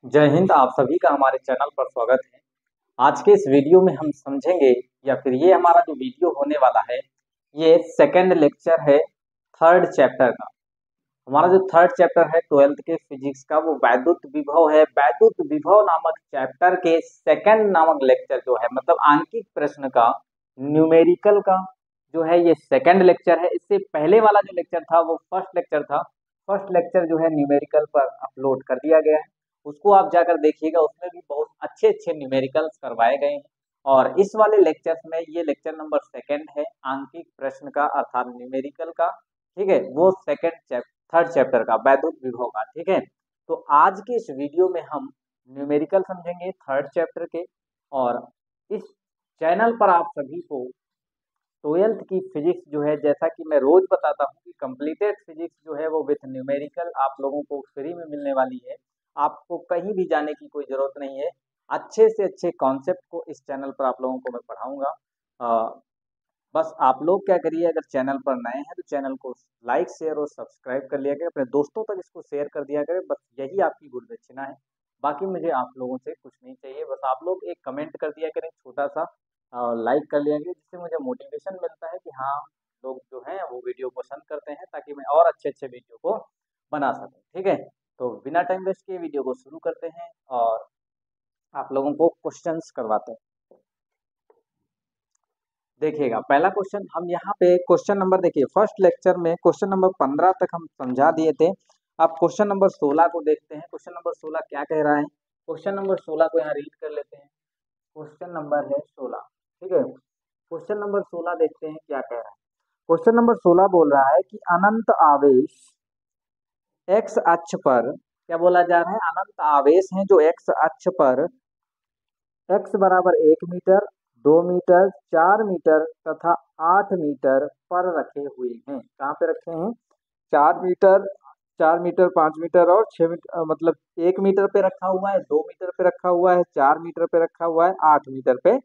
जय हिंद। आप सभी का हमारे चैनल पर स्वागत है। आज के इस वीडियो में हम समझेंगे या फिर ये हमारा जो वीडियो होने वाला है, ये सेकंड लेक्चर है थर्ड चैप्टर का। हमारा जो थर्ड चैप्टर है 12th के फिजिक्स का, वो वैद्युत विभव है। वैद्युत विभव नामक चैप्टर के सेकंड नामक लेक्चर जो है, मतलब आंकिक प्रश्न का, न्यूमेरिकल का जो है, ये सेकंड लेक्चर है। इससे पहले वाला जो लेक्चर था वो फर्स्ट लेक्चर था। फर्स्ट लेक्चर जो है न्यूमेरिकल पर अपलोड कर दिया गया है, उसको आप जाकर देखिएगा। उसमें भी बहुत अच्छे अच्छे न्यूमेरिकल्स करवाए गए हैं। और इस वाले लेक्चर में ये लेक्चर नंबर सेकंड है आंकिक प्रश्न का, अर्थात न्यूमेरिकल का। ठीक है, वो थर्ड चैप्टर का, वैद्युत विभव का। ठीक है, तो आज के इस वीडियो में हम न्यूमेरिकल समझेंगे थर्ड चैप्टर के। और इस चैनल पर आप सभी को 12th की फिजिक्स जो है, जैसा कि मैं रोज बताता हूँ कि कंप्लीटेड फिजिक्स जो है वो विथ न्यूमेरिकल आप लोगों को फ्री में मिलने वाली है। आपको कहीं भी जाने की कोई जरूरत नहीं है। अच्छे से अच्छे कॉन्सेप्ट को इस चैनल पर आप लोगों को मैं पढ़ाऊंगा। बस आप लोग क्या करिए, अगर चैनल पर नए हैं तो चैनल को लाइक शेयर और सब्सक्राइब कर लिया करें, अपने दोस्तों तक इसको शेयर कर दिया करें। बस यही आपकी गुड दक्षिणा है। बाकी मुझे आप लोगों से कुछ नहीं चाहिए, बस आप लोग एक कमेंट कर दिया करें छोटा सा, लाइक कर लिया करें, जिससे मुझे मोटिवेशन मिलता है कि हाँ, लोग जो हैं वो वीडियो पसंद करते हैं, ताकि मैं और अच्छे अच्छे वीडियो को बना सकूँ। ठीक है, तो बिना टाइम वेस्ट किए वीडियो को शुरू करते हैं और आप लोगों को क्वेश्चंस करवाते हैं। देखिएगा, पहला क्वेश्चन हम यहाँ पे क्वेश्चन नंबर, देखिए फर्स्ट लेक्चर में क्वेश्चन नंबर 15 तक हम समझा दिए थे। अब क्वेश्चन नंबर 16 को देखते हैं। क्वेश्चन नंबर 16 क्या कह रहा है, क्वेश्चन नंबर 16 को यहाँ रीड कर लेते हैं। क्वेश्चन नंबर है 16। ठीक है, क्वेश्चन नंबर 16 देखते हैं क्या कह रहा है। क्वेश्चन नंबर 16 बोल रहा है कि अनंत आवेश एक्स अक्ष पर, क्या बोला जा रहा है, अनंत आवेश हैं जो एक्स अक्ष पर एक्स बराबर 1 मीटर, 2 मीटर, 4 मीटर तथा 8 मीटर पर रखे हुए हैं। कहाँ पे रखे हैं, 4 मीटर, 4 मीटर, 5 मीटर और 6 मीटर, मतलब 1 मीटर पे रखा हुआ है, 2 मीटर पे रखा हुआ है, 4 मीटर पे रखा हुआ है, 8 मीटर पे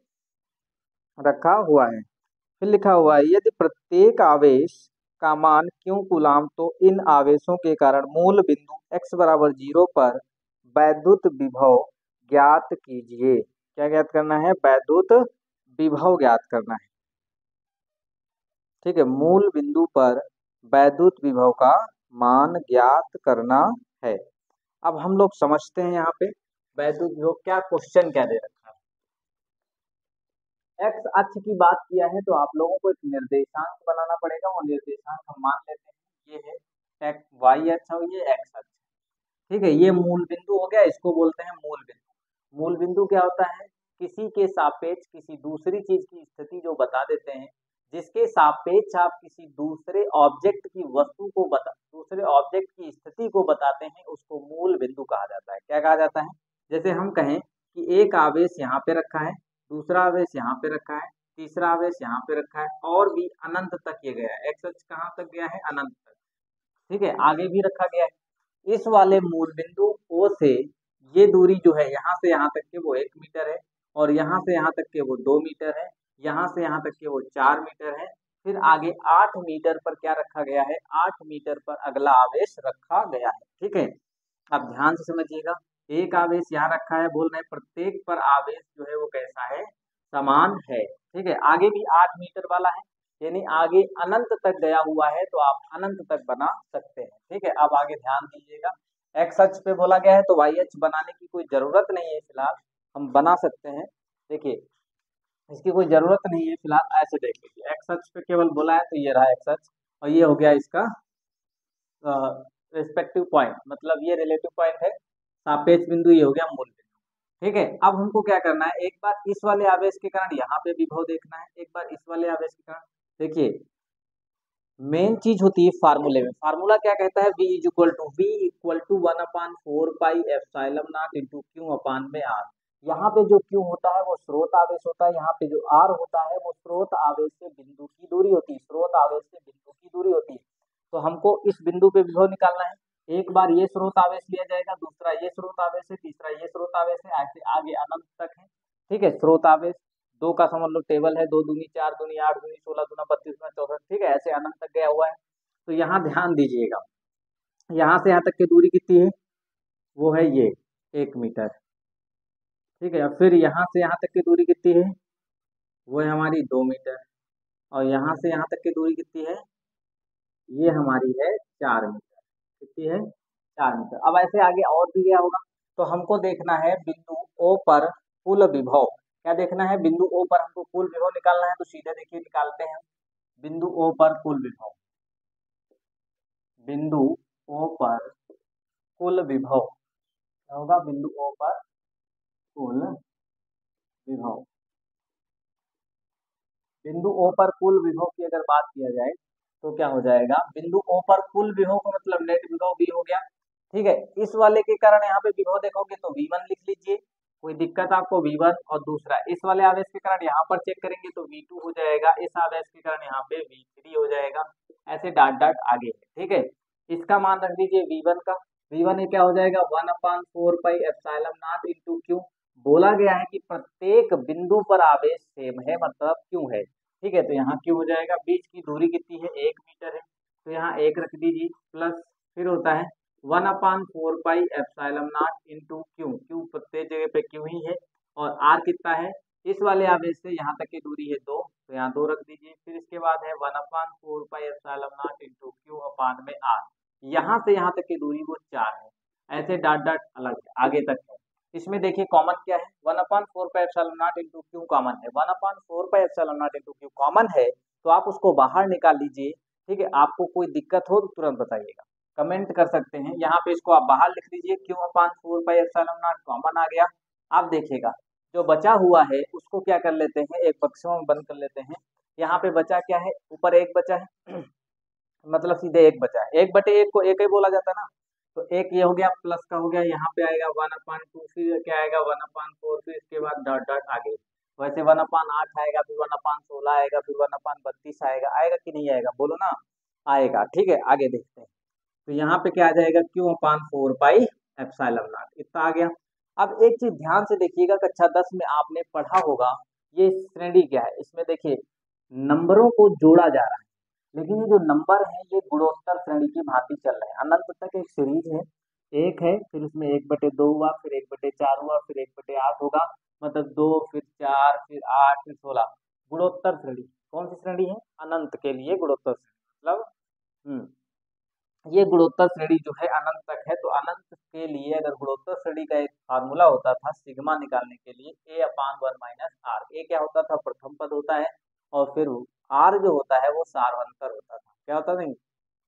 रखा हुआ है। फिर लिखा हुआ है यदि प्रत्येक आवेश का मान क्यू कूलाम, तो इन आवेशों के कारण मूल बिंदु x बराबर 0 पर वैद्युत विभव ज्ञात कीजिए। क्या ज्ञात करना है, वैद्युत विभव ज्ञात करना है। ठीक है, मूल बिंदु पर वैद्युत विभव का मान ज्ञात करना है। अब हम लोग समझते हैं यहाँ पे वैद्युत विभव क्या, क्वेश्चन क्या दे रखा है। एक्स अक्ष की बात किया है तो आप लोगों को एक निर्देशांक बनाना पड़ेगा। और निर्देशांक हम मान लेते हैं ये है एक्स वाई अक्ष और ये एक्स अक्ष। ठीक है, ये मूल बिंदु हो गया, इसको बोलते हैं मूल बिंदु। मूल बिंदु क्या होता है, किसी के सापेक्ष किसी दूसरी चीज की स्थिति जो बता देते हैं, जिसके सापेक्ष आप किसी दूसरे ऑब्जेक्ट की वस्तु को बता, दूसरे ऑब्जेक्ट की स्थिति को बताते हैं, उसको मूल बिंदु कहा जाता है। क्या कहा जाता है, जैसे हम कहें कि एक आवेश यहाँ पे रखा है, दूसरा आवेश यहाँ पे रखा है, तीसरा आवेश यहाँ पे रखा है, और भी अनंत तक ये गया है। एक्स अक्ष कहाँ तक गया है, अनंत तक। ठीक है, आगे भी रखा गया है। इस वाले मूल बिंदु O से ये दूरी जो है, यहाँ से यहाँ तक के वो 1 मीटर है, और यहाँ से यहाँ तक के वो 2 मीटर है, यहाँ से यहाँ तक के वो 4 मीटर है। फिर आगे 8 मीटर पर क्या रखा गया है, 8 मीटर पर अगला आवेश रखा गया है। ठीक है, अब ध्यान से समझिएगा, एक आवेश यहाँ रखा है, बोल रहे हैं प्रत्येक पर आवेश जो है वो कैसा है, समान है। ठीक है, आगे भी 8 मीटर वाला है, यानी आगे अनंत तक गया हुआ है, तो आप अनंत तक बना सकते हैं। ठीक है, अब आगे ध्यान दीजिएगा, एक्स अक्ष पे बोला गया है तो वाई अक्ष बनाने की कोई जरूरत नहीं है, फिलहाल हम बना सकते हैं। देखिए, इसकी कोई जरूरत नहीं है फिलहाल, ऐसे देख लीजिए, एक्स अक्ष पे केवल बोला है तो ये रहा एक्स अक्ष, और ये हो गया इसका रिस्पेक्टिव पॉइंट, मतलब ये रिलेटिव पॉइंट है, सापेक्ष बिंदु ये हो गया मूल बिंदु। ठीक है, अब हमको क्या करना है, एक बार इस वाले आवेश के कारण यहाँ पे विभव देखना है, एक बार इस वाले आवेश के कारण। देखिए, मेन चीज होती है फार्मूले में, फार्मूला क्या कहता है, V equal to 1/4 pi epsilon naught into Q upon में आर। यहाँ पे जो क्यू होता है वो स्रोत आवेश होता है, यहाँ पे जो आर होता है वो स्रोत आवेश से बिंदु की दूरी होती है, स्रोत आवेश से बिंदु की दूरी होती है। तो हमको इस बिंदु पे विभव निकालना है। एक बार ये स्रोत आवेश लिया जाएगा, दूसरा ये स्रोत आवेश है, तीसरा ये स्रोत आवेश है, ऐसे आगे अनंत तक है। ठीक है, स्रोत आवेश दो का समझ लो टेबल है, 2 दूनी 4, दूनी 8, दूनी 16, दूना 32, दूना 64। ठीक है, ऐसे अनंत तक गया हुआ है। तो यहाँ ध्यान दीजिएगा, यहाँ से यहाँ तक की दूरी कितनी है, वो है ये 1 मीटर। ठीक है, अब फिर यहाँ से यहाँ तक की दूरी कितनी है, वो है हमारी 2 मीटर। और यहाँ से यहाँ तक की दूरी कितनी है, ये हमारी है 4 मीटर। कितनी है, 4 मीटर। अब ऐसे आगे और भी क्या होगा, तो हमको देखना है बिंदु ओ पर कुल विभव। क्या देखना है, बिंदु ओ पर हमको कुल विभव निकालना है, तो सीधे देखिए निकालते हैं। बिंदु ओ पर कुल विभव, बिंदु ओ पर कुल विभव क्या होगा, बिंदु ओ पर कुल विभव। बिंदु ओ पर कुल विभव की अगर बात किया जाए तो क्या हो जाएगा, बिंदु ओ पर कुल विभव का मतलब नेट विभव भी हो गया। ठीक है, इस वाले के कारण यहाँ पे विभव देखोगे तो V1 लिख लीजिए, कोई दिक्कत आपको V1। और दूसरा इस वाले आवेश के कारण यहाँ पर चेक करेंगे तो V2 हो जाएगा, इस आवेश के कारण यहाँ पे V3 हो जाएगा। ऐसे डाट डाट आगे है। ठीक है, इसका मान रख दीजिए V1 का। V1 क्या हो जाएगा, 1/4πε0 × Q। बोला गया है कि प्रत्येक बिंदु पर आवेश सेम है, मतलब क्यों है। ठीक है, तो यहाँ क्यों हो जाएगा, बीच की दूरी कितनी है, 1 मीटर है, तो यहाँ 1 रख दीजिए, प्लस फिर होता है 1/4πε0 क्यू। क्यू प्रत्येक जगह पे क्यू ही है। और आर कितना है, इस वाले आवेश से यहाँ तक की दूरी है 2, तो यहाँ 2 रख दीजिए। फिर इसके बाद है 1/4πε0 क्यू अपान में आर। यहाँ से यहाँ तक की दूरी वो 4 है। ऐसे डाट डाट अलग है, आगे तक है। इसमें देखिए कॉमन क्या है, 1/4πε0 क्यू कॉमन है। 1/4πε0 क्यू कॉमन है, तो आप उसको बाहर निकाल लीजिए। ठीक है, आपको कोई दिक्कत हो तो तुरंत बताइएगा, कमेंट कर सकते हैं। यहाँ पे इसको आप बाहर लिख दीजिए, Q/4πε0 कॉमन आ गया। आप देखिएगा जो बचा हुआ है उसको क्या कर लेते हैं, एक बक्सों में बंद कर लेते हैं। यहाँ पे बचा क्या है, ऊपर 1 बचा है मतलब सीधे 1 बचा है। 1/1 को 1 ही बोला जाता है ना, तो 1 ये हो गया, प्लस का हो गया, यहाँ पे आएगा 1/2, फिर क्या आएगा 1/4, फिर इसके बाद डॉट डॉट आगे। वैसे 1/8 आएगा, फिर 1/16 आएगा, फिर 1/32 आएगा। आएगा कि नहीं आएगा, बोलो ना, आएगा। ठीक है, आगे देखते हैं। तो यहाँ पे क्या आ जाएगा, Q/4πε0 इतना आ गया। अब एक चीज ध्यान से देखिएगा, कक्षा 10 में आपने पढ़ा होगा, ये श्रेणी क्या है, इसमें देखिए नंबरों को जोड़ा जा रहा है, लेकिन ये जो नंबर है ये गुणोत्तर श्रेणी की भांति चल रहे हैं। अनंत तक एक सीरीज है, एक है, फिर उसमें 1/2 हुआ, फिर 1/4 हुआ, फिर 1/8 होगा, मतलब 2, फिर 4, फिर 8, फिर 16। गुणोत्तर श्रेणी कौन सी श्रेणी है, अनंत के लिए गुणोत्तर श्रेणी मतलब ये गुणोत्तर श्रेणी जो है अनंत तक है। तो अनंत के लिए अगर गुणोत्तर श्रेणी का एक फार्मूला होता था सिग्मा निकालने के लिए, A/1 - R। ए क्या होता था, प्रथम पद होता है, और फिर आर जो होता है वो सारवंतर होता था। क्या होता था,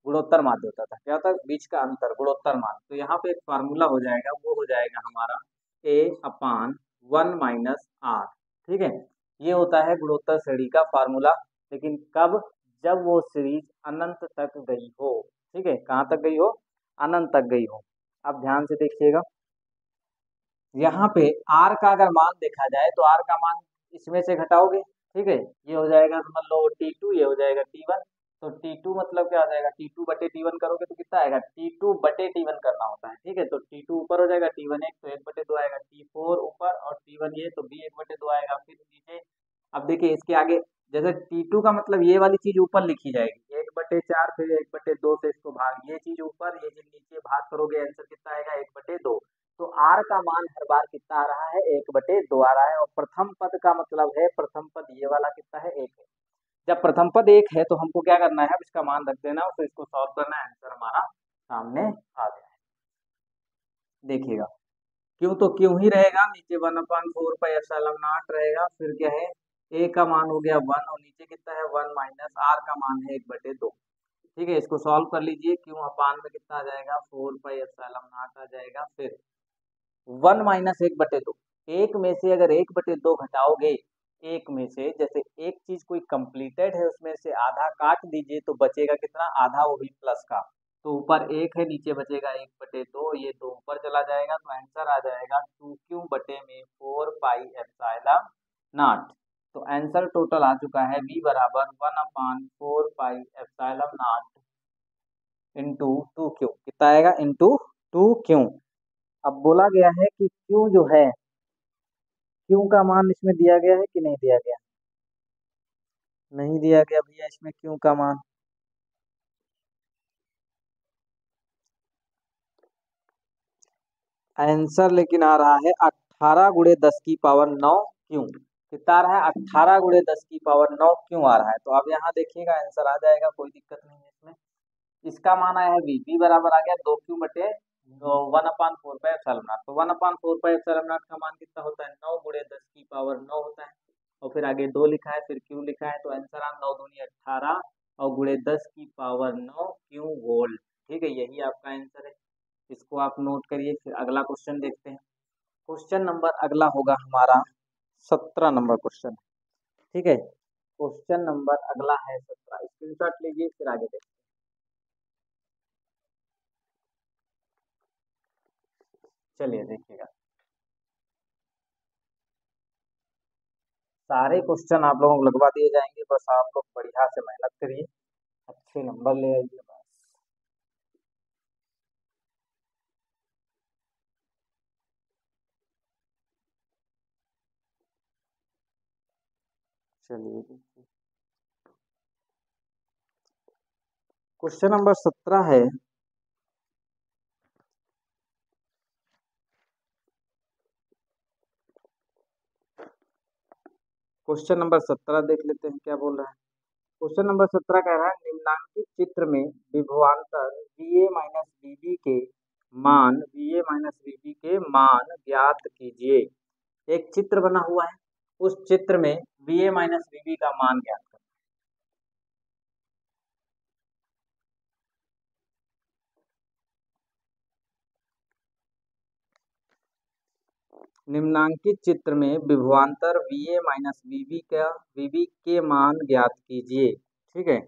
गुणोत्तर माध्य होता था। क्या होता है, बीच का अंतर, गुणोत्तर माध्य। तो यहाँ पे एक फार्मूला हो जाएगा, वो हो जाएगा हमारा A/1 - R। ठीक है, ये होता है गुणोत्तर श्रेणी का फार्मूला। लेकिन कब, जब वो सीरीज अनंत तक गई हो। ठीक है, कहाँ तक गई हो, अनंत तक गई हो। अब ध्यान से देखिएगा, यहाँ पे आर का अगर मान देखा जाए तो आर का मान इसमें से घटाओगे। ठीक है, ये हो जाएगा समझ लो T2, ये हो जाएगा T1। तो T2 मतलब क्या हो जाएगा, T2/T1 करोगे तो कितना आएगा, T2/T1 करना होता है। ठीक है, तो T2 ऊपर हो जाएगा, T1 1, तो 1/2 आएगा, T4 ऊपर और T1 ये, तो B 1/2 आएगा। फिर नीचे अब देखिए इसके आगे, जैसे T2 का मतलब ये वाली चीज ऊपर लिखी जाएगी, 1/4, फिर 1/2 से इसको भाग, ये चीज ऊपर, ये चीज नीचे, भाग करोगे आंसर कितना आएगा, 1/2। तो आर का मान हर बार कितना आ रहा है, 1/2 आ रहा है। और प्रथम पद का मतलब है, प्रथम पद ये वाला कितना है, 1 है। जब प्रथम पद 1 है तो हमको क्या करना है, अब इसका मान रख देना और फिर इसको सॉल्व करना है, आंसर हमारा सामने आ गया है। देखिएगा, क्यों तो क्यों ही रहेगा, नीचे 1/4πε0 रहेगा। फिर क्या है, ए का मान हो गया 1, और नीचे कितना है 1 माइनस आर का मान है 1/2। ठीक है, इसको सॉल्व कर लीजिए, क्यों अपान में कितना आ जाएगा, 4πε0 आ जाएगा। फिर 1 - 1/2, एक में से अगर 1/2 घटाओगे, एक में से जैसे एक चीज कोई कंप्लीटेड है उसमें से आधा काट दीजिए तो बचेगा कितना, आधा, वो भी प्लस का। तो ऊपर 1 है, नीचे बचेगा 1/2, ये 2 ऊपर चला जाएगा, तो आंसर आ जाएगा 2Q बटे में 4πε0। तो आंसर टोटल आ चुका है B बराबर 1/4πε0 इंटू 2Q। कितना आएगा, इंटू 2Q। अब बोला गया है कि Q जो है, Q का मान इसमें दिया गया है कि नहीं दिया गया, नहीं दिया गया भैया इसमें Q का मान। आंसर लेकिन आ रहा है 18 गुणे 10 की पावर 9 क्यों। कितना आ रहा है? 18 गुणे 10 की पावर 9 क्यों आ रहा है? तो अब यहाँ देखिएगा आंसर आ जाएगा, कोई दिक्कत नहीं है इसमें। इसका मान आया है v बराबर आ गया 2q बटे 1/4 तो 1/4 का मान कितना होता है? 9 गुणे 10 की पावर 9 होता है। और फिर आगे 2 लिखा है, फिर q लिखा है, तो आंसर आ 9 दूनी 18 और गुणे 10 की पावर 9 क्यू वोल्ट। ठीक है, यही आपका आंसर है। इसको आप नोट करिए। फिर अगला क्वेश्चन देखते हैं। क्वेश्चन नंबर अगला होगा हमारा 17 नंबर क्वेश्चन। ठीक है, क्वेश्चन नंबर अगला है 17। स्क्रीनशॉट लीजिए, फिर आगे देखते हैं। चलिए देखिएगा, सारे क्वेश्चन आप लोगों को लगवा दिए जाएंगे, बस आप लोग बढ़िया से मेहनत करिए, अच्छे नंबर ले आइए बस। चलिए देखिए, क्वेश्चन नंबर 17 है। क्वेश्चन नंबर 17 देख लेते हैं क्या बोल रहा है। क्वेश्चन नंबर 17 कह रहा है, निम्नांकित चित्र में विभवांतर VA माइनस VB के मान ज्ञात कीजिए। एक चित्र बना हुआ है, उस चित्र में VA माइनस VB का मान ज्ञात करना। निम्नांकित चित्र में विभवांतर VA माइनस VB के मान ज्ञात कीजिए। ठीक है,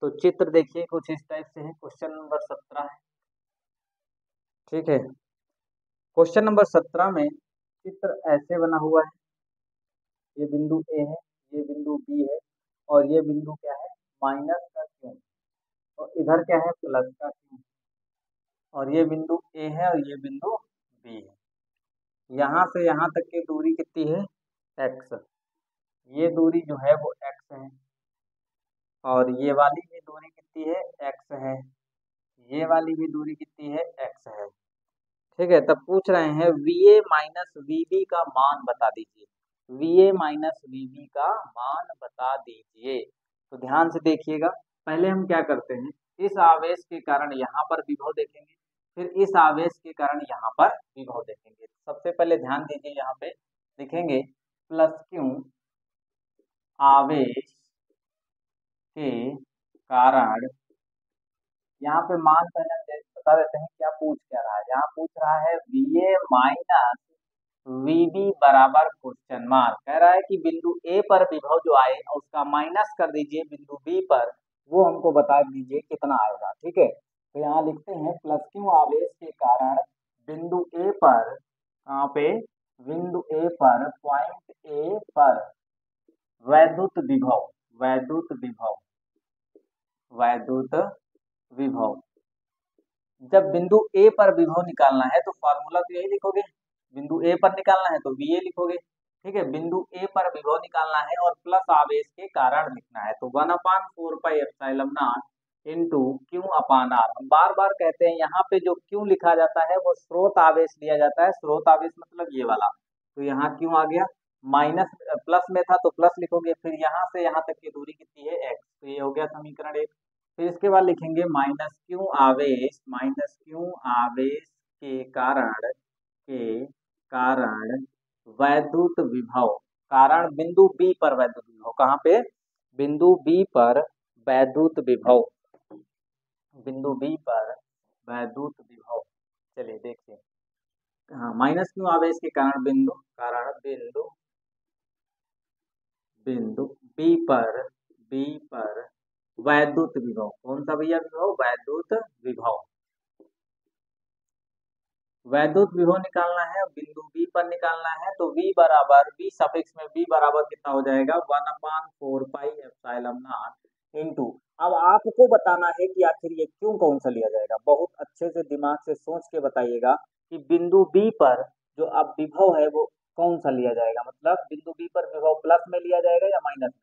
तो चित्र देखिए कुछ इस टाइप से है। क्वेश्चन नंबर 17 है। ठीक है, क्वेश्चन नंबर 17 में चित्र ऐसे बना हुआ है, ये बिंदु ए है, ये बिंदु बी है, और ये बिंदु क्या है? माइनस का क्यों, और इधर क्या है? प्लस का क्यों। और ये बिंदु ए है और ये बिंदु बी है। यहाँ से यहाँ तक की दूरी कितनी है? एक्स। ये दूरी जो है वो एक्स है, और ये वाली भी दूरी कितनी है? एक्स है। ये वाली भी दूरी कितनी है? एक्स है। ठीक है, तब पूछ रहे हैं VA माइनस VB का मान बता दीजिए। VA माइनस VB का मान बता दीजिए। तो ध्यान से देखिएगा, पहले हम क्या करते हैं, इस आवेश के कारण यहाँ पर विभव देखेंगे, फिर इस आवेश के कारण यहाँ पर विभव देखेंगे। सबसे पहले ध्यान दीजिए, यहाँ पे लिखेंगे प्लस क्यू आवेश के कारण। यहाँ पे मान पहले हम बता देते हैं क्या पूछ क्या रहा है। यहाँ पूछ रहा है VA माइनस VB बराबर क्वेश्चन मार्क। कह रहा है कि बिंदु ए पर विभव जो आए उसका माइनस कर दीजिए बिंदु बी पर, वो हमको बता दीजिए कितना आएगा। ठीक है, तो यहाँ लिखते हैं प्लस क्यू आवेश के कारण बिंदु ए पर, कहाँ पे? बिंदु ए पर, पॉइंट ए पर वैद्युत विभव, वैद्युत विभव, वैद्युत विभव। जब बिंदु ए पर विभव निकालना है तो फॉर्मूला तो यही लिखोगे, बिंदु ए पर निकालना है तो VA लिखोगे। ठीक है, बिंदु ए पर विभव निकालना है और प्लस आवेश के कारण लिखना है, तो 1/4 इंटू क्यू अपान आर। हम बार बार कहते हैं यहाँ पे जो क्यू लिखा जाता है वो स्रोत आवेश लिया जाता है। स्रोत आवेश मतलब ये वाला, तो यहाँ क्यू आ गया। माइनस प्लस में था तो प्लस लिखोगे, फिर यहाँ से यहाँ तक की दूरी कितनी है? एक्स। तो ये हो गया समीकरण 1। फिर इसके बाद लिखेंगे माइनस क्यू आवेश, माइनस क्यू आवेश के कारण वैद्युत विभव। कारण बिंदु बी पर वैद्युत विभव, कहाँ पे? बिंदु बी पर वैद्युत विभव, बिंदु बी पर वैद्युत विभव। चलिए देखिए, हाँ, माइनस क्यू आवेश के कारण बिंदु बिंदु बी पर वैद्युत विभव। कौन सा भैया विभव? वैद्युत विभव। वैद्युत विभव निकालना है, बिंदु बी पर निकालना है, तो V बराबर, बी सफिक्स में B बराबर कितना हो जाएगा? 1/4 इंटू। अब आपको बताना है कि आखिर ये क्यों कौन सा लिया जाएगा। बहुत अच्छे से दिमाग से सोच के बताइएगा कि बिंदु बी पर जो अब विभव है वो कौन सा लिया जाएगा। मतलब बिंदु बी पर विभव प्लस में लिया जाएगा या माइनस में?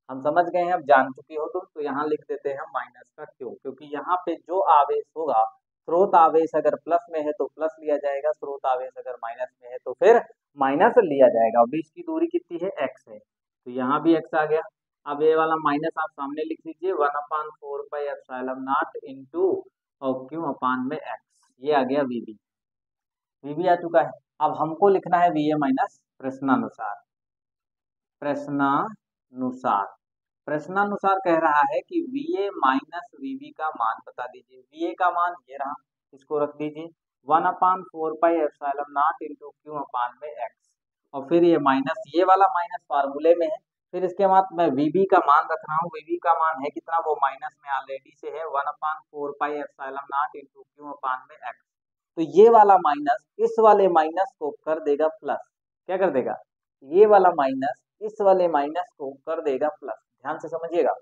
हम समझ गए हैं, अब जान चुके हो तुम, तो यहाँ लिख देते हैं माइनस का क्यों, क्योंकि यहाँ पे जो आवेश होगा स्रोत आवेश अगर प्लस में है तो प्लस लिया जाएगा, स्रोत आवेश अगर माइनस में है तो फिर माइनस लिया जाएगा। और बीच की दूरी कितनी है, एक्स है, तो यहाँ भी एक्स आ गया। अब ये वाला माइनस आप सामने लिख लीजिए, 1/4πε0 इंटू और क्यू अपान में एक्स, ये आ गया वीबी। वीबी आ चुका है। अब हमको लिखना है वीए माइनस प्रश्नानुसार। प्रश्नानुसार प्रश्नानुसार कह रहा है कि वीए माइनस वीबी का मान बता दीजिए। वीए का मान ये रहा, इसको रख दीजिए 1/4πε0 इंटू क्यू अपान में एक्स, और फिर ये माइनस, ये वाला माइनस फार्मूले में है। फिर इसके बाद मैं वीबी का मान रख रहा हूँ। वीबी का मान है कितना, वो माइनस में ऑलरेडी से है 1/4πε0 इंटू क्यू अपान में एक्स। तो ये वाला माइनस इस वाले माइनस को कर देगा प्लस। क्या कर देगा, ये वाला माइनस इस वाले माइनस को कर देगा प्लस। ध्यान से समझिएगा,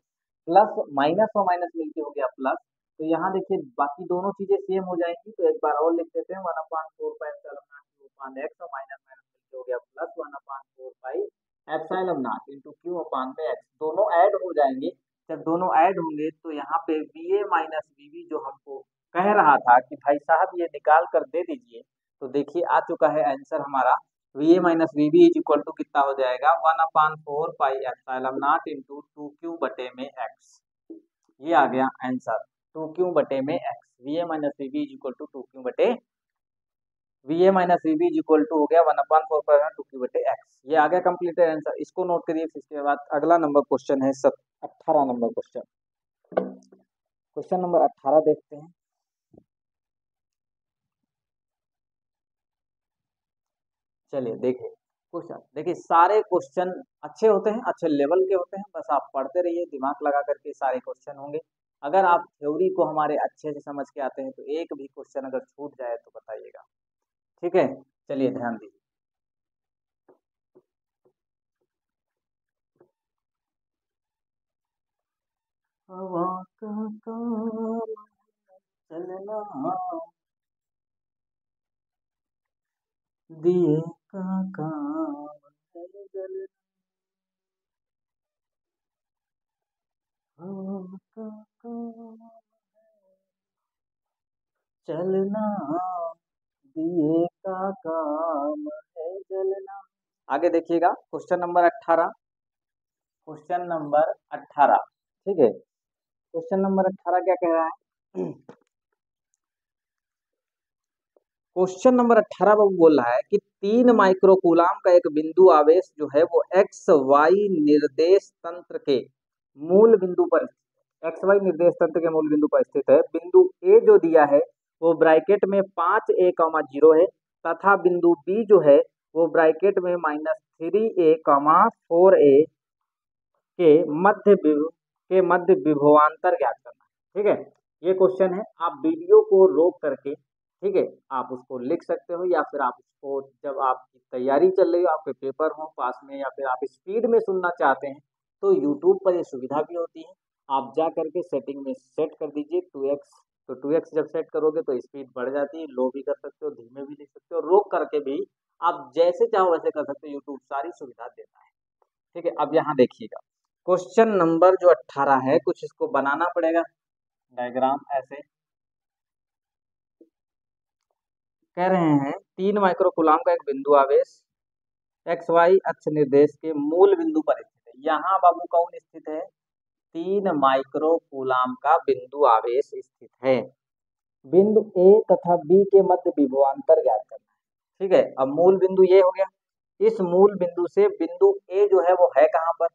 प्लस माइनस और माइनस मिलके हो गया प्लस। तो यहाँ देखिए बाकी दोनों चीजें सेम हो जाएंगी, तो एक बार और लिख देते हैं 1/4πε0 एक्स और माइनस माइनस मिलके हो गया प्लस 1/4πε0 इंटू क्यू अपान में एक्स। दोनों ऐड हो जाएंगे। जब दोनों ऐड होंगे तो यहाँ पे बी ए माइनस बीबी जो हमको कह रहा था कि भाई साहब ये निकाल कर दे दीजिए, तो देखिए आ चुका है आंसर हमारा। V A minus V B is equal to कितना हो जाएगा, 1/4πε0 इंटू 2q बटे में एक्स। ये आ गया आंसर, 2q बटे में X. V A minus V B is equal to 2q बटे, V A minus V B is equal to हो गया 1/4π2q बटे एक्स। ये आ गया कंप्लीटेड आंसर, इसको नोट करिए। इसके बाद अगला नंबर क्वेश्चन है 18 नंबर क्वेश्चन। क्वेश्चन नंबर 18 देखते हैं। चलिए देखिए क्वेश्चन, देखिए सारे क्वेश्चन अच्छे होते हैं, अच्छे लेवल के होते हैं, बस आप पढ़ते रहिए, दिमाग लगा करके सारे क्वेश्चन होंगे। अगर आप थ्योरी को हमारे अच्छे से समझ के आते हैं तो एक भी क्वेश्चन अगर छूट जाए तो बताइएगा, ठीक है। चलिए ध्यान दीजिए। हवा का काम चलना, दिए का काम है जलना, हवा का काम चलना, दिए का काम है जलना। आगे देखिएगा क्वेश्चन नंबर 18। क्वेश्चन नंबर 18, ठीक है। क्वेश्चन नंबर 18 क्या कह रहा है? क्वेश्चन नंबर 18 में बोल रहा है कि 3 माइक्रोकूलाम का एक बिंदु आवेश जो है वो एक्स वाई निर्देश तंत्र के मूल बिंदु पर, एक्स वाई निर्देश तंत्र के मूल बिंदु पर स्थित है। बिंदु ए जो दिया है वो ब्रैकेट में 5a,0 है, तथा बिंदु बी जो है वो ब्रैकेट में -3a,4a के मध्य विभवांतर ज्ञात करना है, ठीक है। ये क्वेश्चन है, आप वीडियो को रोक करके, ठीक है, आप उसको लिख सकते हो, या फिर आप उसको जब आपकी तैयारी चल रही हो, आपके पेपर हो पास में, या फिर आप स्पीड में सुनना चाहते हैं तो यूट्यूब पर ये सुविधा भी होती है। आप जा करके सेटिंग में सेट कर दीजिए 2x, तो 2x जब सेट करोगे तो स्पीड बढ़ जाती है, लो भी कर सकते हो, धीमे भी लिख सकते हो, रोक करके भी आप जैसे चाहो वैसे कर सकते हो, यूट्यूब सारी सुविधा देता है, ठीक है। अब यहाँ देखिएगा क्वेश्चन नंबर जो 18 है, कुछ इसको बनाना पड़ेगा डायग्राम ऐसे। कह रहे हैं 3 माइक्रोकूलाम का एक बिंदु आवेश एक्स वाई अक्ष निर्देश के मूल बिंदु पर स्थित है। यहाँ बाबू कौन स्थित है, 3 माइक्रोकूलाम का बिंदु आवेश स्थित है। बिंदु ए तथा बी के मध्य विभवांतर ज्ञात करना है, ठीक है। अब मूल बिंदु ये हो गया, इस मूल बिंदु से बिंदु ए जो है वो है कहाँ पर,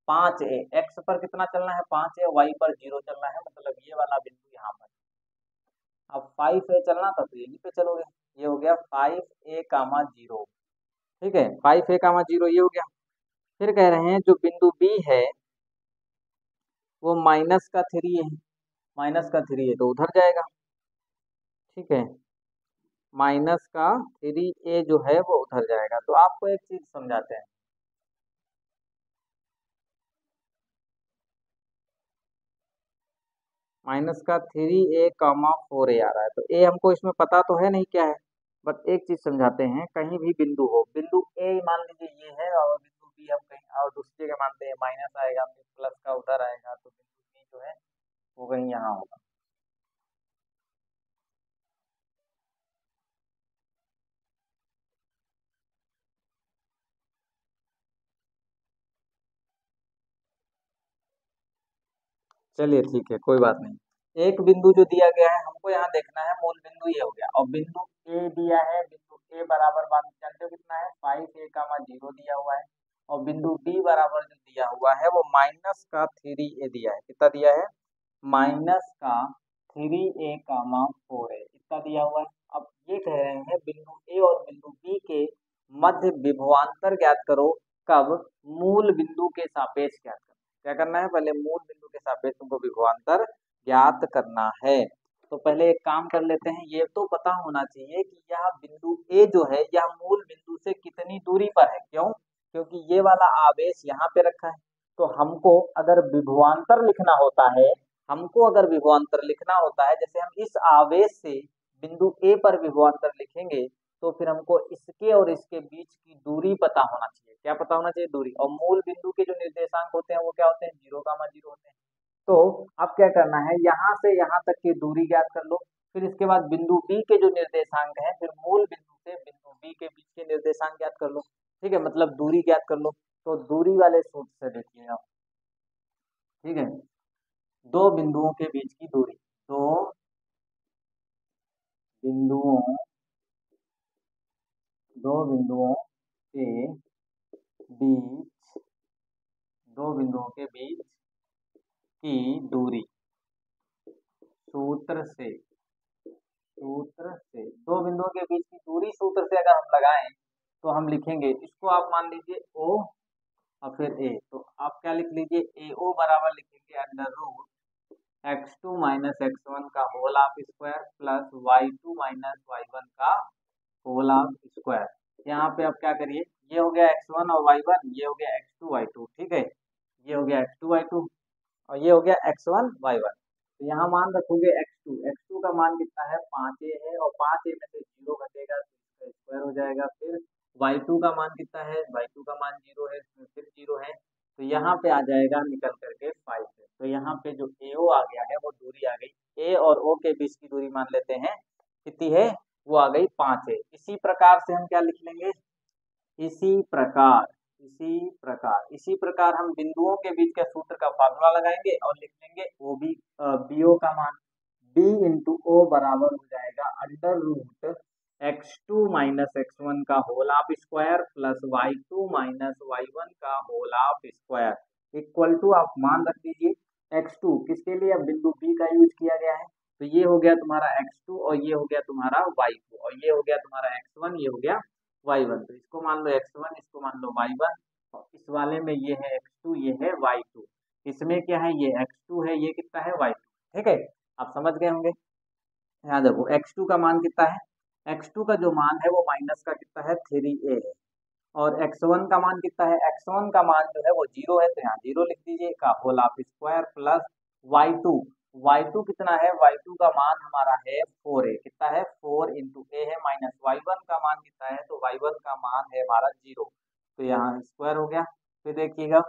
5a, एक्स पर कितना चलना है 5a, वाई पर 0 चलना है, मतलब ये वाला बिंदु यहाँ पर। अब 5a चलना था तो यहीं पे चलोगे, ये हो गया 5a,0, ठीक है। 5a,0 ये हो गया। फिर कह रहे हैं जो बिंदु बी है वो -3 है, -3 है तो उधर जाएगा, ठीक है। -3a जो है वो उधर जाएगा। तो आपको एक चीज समझाते हैं, -3a,4a आ रहा है, तो ए हमको इसमें पता तो है नहीं क्या है, बट एक चीज समझाते हैं, कहीं भी बिंदु हो, बिंदु ए मान लीजिए ये है, और बिंदु बी हम कहीं और दूसरी जगह मानते हैं, माइनस आएगा फिर प्लस का उधर आएगा, तो बिंदु बी जो है वो कहीं यहाँ होगा, चलिए ठीक है, कोई बात नहीं। एक बिंदु जो दिया गया है हमको यहाँ देखना है, मूल बिंदु ये हो गया, और बिंदु ए दिया है, बिंदु ए बराबर मान जानते हो कितना है 5a, 0 दिया हुआ है, और बिंदु बी बराबर जो दिया हुआ है वो -3a दिया है। कितना दिया है? -3a, 4a इतना दिया हुआ है। अब ये कह रहे हैं बिंदु ए और बिंदु बी के मध्य विभवांतर ज्ञात करो। कब? मूल बिंदु के सापेक्ष ज्ञात करो। क्या करना है? पहले मूल बिंदु के सापेक्ष तुमको विभवांतर ज्ञात करना है। तो पहले एक काम कर लेते हैं, ये तो पता होना चाहिए कि यह बिंदु ए जो है यह मूल बिंदु से कितनी दूरी पर है। क्यों? क्योंकि ये वाला आवेश यहाँ पे रखा है। तो हमको अगर विभवांतर लिखना होता है, जैसे हम इस आवेश से बिंदु ए पर विभवांतर लिखेंगे, तो फिर हमको इसके और इसके बीच की दूरी पता होना चाहिए। क्या पता होना चाहिए? दूरी। और मूल बिंदु के जो निर्देशांक होते हैं वो क्या होते हैं? 0,0 होते हैं। तो अब क्या करना है, यहाँ से यहाँ तक की दूरी ज्ञात कर लो। फिर इसके बाद बिंदु बी के जो निर्देशांक हैं, फिर मूल बिंदु से बिंदु बी के बीच के निर्देशांक ज्ञात कर लो। ठीक है, मतलब दूरी ज्ञात कर लो। तो दूरी वाले सूत्र से देखिए आप। ठीक है, दो बिंदुओं के बीच की दूरी, दो बिंदुओं दो बिंदुओं के बीच दो बिंदुओं के बीच की दूरी सूत्र से दो बिंदुओं के बीच की दूरी सूत्र से अगर हम लगाएं तो हम लिखेंगे, इसको आप मान लीजिए O और फिर A। तो आप क्या लिख लीजिए? AO बराबर लिखेंगे √x2 - x1 का whole of square plus y2 - y1 का होल ऑफ स्क्वायर। यहाँ पे आप क्या करिए, ये हो गया x1 और y1, ये हो गया x2 y2। ठीक है, ये हो गया x2 y2 और ये हो गया x1 y1। तो यहाँ मान रखोगे x2 का मान कितना है? 5a है, और 5a में से 0 घटेगा तो इसका स्क्वायर हो जाएगा। फिर y2 का मान कितना है? y2 का मान 0 है, इसमें फिर 0 है, तो यहाँ पे आ जाएगा निकल करके 5 है। तो यहाँ पे जो AO आ गया है वो दूरी आ गई। A और O के बीच की दूरी मान लेते हैं कितनी है? वो आ गई 5 है। इसी प्रकार से हम क्या लिख लेंगे? इसी प्रकार हम बिंदुओं के बीच के सूत्र का फार्मूला लगाएंगे और लिख लेंगे BO का मान। B इंटू O बराबर हो जाएगा √x2 - x1 का whole of square plus y2 - y1 का whole of square equal to, आप मान रख दीजिए x2 किसके लिए? अब बिंदु B का यूज किया गया है, तो ये हो गया तुम्हारा x2 और ये हो गया तुम्हारा y2 और ये हो गया तुम्हारा x1, ये हो गया y1। तो इसको मान लो x1, इसको मान लो y1, और इस वाले में ये है x2, ये है y2। इसमें क्या है? ये x2 है, ये कितना है? y2। ठीक है, आप समझ गए होंगे। यहाँ देखो x2 का मान कितना है? x2 का जो मान है वो माइनस का कितना है? 3a है। और x1 का मान कितना है? x1 का मान जो है वो 0 है, तो यहाँ 0 लिख दीजिए का whole of square plus y2। y2 कितना है? y2 का मान हमारा है 4a। कितना है? 4 इंटू ए है, माइनस y1 का मान कितना है? तो y1 का मान है हमारा 0, तो यहाँ स्क्वायर हो गया। फिर देखिएगा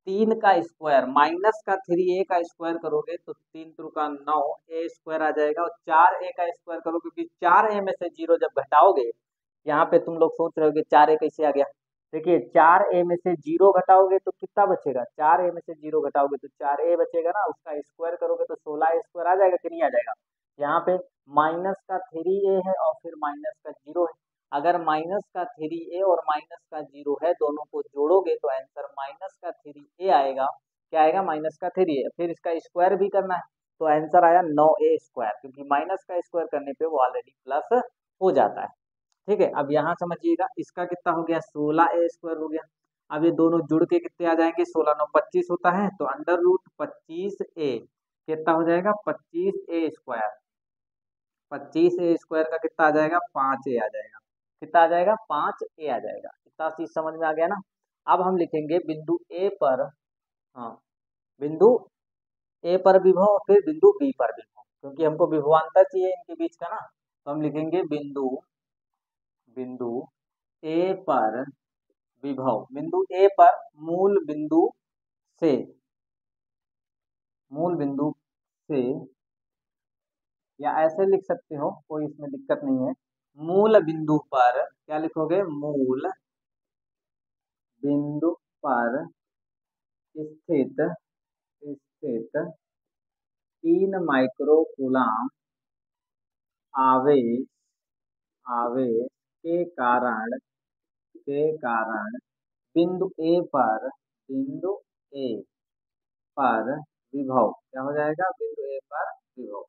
3 का स्क्वायर माइनस का 3a का स्क्वायर करोगे तो 3 त्रिक 9 a स्क्वायर आ जाएगा, और 4a का स्क्वायर करोगे क्योंकि 4a में से 0 जब घटाओगे, यहाँ पे तुम लोग सोच रहे हो कि 4a कैसे आ गया। देखिए 4a में से 0 घटाओगे तो कितना बचेगा? 4a में से 0 घटाओगे तो 4a बचेगा ना, उसका स्क्वायर करोगे तो 16a स्क्वायर आ जाएगा कि नहीं आ जाएगा? यहाँ पे माइनस का 3a है और फिर माइनस का 0 है। अगर माइनस का 3a और माइनस का 0 है, दोनों को जोड़ोगे तो आंसर माइनस का 3a आएगा। क्या आएगा? माइनस का 3a। फिर इसका स्क्वायर भी करना है, तो आंसर आया 9a स्क्वायर, क्योंकि माइनस का स्क्वायर करने पे वो ऑलरेडी प्लस हो जाता है। ठीक है, अब यहाँ समझिएगा इसका कितना हो गया? 16a स्क्वायर हो गया। अब ये दोनों जुड़ के कितने आ जाएंगे? 16 9 25 होता है, तो √25a कितना हो जाएगा? 25a square. 25a स्क्वायर का कितना आ जाएगा? 5a आ जाएगा। कितना आ जाएगा? 5a आ जाएगा। इतना चीज समझ में आ गया ना? अब हम लिखेंगे बिंदु ए पर, हाँ, बिंदु ए पर विभव और फिर बिंदु बी पर विभव, क्योंकि हमको विभवांतर चाहिए इनके बीच का ना। तो हम लिखेंगे बिंदु बिंदु ए पर विभव। बिंदु ए पर से मूल बिंदु से, या ऐसे लिख सकते हो, कोई इसमें दिक्कत नहीं है। मूल बिंदु पर क्या लिखोगे? मूल बिंदु पर स्थित स्थित 3 माइक्रो कूलाम आवेश आवेश के कारण बिंदु ए पर विभव क्या हो जाएगा? बिंदु ए पर विभव।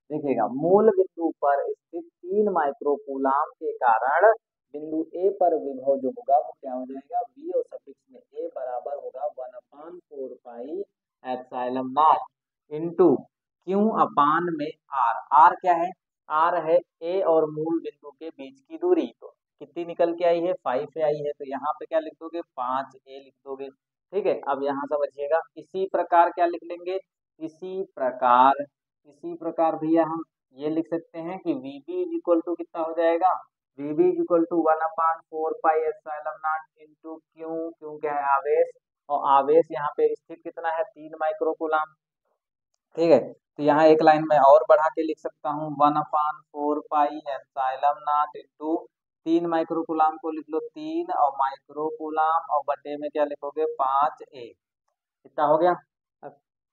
देखिएगा, मूल बिंदु पर स्थित 3 माइक्रो कूलाम के कारण बिंदु ए पर विभव जो होगा वो क्या हो जाएगा? वी और सफिक्स में ए बराबर होगा 1/4 pi epsilon not into Q upon में आर। आर क्या है? आर है ए और मूल बिंदु के बीच की दूरी। तो कितनी निकल के आई है? 5 आई है। तो यहाँ पे क्या लिख दोगे? 5a लिख दोगे। ठीक है, अब यहाँ समझिएगा, इसी प्रकार क्या लिख लेंगे? इसी प्रकार भैया हम ये लिख सकते हैं कि VB इज इक्वल टू कितना हो जाएगा? VB is equal to 1/4 pi epsilon not into Q. Q क्या है? आवेश। और आवेश यहाँ पे स्थित कितना है? 3 माइक्रो कूलाम। ठीक है, तो यहाँ एक लाइन में और बढ़ा के लिख सकता हूँ 1/4 pi epsilon not into 3 micro coulomb को लिख लो 3 और माइक्रो कूलाम और बटे में क्या लिखोगे? 5a। कितना हो गया?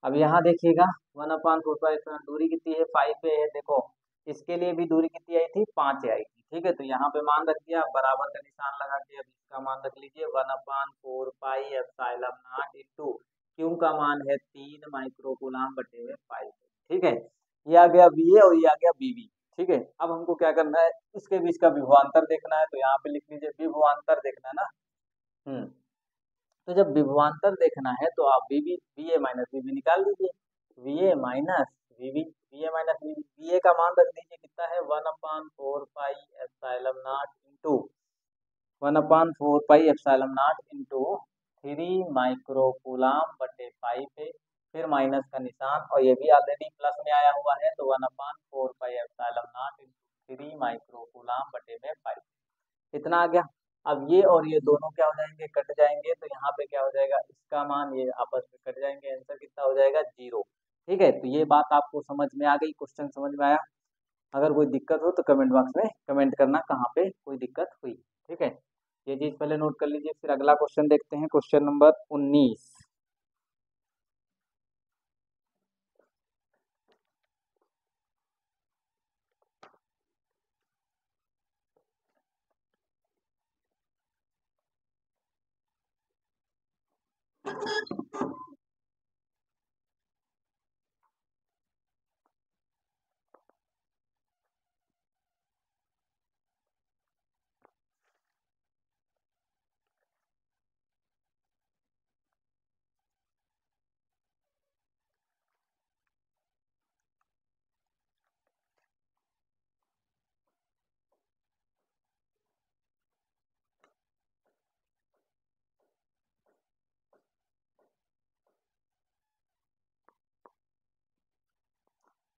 अब यहाँ देखिएगा 1/4 पाई दूरी कितनी है? 5a है। देखो इसके लिए भी दूरी कितनी आई थी? 5 आई थी। ठीक है, तो यहाँ पे मान रख दिया, बराबर का निशान लगा के अब इसका मान रख लीजिए 1/4 pi epsilon not into Q का मान है 3 माइक्रो कूलाम बटे में 5। ठीक है, ये आ गया VA और ये आ गया VB। ठीक है, अब हमको क्या करना है? इसके बीच का विभवांतर देखना है। तो यहाँ पे लिख लीजिए विभवांतर देखना है ना। तो जब विभवांतर देखना है तो आप VA माइनस VB निकाल दीजिए। VA माइनस VA का मान रख दीजिए कितना है? 1/4 pi epsilon not into 1/4 pi epsilon not into 3 micro coulomb बटे 5 है। फिर माइनस का निशान, और ये भी ऑलरेडी प्लस में आया हुआ है। तो 1/4 pi epsilon not into 3 micro coulomb बटे में 5 इतना आ गया। अब ये और ये दोनों क्या हो जाएंगे? कट जाएंगे। तो यहाँ पे क्या हो जाएगा? इसका मान ये आपस में कट जाएंगे। आंसर कितना हो जाएगा? 0। ठीक है, तो ये बात आपको समझ में आ गई? क्वेश्चन समझ में आया? अगर कोई दिक्कत हो तो कमेंट बॉक्स में कमेंट करना कहाँ पे कोई दिक्कत हुई। ठीक है, ये चीज पहले नोट कर लीजिए। फिर अगला क्वेश्चन देखते हैं, क्वेश्चन नंबर 19।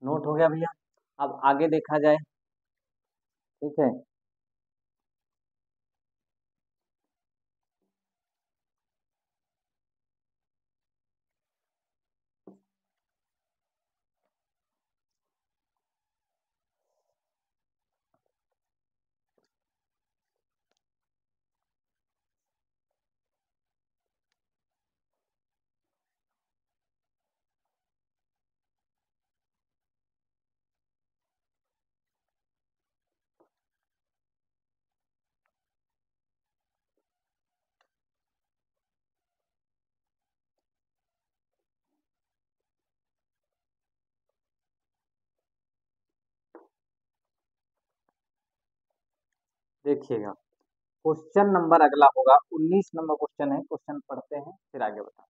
नोट हो गया भैया? अब आगे देखा जाए। ठीक है, देखिएगा क्वेश्चन नंबर अगला होगा 19 नंबर क्वेश्चन है। क्वेश्चन पढ़ते हैं फिर आगे बताते हैं।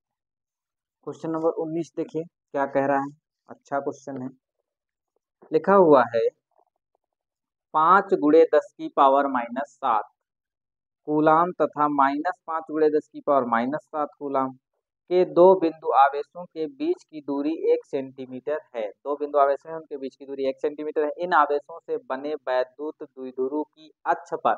क्वेश्चन नंबर 19 देखिए क्या कह रहा है। अच्छा क्वेश्चन है। लिखा हुआ है 5 गुणे 10 की पावर -7 कूलाम तथा -5 गुणे 10 की पावर -7 कूलाम के दो बिंदु आवेशों के बीच की दूरी 1 सेंटीमीटर है। दो बिंदु आवेश हैं, उनके बीच की दूरी 1 सेंटीमीटर है। इन आवेशों से बने वैद्युत द्विध्रुव की अक्ष पर,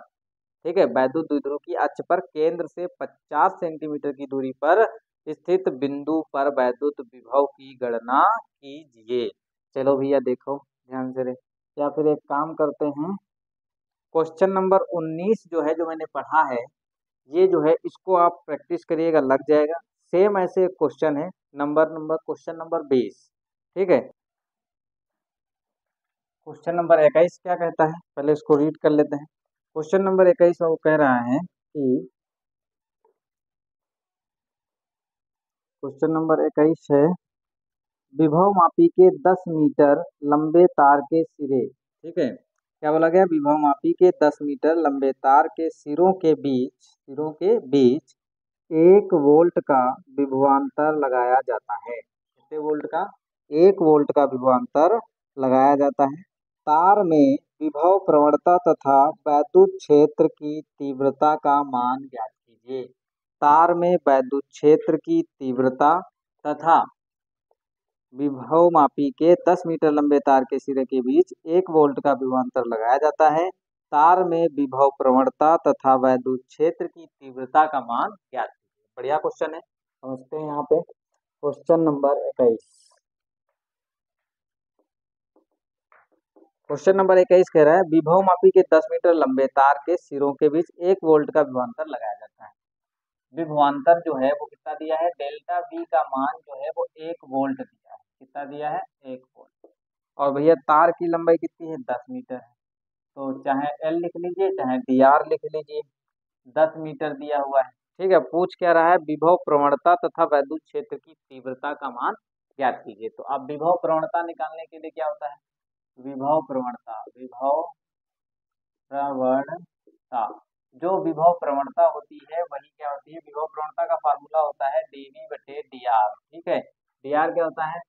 ठीक है, वैद्युत द्विध्रुव की अक्ष पर केंद्र से 50 सेंटीमीटर की दूरी पर स्थित बिंदु पर वैद्युत विभव की गणना कीजिए। चलो भैया देखो ध्यान से, या फिर एक काम करते हैं, क्वेश्चन नंबर 19 जो है, जो मैंने पढ़ा है, ये जो है इसको आप प्रैक्टिस करिएगा, लग जाएगा। सेम ऐसे एक क्वेश्चन है, क्वेश्चन नंबर 20। ठीक है, क्वेश्चन नंबर 21 क्या कहता है, पहले इसको रीड कर लेते हैं। क्वेश्चन नंबर 21 वो कह रहा है कि क्वेश्चन नंबर 21 है, विभव मापी के 10 मीटर लंबे तार के सिरे, ठीक है, क्या बोला गया, विभव मापी के 10 मीटर लंबे तार के सिरों के बीच 1 वोल्ट का विभवांतर लगाया जाता है। कितने वोल्ट का, 1 वोल्ट का विभवांतर लगाया जाता है। तार में विभव प्रवणता तथा वैद्युत क्षेत्र की तीव्रता का मान ज्ञात कीजिए। तार में वैद्युत क्षेत्र की तीव्रता तथा विभव मापी के 10 मीटर लंबे तार के सिरे के बीच 1 वोल्ट का विभवांतर लगाया जाता है। तार में विभव प्रवणता तथा वैद्युत क्षेत्र की तीव्रता का मान ज्ञात कीजिए। बढ़िया क्वेश्चन है, समझते हैं यहाँ पे। क्वेश्चन नंबर 21, क्वेश्चन नंबर 21 कह रहा है, विभव मापी के 10 मीटर लंबे तार के सिरों के बीच 1 वोल्ट का विभवांतर लगाया जाता है। विभवांतर जो है वो कितना दिया है, डेल्टा वी का मान जो है वो 1 वोल्ट दिया है। कितना दिया है, 1 वोल्ट। और भैया तार की लंबाई कितनी है, 10 मीटर है, तो चाहे एल लिख लीजिए चाहे डी आर लिख लीजिए, 10 मीटर दिया हुआ है। ठीक है, पूछ क्या रहा है, विभव प्रवणता तथा वैद्युत क्षेत्र की तीव्रता का मान ज्ञात कीजिए। तो अब विभव प्रवणता निकालने के लिए क्या होता है, विभव प्रवणता जो विभव प्रवणता होती है वही क्या होती है, विभव प्रवणता का फार्मूला होता है डीवी बटे डी आर। ठीक है, डी आर क्या होता है,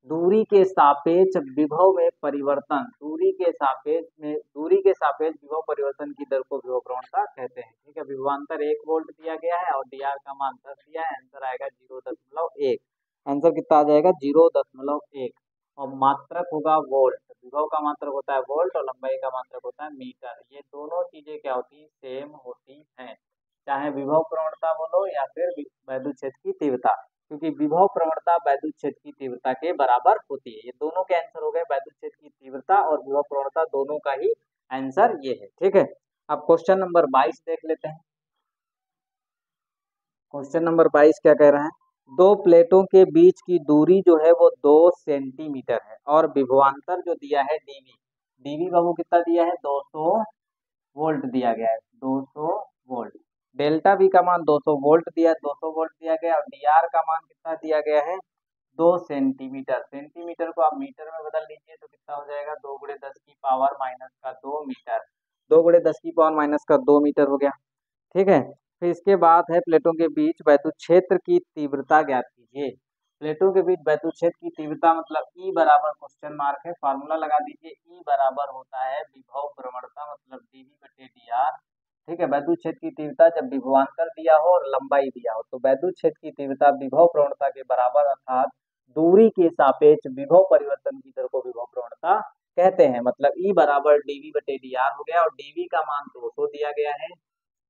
दूरी के सापेक्ष विभव में परिवर्तन, दूरी के सापेक्ष विभव परिवर्तन की दर को विभव प्रवणता कहते हैं। ठीक है, विभवांतर 1 वोल्ट दिया गया है और डी आर का मान 10 दिया है, आंसर आएगा 0.1। आंसर कितना आ जाएगा, 0.1। और मात्रक होगा वोल्ट, विभव का मात्रक होता है वोल्ट और लंबाई का मात्रक होता है मीटर। ये दोनों चीजें क्या होती है, सेम होती हैं, चाहे विभव प्रवणता बोलो या फिर वैद्युत क्षेत्र की तीव्रता, क्योंकि विभव प्रवणता वैद्युत क्षेत्र की तीव्रता के बराबर होती है। ये दोनों के आंसर हो गए, वैद्युत क्षेत्र की तीव्रता और विभव प्रवणता दोनों का ही आंसर ये है। ठीक है, अब क्वेश्चन नंबर 22 देख लेते हैं। क्वेश्चन नंबर 22 क्या कह रहा है, दो प्लेटों के बीच की दूरी जो है वो 2 सेंटीमीटर है और विभवांतर जो दिया है डीवी, डीवी बाबू कितना दिया है, 200 वोल्ट दिया गया है, 200 वोल्ट। डेल्टा वी का मान 200 वोल्ट दिया, 200 वोल्ट दिया गया और डी आर का मान कितना दिया गया है, 2 सेंटीमीटर। सेंटीमीटर को आप मीटर में बदल लीजिए तो कितना हो जाएगा, 2 गुणे 10 की पावर माइनस का 2 मीटर, 2 गुणे 10 की पावर माइनस का 2 मीटर हो गया। ठीक है, फिर इसके बाद है प्लेटों के बीच वैद्युत क्षेत्र की तीव्रता ज्ञात कीजिए। प्लेटों के बीच वैद्युत क्षेत्र की तीव्रता मतलब ई बराबर क्वेश्चन मार्क है, फार्मूला लगा दीजिए, ई बराबर होता है विभव प्रवणता मतलब डीवी बटे डी आर। ठीक है, वैद्युत क्षेत्र की तीव्रता जब विभवांतर दिया हो और लंबाई दिया हो तो वैद्युत क्षेत्र की तीव्रता विभव प्रवणता के बराबर अर्थात दूरी के सापेक्ष विभव परिवर्तन की दर को विभव प्रवणता कहते हैं। मतलब ई बराबर डीवी बटे डी आर हो गया और डीवी का मान 200 दिया गया है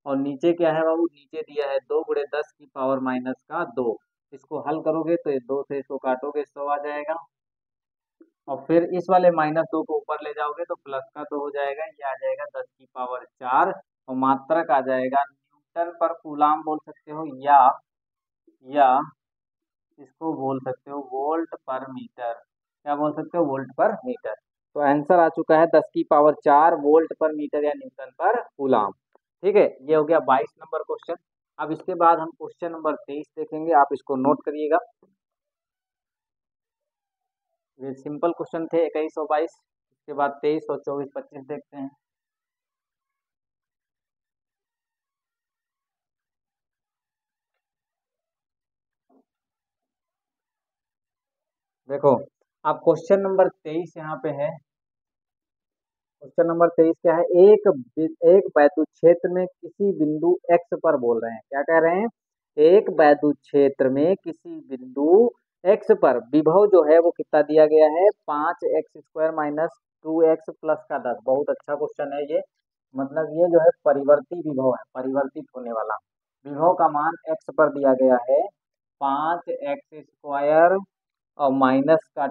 और नीचे क्या है बाबू, नीचे दिया है 2 गुणे 10 की पावर माइनस का 2। इसको हल करोगे तो ये 2 से इसको काटोगे 100 आ जाएगा और फिर इस वाले -2 को ऊपर ले जाओगे तो प्लस का तो हो जाएगा, ये आ जाएगा 10 की पावर 4 और मात्रक आ जाएगा न्यूटन पर कूलाम बोल सकते हो या इसको बोल सकते हो वोल्ट पर मीटर। क्या बोल सकते हो, वोल्ट पर मीटर। तो आंसर आ चुका है 10 की पावर 4 वोल्ट पर मीटर या न्यूटन पर कूलाम। ठीक है, ये हो गया 22 नंबर क्वेश्चन। अब इसके बाद हम क्वेश्चन नंबर 23 देखेंगे, आप इसको नोट करिएगा। ये सिंपल क्वेश्चन थे 21 और 22, इसके बाद 23 और 24 25 देखते हैं। देखो, अब क्वेश्चन नंबर 23 यहाँ पे है। क्वेश्चन नंबर 23 क्या है, एक वैद्युत क्षेत्र में किसी बिंदु x पर बोल रहे हैं, क्या कह रहे हैं, एक वैद्युत क्षेत्र में किसी बिंदु x पर विभव जो है वो कितना दिया गया है, 5x² माइनस 2x प्लस का 10। बहुत अच्छा क्वेश्चन है ये, मतलब ये जो है परिवर्ती विभव है, परिवर्तित होने वाला विभव का मान x पर दिया गया है 5x² और माइनस का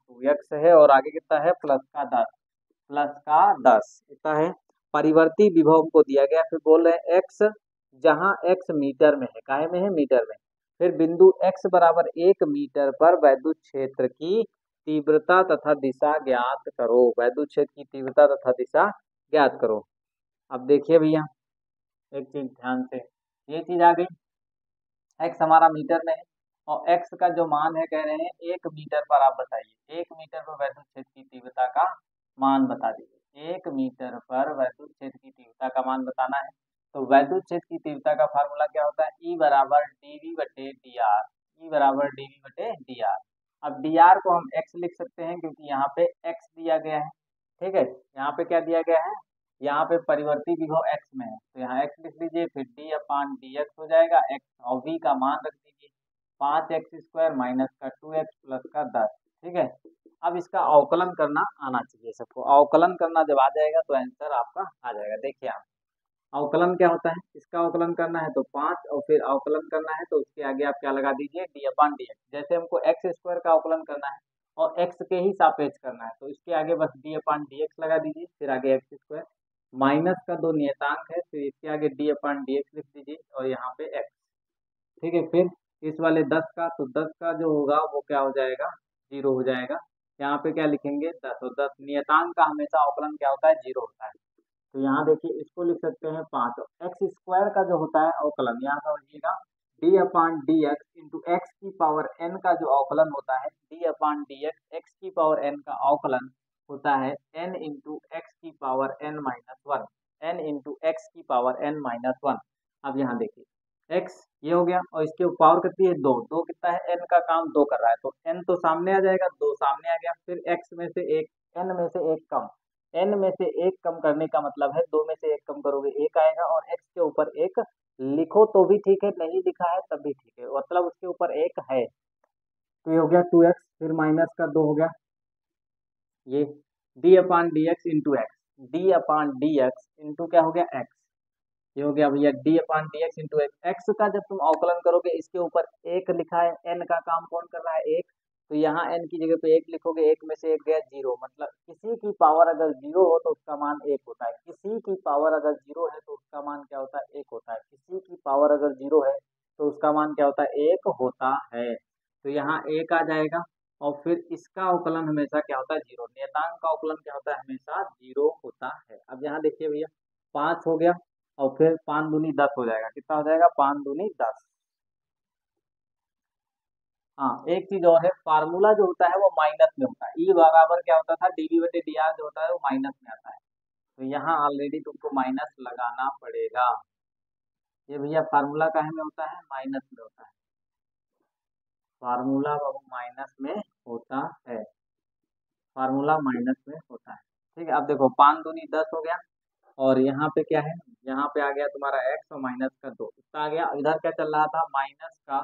2x है और आगे कितना है, प्लस का 10 कितना है, परिवर्ती विभव को दिया गया। फिर बोल रहे हैं x, जहां x मीटर में है, काहे में है, मीटर में। फिर बिंदु x बराबर 1 मीटर पर वैद्युत क्षेत्र की तीव्रता तथा दिशा ज्ञात करो। वैद्युत क्षेत्र की तीव्रता तथा दिशा ज्ञात करो। अब देखिए भैया एक चीज ध्यान से, ये चीज आ गई, एक्स हमारा मीटर में है और एक्स का जो मान है कह रहे हैं 1 मीटर पर। आप बताइए 1 मीटर पर वैद्युत क्षेत्र की तीव्रता का मान बता दीजिए। 1 मीटर पर वैद्युत क्षेत्र की तीव्रता का मान बताना है। तो वैद्युत क्षेत्र की तीव्रता का फार्मूला क्या होता है? ई बराबर डीवी बटे डी आर। ई बराबर डीवी बटे डी आर। अब डी आर को हम एक्स लिख सकते हैं क्योंकि यहाँ पे एक्स दिया गया है। ठीक है, यहाँ पे क्या दिया गया है? यहाँ पे परिवर्ती विभव x में है तो यहाँ x लिख लीजिए, फिर d अपान डी एक्स हो जाएगा। x और v का मान रख दीजिए 5x² माइनस का 2x प्लस का 10। ठीक है, अब इसका अवकलन करना आना चाहिए सबको। अवकलन करना जब आ जाएगा तो आंसर आपका आ जाएगा। देखिए आप अवकलन क्या होता है, इसका अवकलन करना है तो 5 और फिर अवकलन करना है तो उसके आगे आप क्या लगा दीजिए? D upon D x. जैसे हमको x² का अवकलन करना है और x के ही सापेक्ष करना है तो इसके आगे बस डी अपान डी एक्स लगा दीजिए, फिर आगे x²। माइनस का 2 नियतांक है फिर इसके आगे डी अपान डी एक्स लिख दीजिए और यहाँ पे x। ठीक है, फिर इस वाले 10 का, तो 10 का जो होगा वो क्या हो जाएगा? 0 हो जाएगा। यहाँ पे क्या लिखेंगे? 10। और 10 नियतांक का हमेशा अवकलन क्या होता है? 0 होता है। तो यहाँ देखिए इसको लिख सकते हैं 5। x² का जो होता है अवकलन, यहाँ समझिएगा D upon D X into x की पावर n का जो अवकलन होता है, D upon D x x की पावर n का अवकलन होता है n इंटू एक्स की power n minus one. n into x की पावर n माइनस वन। अब यहाँ देखिए x ये हो गया और इसके पावर कितनी है? 2। 2 कितना है? n का काम 2 कर रहा है तो n तो सामने आ जाएगा, 2 सामने आ गया। फिर x में से एक, n में से एक कम, n में से एक कम करने का मतलब है 2 में से एक कम करोगे 1 आएगा और x के ऊपर 1 लिखो तो भी ठीक है, नहीं लिखा है तब भी ठीक है, मतलब उसके ऊपर 1 है। तो ये हो गया 2x, फिर माइनस का 2 हो गया ये d upon D X into X. D upon D X into क्या हो गया? x। ये हो गया भैया d upon D X into X. X का जब तुम अवकलन करोगे इसके ऊपर 1 लिखा है, n का काम कौन कर रहा है? 1। तो यहाँ n की जगह पे 1 लिखोगे, 1 में से 1 गया 0। मतलब किसी की पावर अगर 0 हो तो उसका मान 1 होता है। किसी की पावर अगर 0 है तो उसका मान क्या होता है? 1 होता है। किसी की पावर अगर 0 है तो उसका मान क्या होता है? 1 होता है। तो यहाँ 1 आ जाएगा और फिर इसका अवकलन हमेशा क्या होता है? 0। नियतांक का अवकलन क्या होता है? हमेशा 0 होता है। अब यहाँ देखिए भैया 5 हो गया और फिर 5 दूनी 10 हो जाएगा। कितना हो जाएगा? 5 दूनी 10। हाँ, एक चीज और है, फार्मूला जो होता है वो माइनस में होता है। ई बराबर क्या होता था? डीवी बटे डी आर जो होता है वो माइनस में आता है। तो यहाँ ऑलरेडी तुमको माइनस लगाना पड़ेगा। ये भैया फार्मूला काहे में होता है? माइनस में होता है। फार्मूला बाबू माइनस में होता है। फार्मूला माइनस में होता है। ठीक है, अब देखो 5 दूनी 10 हो गया और यहाँ पे क्या है? यहाँ पे आ गया तुम्हारा x और माइनस का 2 इसका आ गया। इधर क्या चल रहा था? माइनस का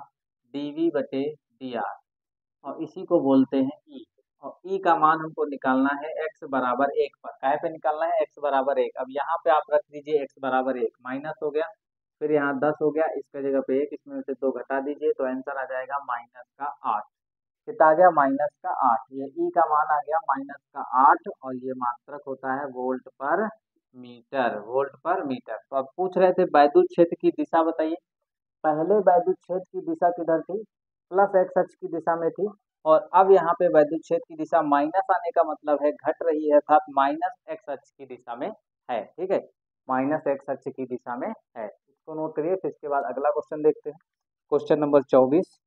डीवी बटे डी आर और इसी को बोलते हैं ई। और ई का मान हमको निकालना है x बराबर 1 पर। काय पे निकालना है? x बराबर 1। अब यहाँ पे आप रख दीजिए x बराबर 1, माइनस हो गया, फिर यहाँ 10 हो गया, इसका जगह पे 1, इसमें से 2 घटा दीजिए तो आंसर आ जाएगा माइनस का 8। कितना आ गया? माइनस का 8। ये ई का मान आ गया माइनस का 8 और ये मात्रक होता है वोल्ट पर मीटर। वोल्ट पर मीटर। तो अब पूछ रहे थे वैद्युत क्षेत्र की दिशा बताइए। पहले वैद्युत क्षेत्र की दिशा किधर थी? प्लस एक्स अक्ष की दिशा में थी और अब यहाँ पे वैद्युत क्षेत्र की दिशा माइनस आने का मतलब है घट रही है, अर्थात माइनस एक्स अक्ष की दिशा में है। ठीक है, माइनस एक्स अक्ष की दिशा में है। इसको नोट करिए। फिर इसके बाद अगला क्वेश्चन देखते हैं, क्वेश्चन नंबर 24।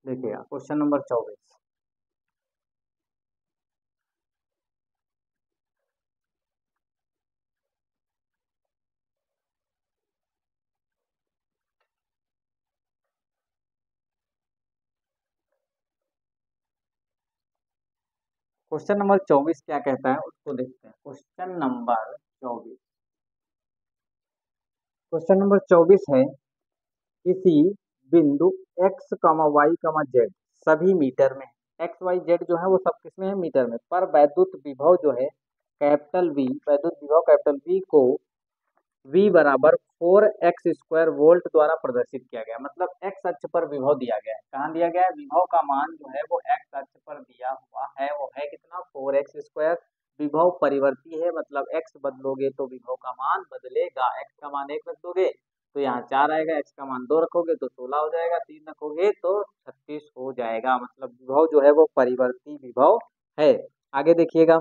देखिएगा क्वेश्चन नंबर 24। क्वेश्चन नंबर 24 क्या कहता है उसको देखते हैं। क्वेश्चन नंबर 24, क्वेश्चन नंबर 24 है किसी बिंदु x, y, z सभी मीटर में, x y z जो है वो सब किसमें है? मीटर में। पर वैद्युत विभव जो है कैपिटल V, वैद्युत विभव कैपिटल V को V बराबर 4x² वोल्ट द्वारा प्रदर्शित किया गया। मतलब x अक्ष पर विभव दिया गया है। कहाँ दिया गया है? विभव का मान जो है वो x अक्ष पर दिया हुआ है, वो है कितना? 4x²। विभव परिवर्ती है, मतलब x बदलोगे तो विभव का मान बदलेगा। x का मान 1 रख दोगे तो यहाँ 4 आएगा, x का मान 2 रखोगे तो 16 हो जाएगा, 3 रखोगे तो 36 हो जाएगा। मतलब विभव जो है वो परिवर्ती विभव है। आगे देखिएगा,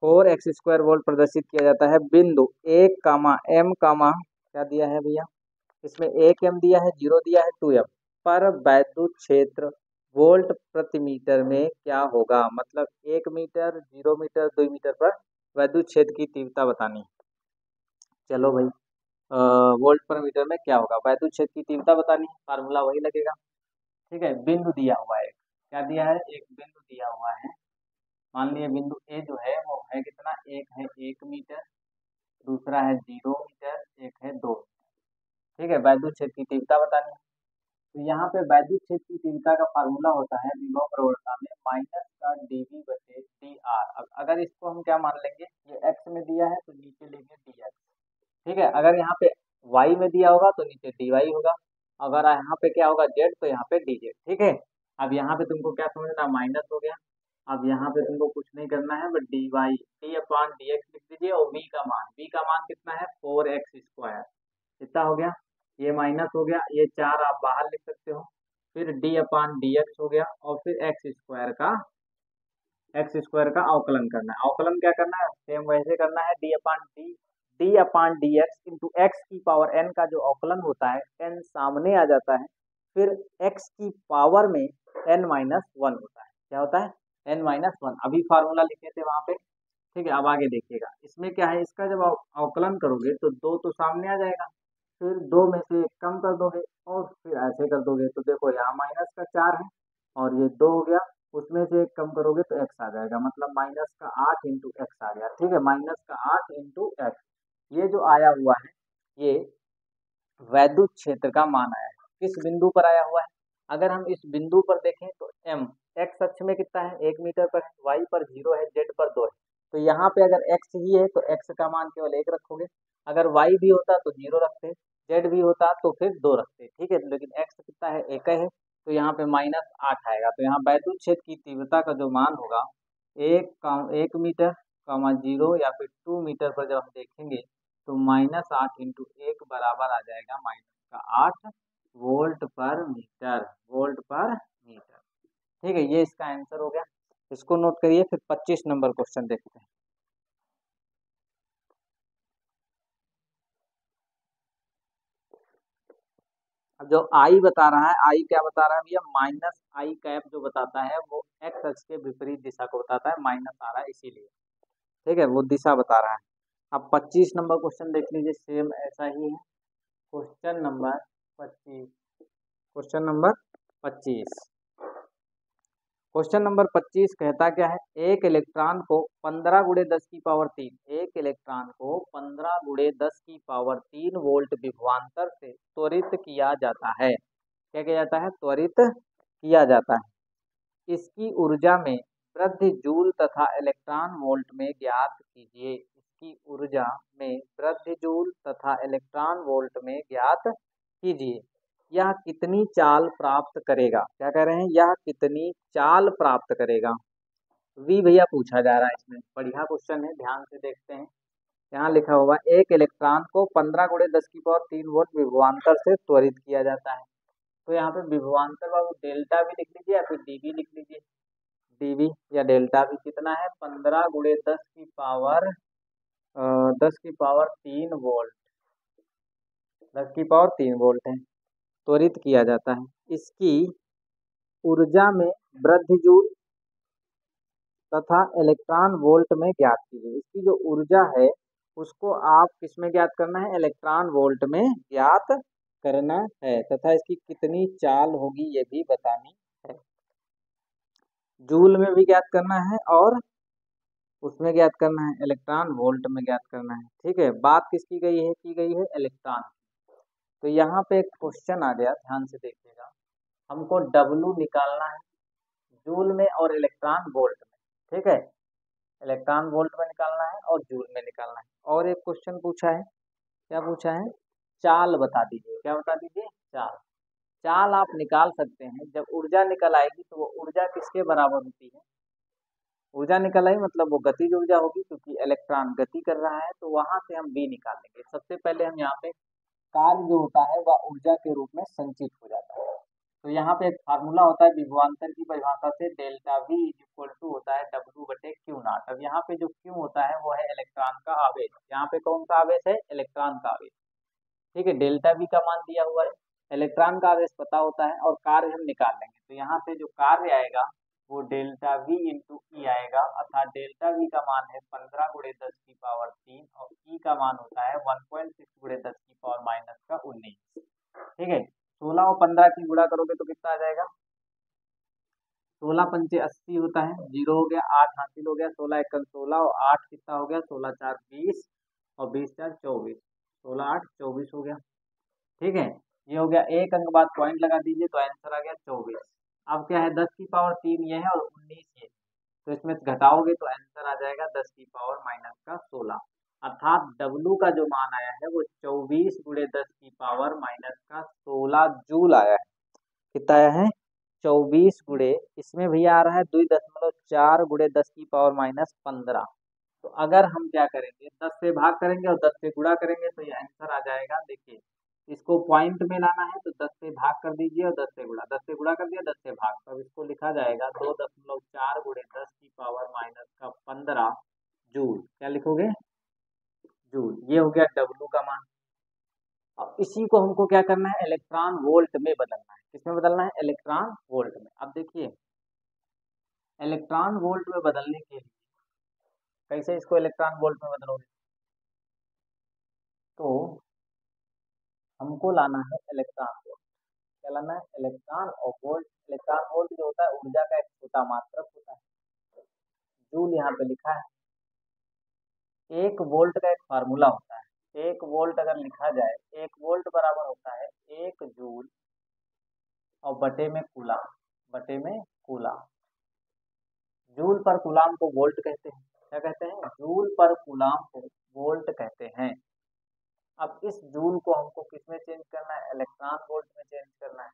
4x² वोल्ट प्रदर्शित किया जाता है बिंदु 1 कामा m कामा क्या दिया है भैया, इसमें 1 m दिया है, 0 दिया है, 2 m पर वैद्युत क्षेत्र वोल्ट प्रति मीटर में क्या होगा। मतलब 1 मीटर, 0 मीटर, 2 मीटर पर वैद्युत क्षेत्र की तीव्रता बतानी है। चलो भाई, वोल्ट पर मीटर में क्या होगा, वैद्युत क्षेत्र की तीव्रता बतानी है, फार्मूला वही लगेगा। ठीक है, बिंदु दिया हुआ है, क्या दिया है, एक बिंदु दिया हुआ है। मान लिया बिंदु ए जो है वो है कितना, एक है 1 मीटर, दूसरा है 0 मीटर, एक है 2। ठीक है, वैद्युत क्षेत्र की तीव्रता बतानी है। तो यहाँ पे वैद्युत क्षेत्र की तीव्रता का फार्मूला होता है विभव प्रवणता में माइनस का dv बटे dr। अब अगर इसको हम क्या मान लेंगे, ये x में दिया है तो नीचे लेंगे dx। ठीक है, अगर यहाँ पे y में दिया होगा तो नीचे dy होगा, अगर यहाँ पे क्या होगा z तो यहाँ पे dz। ठीक है, अब यहाँ पे तुमको क्या समझना, माइनस हो गया। अब यहाँ पे तुमको कुछ नहीं करना है, but dy d upon dx लिख दीजिए, और v का मान कितना है 4x²। कितना हो गया, ये माइनस हो गया, ये 4 आप बाहर लिख सकते हो, फिर d अपॉन dx हो गया, और फिर x² का अवकलन करना है। अवकलन क्या करना है, सेम वैसे करना है, d upon dx into x की पावर n का जो अवकलन होता है, n सामने आ जाता है, फिर x की पावर में n-1 होता है। क्या होता है, n-1। अभी फार्मूला लिखे थे वहां पे। ठीक है, अब आगे देखिएगा, इसमें क्या है, इसका जब अवकलन करोगे तो 2 तो सामने आ जाएगा, फिर 2 में से 1 कम कर दोगे और फिर ऐसे कर दोगे, तो देखो यहाँ माइनस का 4 है और ये 2 हो गया, उसमें से 1 कम करोगे तो x आ जाएगा, मतलब माइनस का 8 इंटू एक्स आ गया। ठीक है, माइनस का 8 इंटू एक्स, ये जो आया हुआ है ये वैद्युत क्षेत्र का मान आया है। किस बिंदु पर आया हुआ है, अगर हम इस बिंदु पर देखें तो m x अक्ष में कितना है, 1 मीटर पर है, y पर 0 है, z पर 2 है। तो यहाँ पे अगर x ही है तो x का मान केवल 1 रखोगे, अगर y भी होता तो 0 रखते, z भी होता तो फिर 2 रखते। ठीक है, लेकिन x कितना है, 1 है, तो यहाँ पे -8 आएगा। तो यहाँ वैद्युत क्षेत्र की तीव्रता का जो मान होगा 1 मीटर, 0 या फिर 2 मीटर पर जब हम देखेंगे तो -8 इंटू 1 बराबर आ जाएगा -8 वोल्ट पर मीटर, वोल्ट पर मीटर। ठीक है, ये इसका आंसर हो गया, इसको नोट करिए। फिर 25 नंबर क्वेश्चन देखते हैं। अब जो आई बता रहा है, आई क्या बता रहा है भैया, -i कैप जो बताता है वो x अक्ष के विपरीत दिशा को बताता है, माइनस आ रहा है इसीलिए। ठीक है, वो दिशा बता रहा है। अब 25 नंबर क्वेश्चन देख लीजिए, सेम ऐसा ही है। Question number 25, question number 25, question number 25 कहता क्या है, एक इलेक्ट्रॉन को 15 गुणे 10 की पावर 3, एक इलेक्ट्रॉन को 15 गुणे 10 की पावर 3 वोल्ट विभवांतर से त्वरित किया जाता है। क्या किया जाता है, त्वरित किया जाता है। इसकी ऊर्जा में वृद्धि जूल तथा इलेक्ट्रॉन वोल्ट में ज्ञात कीजिए। इसकी ऊर्जा में वृद्धि जूल तथा इलेक्ट्रॉन वोल्ट में ज्ञात कीजिए। यह कितनी चाल प्राप्त करेगा, क्या कह रहे हैं, यह कितनी चाल प्राप्त करेगा। वी भैया पूछा जा रहा है, इसमें बढ़िया क्वेश्चन है, ध्यान से देखते हैं। यहाँ लिखा होगा एक इलेक्ट्रॉन को 15 गुणे 10 की पावर 3 वोल्ट विभवांतर से त्वरित किया जाता है। तो यहाँ पे विभवांतर बाबू डेल्टा भी लिख लीजिए या फिर डीवी लिख लीजिए, डीवी या डेल्टा भी कितना है, 15 गुणे 10 की पावर 10 की पावर 3 वोल्ट, 10 की पावर 3 वोल्ट है, त्वरित किया जाता है। इसकी ऊर्जा में वृद्धि जूल तथा इलेक्ट्रॉन वोल्ट में ज्ञात कीजिए। इसकी जो ऊर्जा है उसको आप किस में ज्ञात करना है, इलेक्ट्रॉन वोल्ट में ज्ञात करना है, तथा इसकी कितनी चाल होगी ये भी बतानी है। जूल में भी ज्ञात करना है और उसमें ज्ञात करना है, इलेक्ट्रॉन वोल्ट में ज्ञात करना है। ठीक है, बात किसकी गई है, की गई है इलेक्ट्रॉन। तो यहाँ पे एक क्वेश्चन आ गया, ध्यान से देखिएगा, हमको W निकालना है जूल में और इलेक्ट्रॉन वोल्ट में। ठीक है, इलेक्ट्रॉन वोल्ट में निकालना है और जूल में निकालना है। और एक क्वेश्चन पूछा है, क्या पूछा है, चाल बता दीजिए। क्या बता दीजिए, चाल। चाल आप निकाल सकते हैं, जब ऊर्जा निकल आएगी तो वो ऊर्जा किसके बराबर होती है, ऊर्जा निकल आई मतलब वो गतिज ऊर्जा होगी, क्योंकि इलेक्ट्रॉन गति कर रहा है, तो वहां से हम बी निकाल लेंगे। सबसे पहले हम यहाँ पे कार्य जो होता है वह ऊर्जा के रूप में संचित हो जाता है। तो यहाँ पे एक फार्मूला होता है विभवांतर की परिभाषा से, delta V is equal to होता है डब्ल्यू बटे क्यू नॉट। अब यहाँ पे जो क्यू होता है वो है इलेक्ट्रॉन का आवेश। यहाँ पे कौन सा आवेश है? इलेक्ट्रॉन का आवेश। ठीक है, डेल्टा वी का मान दिया हुआ है, इलेक्ट्रॉन का आवेश पता होता है और कार्य हम निकाल लेंगे। तो यहाँ पे जो कार्य आएगा वो डेल्टा वी इंटू ई आएगा, अर्थात डेल्टा वी का मान है 15 गुणे 10 की पावर 3 और ई का मान होता है 1.6 गुणे 10 की पावर माइनस का 19। ठीक है, 16 और 15 की गुणा करोगे तो कितना आ जाएगा? 16 पंचे 80 होता है, 0 हो गया, 8 हासिल हो गया, 16 एकम 16 और 8 कितना हो गया? 16 4 20 और 20 4 24, 16 8 24 हो गया। ठीक है, ये हो गया। एक अंक बाद पॉइंट लगा दीजिए तो आंसर आ गया 24। अब क्या है? 10 की पावर 3 ये है और 19 ये, तो इसमें घटाओगे तो आंसर आ जाएगा 10 की पावर माइनस का 16, अर्थात डब्लू का जो मान आया है वो 24 गुणे 10 की पावर माइनस का 16 जूल आया है। कितना आया है? 24 गुणे, इसमें भैया आ रहा है 2.4 गुणे 10 की पावर माइनस 15। तो अगर हम क्या करेंगे, 10 से भाग करेंगे और 10 से गुणा करेंगे तो ये आंसर आ जाएगा। देखिए, इसको पॉइंट में लाना है तो 10 से भाग कर दीजिए और 10 से गुणा, 10 से गुणा कर दिया 10 से भाग, तो अब इसको लिखा जाएगा 2.4 गुणे 10 की पावर माइनस का 15 जूल। क्या लिखोगे? जूल। ये हो गया डब्लू का मान। अब इसी को हमको क्या करना है? इलेक्ट्रॉन वोल्ट में बदलना है। किसमें बदलना है? इलेक्ट्रॉन वोल्ट में। अब देखिए, इलेक्ट्रॉन वोल्ट में बदलने के लिए कैसे इसको इलेक्ट्रॉन वोल्ट में बदलोगे? तो हमको लाना है इलेक्ट्रॉन वोल्ट। क्या लाना है? इलेक्ट्रॉन और वोल्ट। इलेक्ट्रॉन वोल्ट जो होता है ऊर्जा का एक छोटा मात्रक होता है, जूल यहाँ पे लिखा है। एक वोल्ट का एक फार्मूला होता है, एक वोल्ट अगर लिखा जाए, एक वोल्ट बराबर होता है 1 जूल और बटे में कूलाम, बटे में कूलाम। जूल पर कूलाम को वोल्ट कहते हैं। क्या कहते हैं? जूल पर कूलाम को वोल्ट कहते हैं। अब इस जूल को हमको किस में चेंज करना है? इलेक्ट्रॉन वोल्ट में चेंज करना है।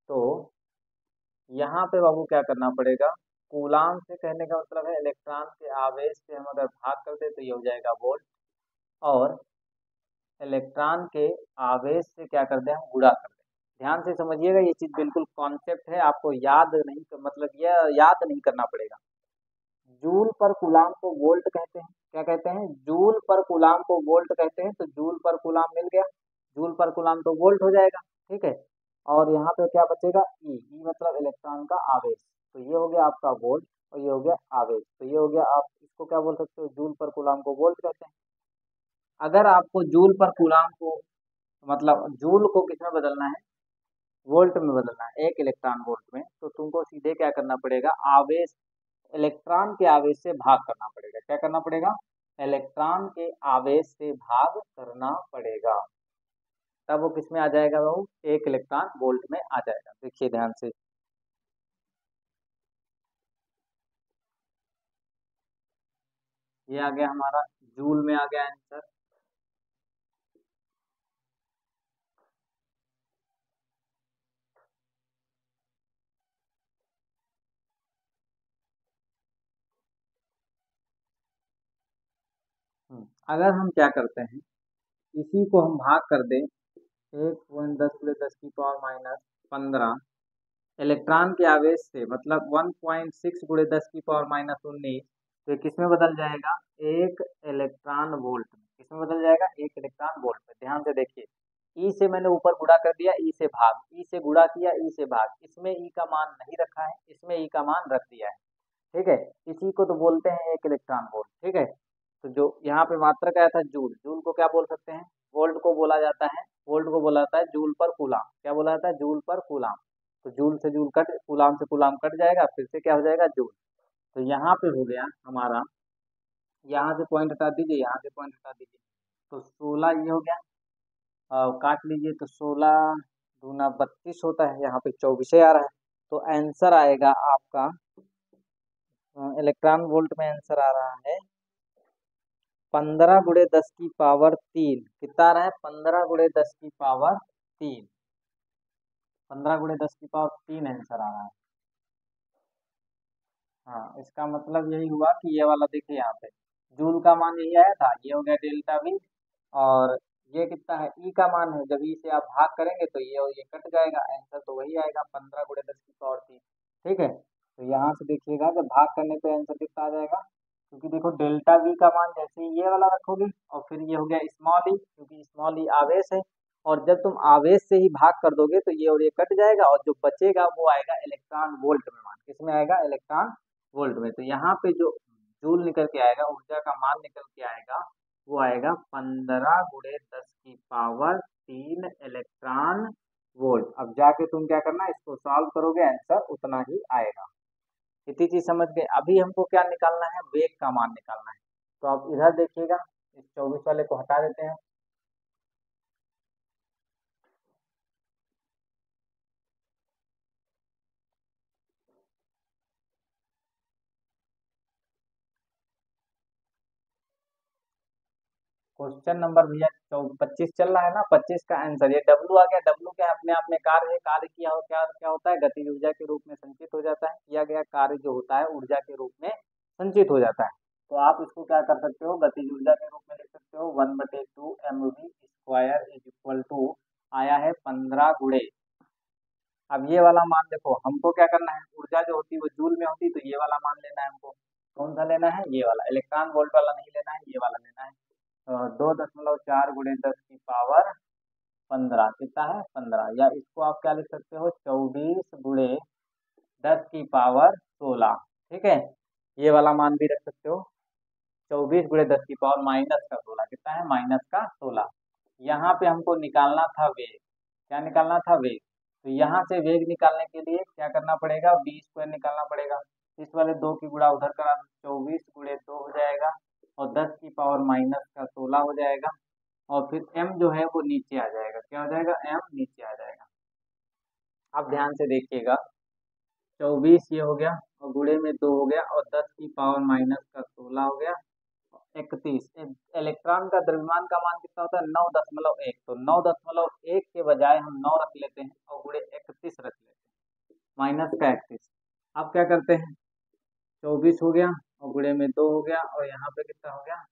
तो यहाँ पे बाबू क्या करना पड़ेगा? कूलाम से कहने का मतलब है इलेक्ट्रॉन के आवेश से हम अगर भाग कर दे तो ये हो जाएगा वोल्ट, और इलेक्ट्रॉन के आवेश से क्या कर दे? हम गुणा कर दे। ध्यान से समझिएगा, ये चीज बिल्कुल कॉन्सेप्ट है, आपको याद नहीं, मतलब यह याद नहीं करना पड़ेगा। जूल पर कूलाम को वोल्ट कहते हैं। क्या कहते हैं? जूल पर कूलाम को वोल्ट कहते हैं। तो जूल पर कूलाम मिल गया, जूल पर कूलाम तो वोल्ट हो जाएगा। ठीक है, और यहाँ पे क्या बचेगा? ई। ई मतलब इलेक्ट्रॉन का आवेश। तो ये हो गया आपका वोल्ट और ये हो गया आवेश। तो ये हो गया, आप इसको क्या बोल सकते हो? जूल पर कूलाम को वोल्ट कहते हैं। अगर आपको जूल पर कूलाम को, मतलब जूल को किसमें बदलना है? वोल्ट में बदलना है, एक इलेक्ट्रॉन वोल्ट में, तो तुमको सीधे क्या करना पड़ेगा? आवेश, इलेक्ट्रॉन के आवेश से भाग करना पड़ेगा। क्या करना पड़ेगा? इलेक्ट्रॉन के आवेश से भाग करना पड़ेगा, तब वो किसमें आ जाएगा? वो एक इलेक्ट्रॉन वोल्ट में आ जाएगा। देखिए ध्यान से, ये आ गया हमारा, जूल में आ गया आंसर। अगर हम क्या करते हैं, इसी को हम भाग कर दें 1.10 की पावर माइनस 15 इलेक्ट्रॉन के आवेश से, मतलब 1.6 गुणे 10 की पावर माइनस 19, तो ये किस में बदल जाएगा? एक इलेक्ट्रॉन वोल्ट में। किस में बदल जाएगा? एक इलेक्ट्रॉन वोल्ट में। ध्यान से देखिए, ई से मैंने ऊपर गुणा कर दिया, ई से भाग, ई से गुणा किया, ई से भाग, इसमें ई का मान नहीं रखा है, इसमें ई का मान रख दिया है। ठीक है, इसी को तो बोलते हैं एक इलेक्ट्रॉन वोल्ट। ठीक है, तो जो यहाँ पे मात्रक आया था जूल, जूल को क्या बोल सकते हैं? वोल्ट को बोला जाता है, वोल्ट को बोला जाता है जूल पर कूलाम। क्या बोला जाता है? जूल पर कूलाम। तो जूल से जूल कट, कूलाम से कूलाम कट जाएगा, फिर से क्या हो जाएगा? जूल। तो यहाँ पे हो गया हमारा, यहाँ से पॉइंट हटा दीजिए, यहाँ से पॉइंट हटा दीजिए, तो 16 ये हो गया। काट लीजिए तो 16 दूना 32 होता है, यहाँ पे 24 आ रहा है। तो आंसर आएगा आपका, इलेक्ट्रॉन वोल्ट में आंसर आ रहा है 15 गुणे 10 की पावर 3। कितना आ रहा है? 15 गुणे 10 की पावर 3, 15 गुणे 10 की पावर 3 आंसर आ रहा है। हाँ, इसका मतलब यही हुआ कि ये वाला देखिए यहाँ पे जूल का मान यही आया था, ये हो गया डेल्टा वी। और ये कितना है, ई का मान है, जब ई से आप भाग करेंगे तो ये और ये कट जाएगा, आंसर तो वही आएगा 15 × 10⁻³ ठीक है। तो यहाँ से देखिएगा जब भाग करने पे आंसर कितना आ जाएगा, क्योंकि देखो डेल्टा वी का मान जैसे ही ये वाला रखोगे और फिर ये हो गया स्मॉल ई, क्योंकि स्मॉल ई आवेश है, और जब तुम आवेश से ही भाग कर दोगे तो ये और ये कट जाएगा, और जो बचेगा वो आएगा इलेक्ट्रॉन वोल्ट में मान, किसमें आएगा, इलेक्ट्रॉन वोल्ट में। तो यहाँ पे जो जूल निकल के आएगा, ऊर्जा का मान निकल के आएगा, वो आएगा 15 × 10⁻³ इलेक्ट्रॉन वोल्ट। अब जाके तुम क्या करना, इसको सॉल्व करोगे आंसर उतना ही आएगा। इतनी चीज समझ गए। अभी हमको क्या निकालना है, वेग का मान निकालना है। तो आप इधर देखिएगा, इस 24 वाले को हटा देते हैं। क्वेश्चन नंबर भैया 25 चल रहा है ना, 25 का आंसर ये डब्लू आ गया। डब्लू क्या है, अपने आप में कार्य है, कार्य किया हो क्या क्या होता है, गतिज ऊर्जा के रूप में संचित हो जाता है, किया गया कार्य जो होता है ऊर्जा के रूप में संचित हो जाता है। तो आप इसको क्या कर सकते हो, गतिज ऊर्जा के रूप में लिख सकते हो, 1/2 mv² इज इक्वल टू आया है 15 × अब ये वाला मान देखो, हमको क्या करना है, ऊर्जा जो होती है वो जूल में होती है, तो ये वाला मान लेना है हमको। कौन सा लेना है, ये वाला, इलेक्ट्रॉन वोल्ट वाला नहीं लेना है, ये वाला लेना है। 2.4 × 10⁻15 कितना है, 15, या इसको आप क्या लिख सकते हो, 24 × 10⁻16 ठीक है। ये वाला मान भी रख सकते हो, 24 × 10⁻−16 कितना है, -16। यहाँ पे हमको निकालना था वेग, क्या निकालना था, वेग। तो यहाँ से वेग निकालने के लिए क्या करना पड़ेगा, v² निकालना पड़ेगा। इस वाले 2 की गुणा उधर करा, 24 × 2 हो जाएगा, और 10⁻−16 हो जाएगा, और फिर m जो है वो नीचे आ जाएगा, क्या हो जाएगा, m नीचे आ जाएगा। अब ध्यान से देखिएगा, 24 ये हो गया, और गुणे में 2 हो गया, और 10⁻−16 हो गया, 31। इलेक्ट्रॉन का द्रव्यमान का मान कितना होता है, 9.1। तो 9.1 के बजाय हम 9 रख लेते हैं, और गुणे 31 रख लेते हैं, माइनस का 31। अब क्या करते हैं, 24 हो गया, और गुणे में 2 हो गया, और यहाँ पे कितना हो गया,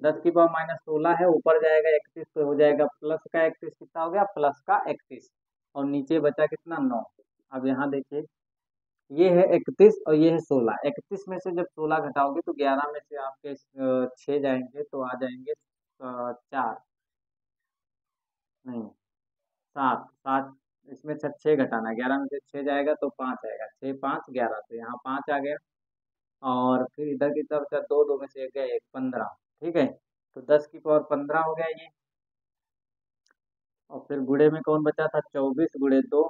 10⁻−16 है, ऊपर जाएगा 31 तो हो जाएगा प्लस का 31, कितना हो गया, प्लस का 31, और नीचे बचा कितना, 9। अब यहाँ देखिए, ये है 31 और ये है 16। 31 में से जब 16 घटाओगे तो 11 में से आपके 6 जाएंगे तो आ जाएंगे 4, नहीं 7, 7। इसमें से 6 घटाना, 11 में से 6 जाएगा तो 5 आएगा, 6 5 11, तो यहाँ 5 आ गया। और फिर इधर की तरफ से 2 2 में से 1 गया, 1 15 ठीक है। तो 10⁻15 हो गया ये, और फिर गुणे में कौन बचा था, 24 × 2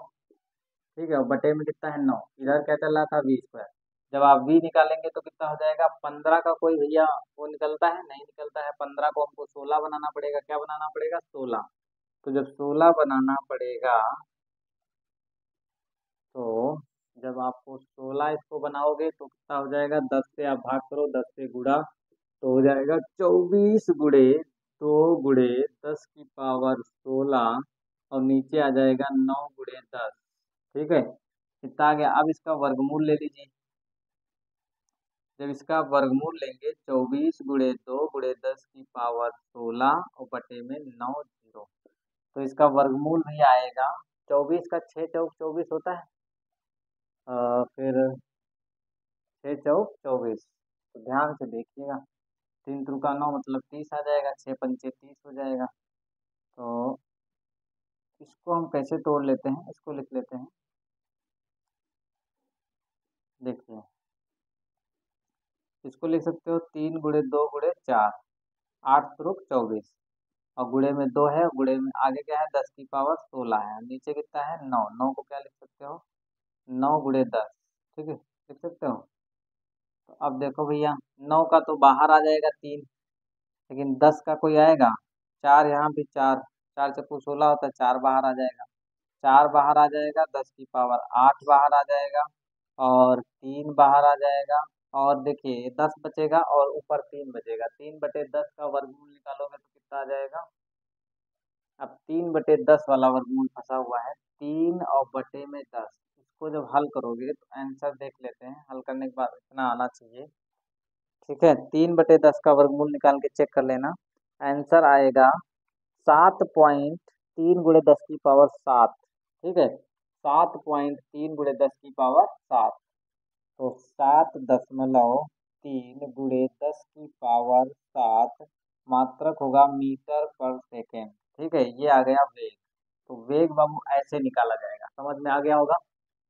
ठीक है, और बटे में कितना है, 9। इधर क्या चल रहा था, v²। जब आप v निकालेंगे तो कितना हो जाएगा, 15 का कोई भैया वो निकलता है, नहीं निकलता है। 15 को हमको 16 बनाना पड़ेगा, क्या बनाना पड़ेगा, 16। तो जब 16 बनाना पड़ेगा, तो जब आपको 16 इसको बनाओगे तो कितना हो जाएगा, 10 से आप भाग करो, 10 से गुणा, तो हो जाएगा 24 × 2 × 10⁻16, और नीचे आ जाएगा 9 × 10 ठीक है। कितना आ गया, अब इसका वर्गमूल ले लीजिए। जब इसका वर्गमूल लेंगे, 24 × 2 × 10⁻16 और बटे में 9 जीरो, तो इसका वर्गमूल भी आएगा, 24 का 6 चौक 24 होता है, फिर 6 चौक 24। तो ध्यान से देखिएगा, 3 त्रिका 9 मतलब 30 आ जाएगा, 6 पंचे 30 हो जाएगा। तो इसको हम कैसे तोड़ लेते हैं, इसको लिख लेते हैं, देखिए इसको लिख सकते हो 3 × 2 × 4, 8 त्रुक 24, और गुणे में 2 है, गुणे में आगे क्या है, 10⁻16 है, नीचे कितना है, 9। 9 को क्या लिख सकते हो, 9 × 10 ठीक है, लिख सकते हो। तो अब देखो भैया, 9 का तो बाहर आ जाएगा 3, लेकिन 10 का कोई आएगा, 4 यहाँ भी 4, 4 चक्कू 16 होता है, 4 बाहर आ जाएगा, 4 बाहर आ जाएगा, 10⁻8 बाहर आ जाएगा, और 3 बाहर आ जाएगा, और देखिए 10 बचेगा, और ऊपर 3 बचेगा। 3/10 का वर्गमूल निकालोगे तो कितना आ जाएगा, अब 3/10 वाला वर्गमूल फंसा हुआ है, 3 और बटे में 10, इसको जब हल करोगे तो आंसर देख लेते हैं। हल करने के बाद इतना आना चाहिए। ठीक है, 3/10 का वर्गमूल निकाल के चेक कर लेना। आंसर आएगा 7.3 × 10⁻7। ठीक है, 7.3 × 10⁻7। तो 7.3 × 10⁻7 मात्रक होगा मीटर पर सेकेंड। ठीक है, ये आ गया वेग। तो वेग बाबू ऐसे निकाला जाएगा, समझ में आ गया होगा।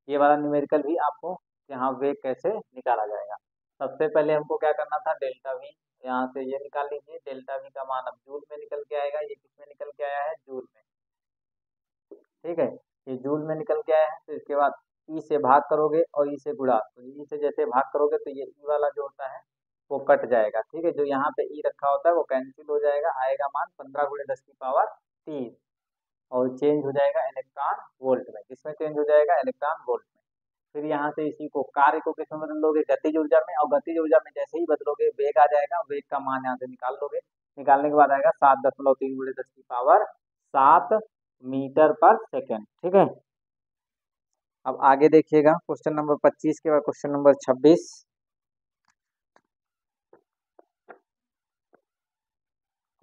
ये वाला न्यूमेरिकल भी आपको कि हाँ वेग कैसे निकाला जाएगा। सबसे पहले हमको क्या करना था, डेल्टा वी यहाँ से ये निकाल लीजिए। डेल्टा वी का मान अब जूल में निकल के आएगा। ये किस में निकल के आया है, जूल में। ठीक है, ये जूल में निकल के आया है। तो इसके बाद ई से भाग करोगे और ई से गुणा। तो ई से जैसे भाग करोगे तो ये ई वाला जो होता है वो कट जाएगा। ठीक है, जो यहाँ पे ई रखा होता है वो कैंसिल हो जाएगा। आएगा मान 15 × 10⁻3 और चेंज हो जाएगा इलेक्ट्रॉन वोल्ट में। किसमें चेंज हो जाएगा, इलेक्ट्रॉन वोल्ट में। फिर यहाँ से इसी को कार्य को किसमें बदल लोगे, गतिज ऊर्जा में। और गतिज ऊर्जा में जैसे ही बदलोगे वेग आ जाएगा। वेग का मान यहाँ से निकाल लोगे। निकालने के बाद आएगा 7.3 × 10⁻7 मीटर पर सेकेंड। ठीक है, अब आगे देखिएगा क्वेश्चन नंबर 25 के बाद क्वेश्चन नंबर 26।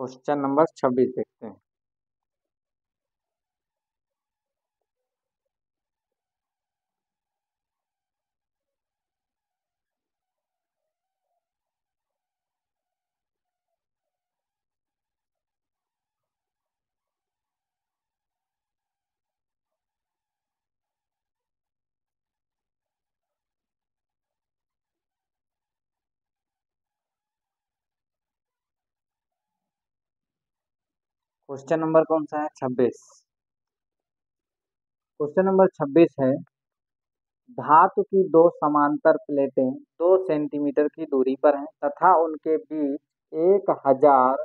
क्वेश्चन नंबर 26 देखते हैं। क्वेश्चन नंबर कौन सा है, 26। क्वेश्चन नंबर 26 है, धातु की दो समांतर प्लेटें 2 सेंटीमीटर की दूरी पर हैं तथा उनके बीच 1000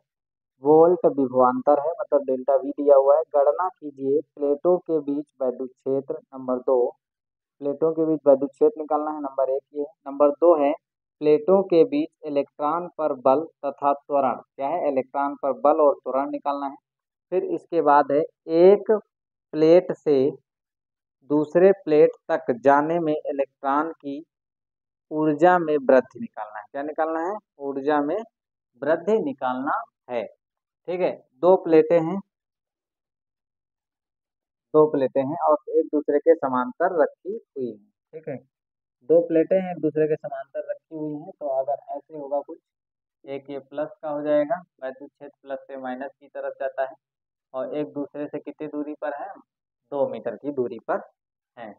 वोल्ट विभवांतर है, मतलब डेल्टा वी दिया हुआ है। गणना कीजिए प्लेटों के बीच वैद्युत क्षेत्र। नंबर 2, प्लेटों के बीच वैद्युत क्षेत्र निकालना है। नंबर 1 ये। नंबर 2 है प्लेटों के बीच इलेक्ट्रॉन पर बल तथा त्वरण। क्या है, इलेक्ट्रॉन पर बल और त्वरण निकालना है। फिर इसके बाद है एक प्लेट से दूसरे प्लेट तक जाने में इलेक्ट्रॉन की ऊर्जा में वृद्धि निकालना है। क्या निकालना है, ऊर्जा में वृद्धि निकालना है। ठीक है, दो प्लेटें हैं और एक दूसरे के समांतर रखी हुई हैं। ठीक है, दो प्लेटें हैं एक दूसरे के समांतर रखी हुई हैं। तो अगर ऐसे होगा कुछ, एक ये प्लस का हो जाएगा, वैद्युत क्षेत्र प्लस से माइनस की तरफ जाता है। और एक दूसरे से कितनी दूरी पर है, 2 मीटर की दूरी पर है।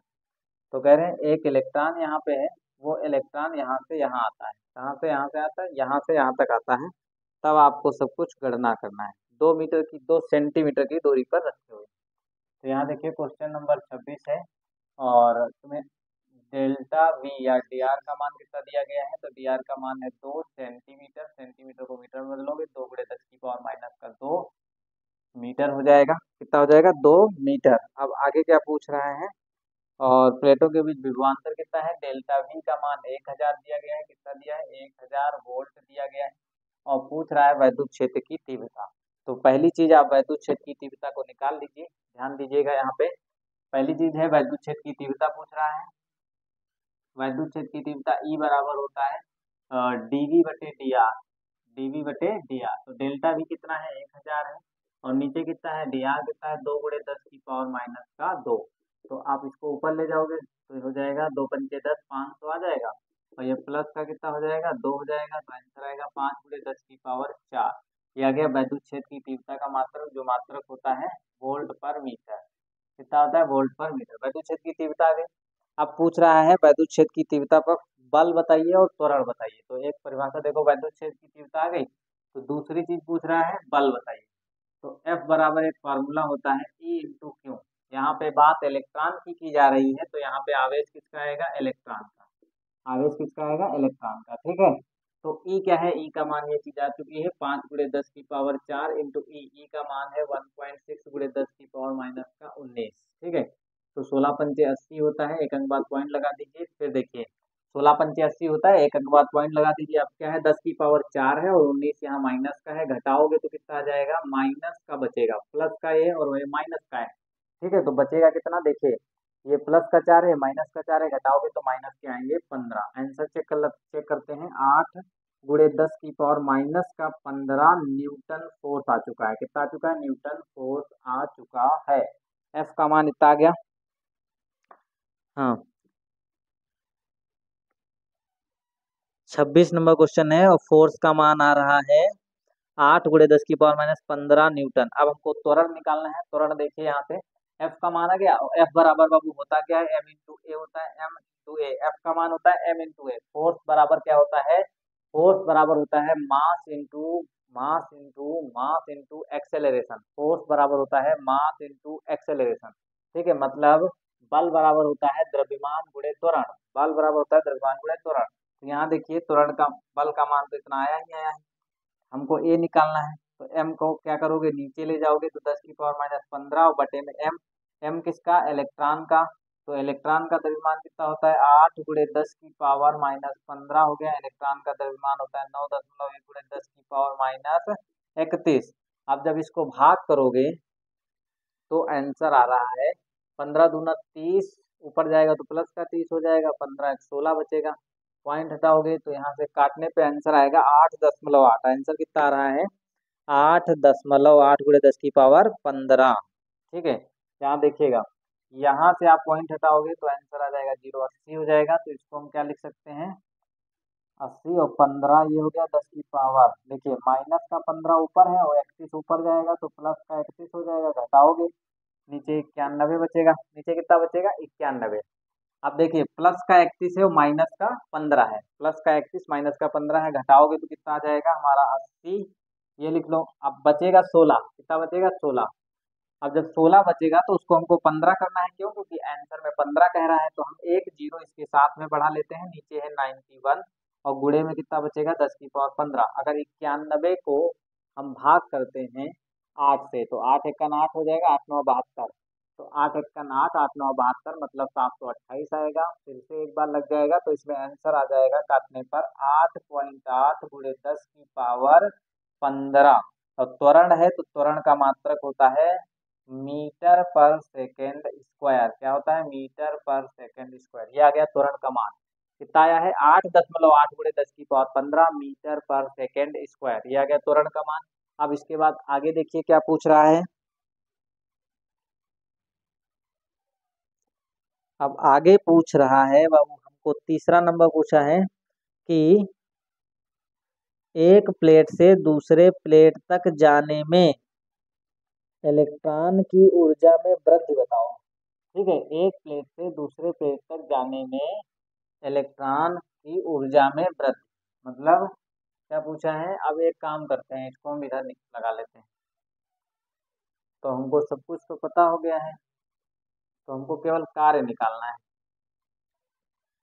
तो कह रहे हैं एक इलेक्ट्रॉन यहाँ पे है, वो इलेक्ट्रॉन यहाँ से यहाँ आता है। कहाँ से यहाँ से आता है, यहाँ से यहाँ तक आता है। तब आपको सब कुछ गणना करना है। 2 सेंटीमीटर की दूरी पर रखे हुए। तो यहाँ देखिए क्वेश्चन नंबर 26 है और तुम्हें डेल्टा वी या डी आर का मान कितना दिया गया है। तो डी आर का मान है 2 सेंटीमीटर। सेंटीमीटर को मीटर में बदलोगे 2 × 10⁻⁻2 मीटर हो जाएगा। कितना हो जाएगा, 2 मीटर। अब आगे क्या पूछ रहा है, और प्लेटों के बीच विभवांतर कितना है, डेल्टा वी का मान 1000 दिया गया है। कितना दिया है, 1000 वोल्ट दिया गया है। और पूछ रहा है वैद्युत क्षेत्र की तीव्रता। तो पहली चीज आप वैद्युत क्षेत्र की तीव्रता को निकाल लीजिए। ध्यान दीजिएगा, यहाँ पे पहली चीज है वैद्युत क्षेत्र की तीव्रता पूछ रहा है। वैद्युत क्षेत्र की तीव्रता ई बराबर होता है dV/dr। dV/dr। तो डेल्टा वी कितना है, 1000 है। और नीचे कितना है, dr कितना है, 2 × 10⁻⁻2। तो आप इसको ऊपर ले जाओगे तो हो जाएगा 2 × 5 = 10, 500 आ जाएगा। और ये प्लस का कितना हो जाएगा, 2 हो जाएगा। तो आंसर आएगा 5 × 10⁴। ये आ गया वैद्युत क्षेत्र की तीव्रता का मात्रक, जो मात्रक होता है वोल्ट पर मीटर। कितना होता है, वोल्ट पर मीटर। वैद्युत क्षेत्र की तीव्रता आ गई। अब पूछ रहा है वैद्युत क्षेत्र की तीव्रता पर बल बताइए और त्वरण बताइए। तो एक परिभाषा देखो, वैद्युत क्षेत्र की तीव्रता आ गई। तो दूसरी चीज पूछ रहा है बल बताइए। तो F बराबर एक फार्मूला होता है E × Q। यहाँ पे बात इलेक्ट्रॉन की जा रही है, तो यहाँ पे आवेश किसका आएगा, इलेक्ट्रॉन का। आवेश किसका आएगा, इलेक्ट्रॉन का। ठीक है, तो E क्या है, E का मान ये चीज आ चुकी है 5 × 10⁻⁴ इंटू ई का मान है 1.6 × 10⁻⁻19। ठीक है, तो 16×5 = 80 होता है। एक अंक बाद पॉइंट लगा दीजिए। फिर देखिए 16×5 = 80 होता है, एक अंक बाद पॉइंट लगा दीजिए। अब क्या है, 10⁻⁴ है और 19 यहाँ माइनस का है। घटाओगे तो कितना आ जाएगा, माइनस का बचेगा। प्लस का ये और ये माइनस का है। ठीक है, तो बचेगा कितना, देखिए ये प्लस का 4 है, माइनस का 4 है, घटाओगे तो माइनस के आएंगे 15। आंसर चेक करते हैं। 8 गुणे 10 की पावर माइनस का 15 न्यूटन फोर्स आ चुका है। कितना आ चुका है? न्यूटन फोर्स आ चुका है। एफ का मान इतना आ गया। हाँ, 26 नंबर क्वेश्चन है और फोर्स का मान आ रहा है 8 गुणे 10 की पावर माइनस 15 न्यूटन। अब हमको त्वरण निकालना है। त्वरण देखिए यहाँ पे एफ का मान आ गया। एफ बराबर बाबू होता क्या है? एम इंटू ए होता है, एम इंटू ए। एफ का मान होता है एम इंटू ए। फोर्स बराबर क्या होता है? फोर्स बराबर होता है मास इंटू एक्सेलरेशन। फोर्स बराबर होता है मास इंटू एक्सेलरेशन। ठीक है, मतलब बल बराबर होता है द्रव्यमान गुणे त्वरण। बल बराबर होता है द्रव्यमान गुणे त्वरण। तो यहाँ देखिए त्वरण का बल का मान तो इतना आया ही आया है। हमको ए निकालना है तो एम को क्या करोगे? नीचे ले जाओगे तो 10 की पावर माइनस 15 और बटे में एम। एम किसका? इलेक्ट्रॉन का। तो इलेक्ट्रॉन का द्रव्यमान कितना होता है? 8 गुणे 10 की पावर माइनस 15 हो गया। इलेक्ट्रॉन का द्रव्यमान होता है 9.1 गुणे 10 की पावर माइनस 31। अब जब इसको भाग करोगे तो आंसर आ रहा है 15 दूना 30, ऊपर जाएगा तो प्लस का 30 हो जाएगा, 15 16 बचेगा। पॉइंट हटाओगे तो यहाँ से काटने पे आंसर आएगा 8.8। आंसर कितना आ रहा है? 8.8 गुणे 10 की पावर 15। ठीक है, यहाँ देखिएगा, यहाँ से आप पॉइंट हटाओगे तो आंसर आ जाएगा 0, 80 हो जाएगा। तो इसको हम क्या लिख सकते हैं? 80 और 15 ये हो गया 10 की पावर। देखिए माइनस का 15 ऊपर है और 31 ऊपर जाएगा तो प्लस का 31 हो जाएगा। घटाओगे नीचे 91 बचेगा। नीचे कितना बचेगा? 91। अब देखिए प्लस का 31 है और माइनस का 15 है। प्लस का 31 माइनस का 15 है, घटाओगे तो कितना आ जाएगा हमारा? 80। ये लिख लो। अब बचेगा 16। कितना बचेगा? 16। अब जब 16 बचेगा तो उसको हमको 15 करना है। क्यों? क्योंकि आंसर में 15 कह रहा है। तो हम एक जीरो इसके साथ में बढ़ा लेते हैं। नीचे है 91 और गुणे में कितना बचेगा? 10 की पावर 15। अगर 91 को हम भाग करते हैं 8 से तो 8 एकन 8 हो जाएगा, 8 9 72। तो 8 एकन 8, 8 9 72, मतलब 728 आएगा। फिर से एक बार लग जाएगा तो इसमें आंसर आ जाएगा काटने पर 8.8 गुणे 10 की पावर 15। और त्वरण है तो त्वरण का मात्रक होता है मीटर पर सेकेंड स्क्वायर। क्या होता है? मीटर पर सेकेंड स्क्वायर। ये आ गया त्वरण का मान। कितना आया है? 8.8 गुणे 10 की पावर 15 मीटर पर सेकेंड स्क्वायर। ये आ गया त्वरण का मान। अब इसके बाद आगे देखिए क्या पूछ रहा है। अब आगे पूछ रहा है बाबू, हमको तीसरा नंबर पूछा है कि एक प्लेट से दूसरे प्लेट तक जाने में इलेक्ट्रॉन की ऊर्जा में वृद्धि बताओ। ठीक है, एक प्लेट से दूसरे प्लेट तक जाने में इलेक्ट्रॉन की ऊर्जा में वृद्धि, मतलब क्या पूछा है? अब एक काम करते हैं, इसको हम इधर लगा लेते हैं। तो हमको सब कुछ तो पता हो गया है, तो हमको केवल कार्य निकालना है।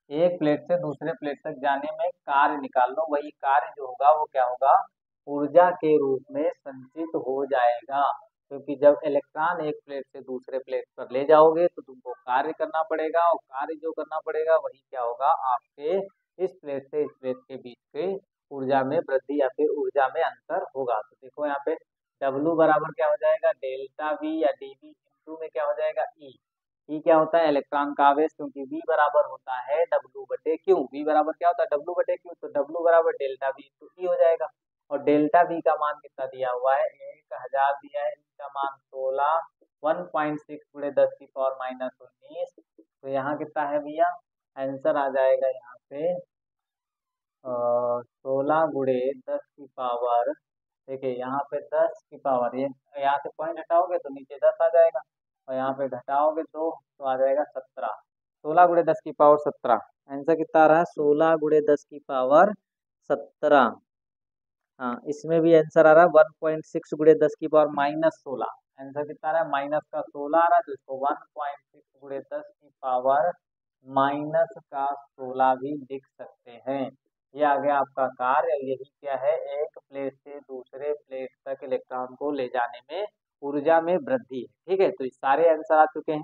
एक प्लेट से दूसरे प्लेट तक जाने में कार्य निकाल लो। वही कार्य जो होगा वो क्या होगा? ऊर्जा के रूप में संचित हो जाएगा। क्योंकि जब इलेक्ट्रॉन एक प्लेट से दूसरे प्लेट पर ले जाओगे तो तुमको कार्य करना पड़ेगा, और कार्य जो करना पड़ेगा वही क्या होगा? आपके इस प्लेट से इस प्लेट के बीच के ऊर्जा में वृद्धि या फिर ऊर्जा में अंतर होगा। तो देखो यहाँ पे W बराबर क्या हो जाएगा? डेल्टा V या dV इंटू में क्या हो जाएगा? E। ई क्या होता है? इलेक्ट्रॉन का आवेश। क्योंकि V बराबर होता है W बटे क्यू। V बराबर क्या होता है? W बटे क्यू। तो W बराबर डेल्टा V इंटू ई हो जाएगा। और डेल्टा V का मान कितना दिया हुआ है? 1000 दिया है। इसका मान 16, 1.6 गुणे 10 की पावर माइनस 19। तो यहाँ कितना है भैया? आंसर आ जाएगा यहाँ पे 16 गुणे 10 की पावर। देखिए यहाँ पे 10 की पावर, ये यहाँ से पॉइंट हटाओगे तो नीचे 10 आ जाएगा, और यहाँ पे घटाओगे तो आ जाएगा 17। 16 गुणे 10 की पावर 17। आंसर कितना आ रहा है? 16 गुणे 10 की पावर 17। हाँ, इसमें भी आंसर आ रहा है 1.6 गुणे 10 की पावर माइनस 16। आंसर कितना आ रहा है? माइनस का 16 आ रहा है, तो इसको 1.6 गुणे 10 की पावर माइनस का 16 भी लिख सकते हैं। ये आ गया आपका कार्य। यही क्या है? एक प्लेट से दूसरे प्लेट तक इलेक्ट्रॉन को ले जाने में ऊर्जा में वृद्धि। ठीक है, तो ये सारे आंसर आ चुके हैं।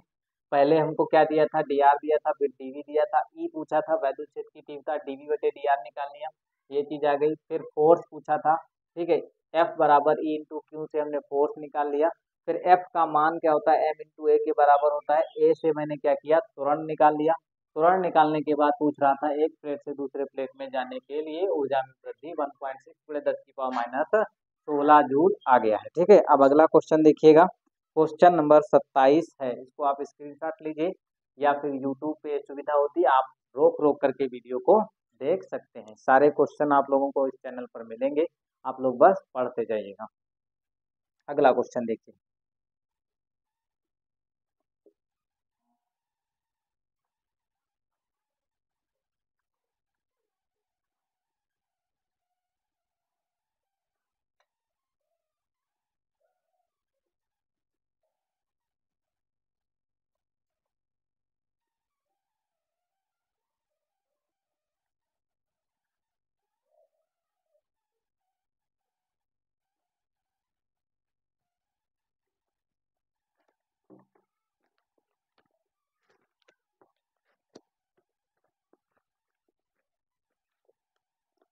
पहले हमको क्या दिया था? dr दिया था, फिर dv दिया था, ई पूछा था, वैद्युत क्षेत्र की तीव्रता dv बटे dr निकाल लिया, ये चीज आ गई। फिर फोर्स पूछा था। ठीक है, एफ बराबर ई इंटू क्यू से हमने फोर्स निकाल लिया। फिर एफ का मान क्या होता है, एम इंटू ए के बराबर होता है। ए से मैंने क्या किया, त्वरण निकाल लिया। त्वरण निकालने के बाद पूछ रहा था एक प्लेट से दूसरे प्लेट में जाने के लिए ऊर्जा में वृद्धि 1.6 × 10⁻⁻16 जूल आ गया है। ठीक है, अब अगला क्वेश्चन देखिएगा, क्वेश्चन नंबर 27 है। इसको आप स्क्रीनशॉट लीजिए या फिर यूट्यूब पे सुविधा होती है आप रोक रोक करके वीडियो को देख सकते हैं। सारे क्वेश्चन आप लोगों को इस चैनल पर मिलेंगे, आप लोग बस पढ़ते जाइएगा। अगला क्वेश्चन देखिए,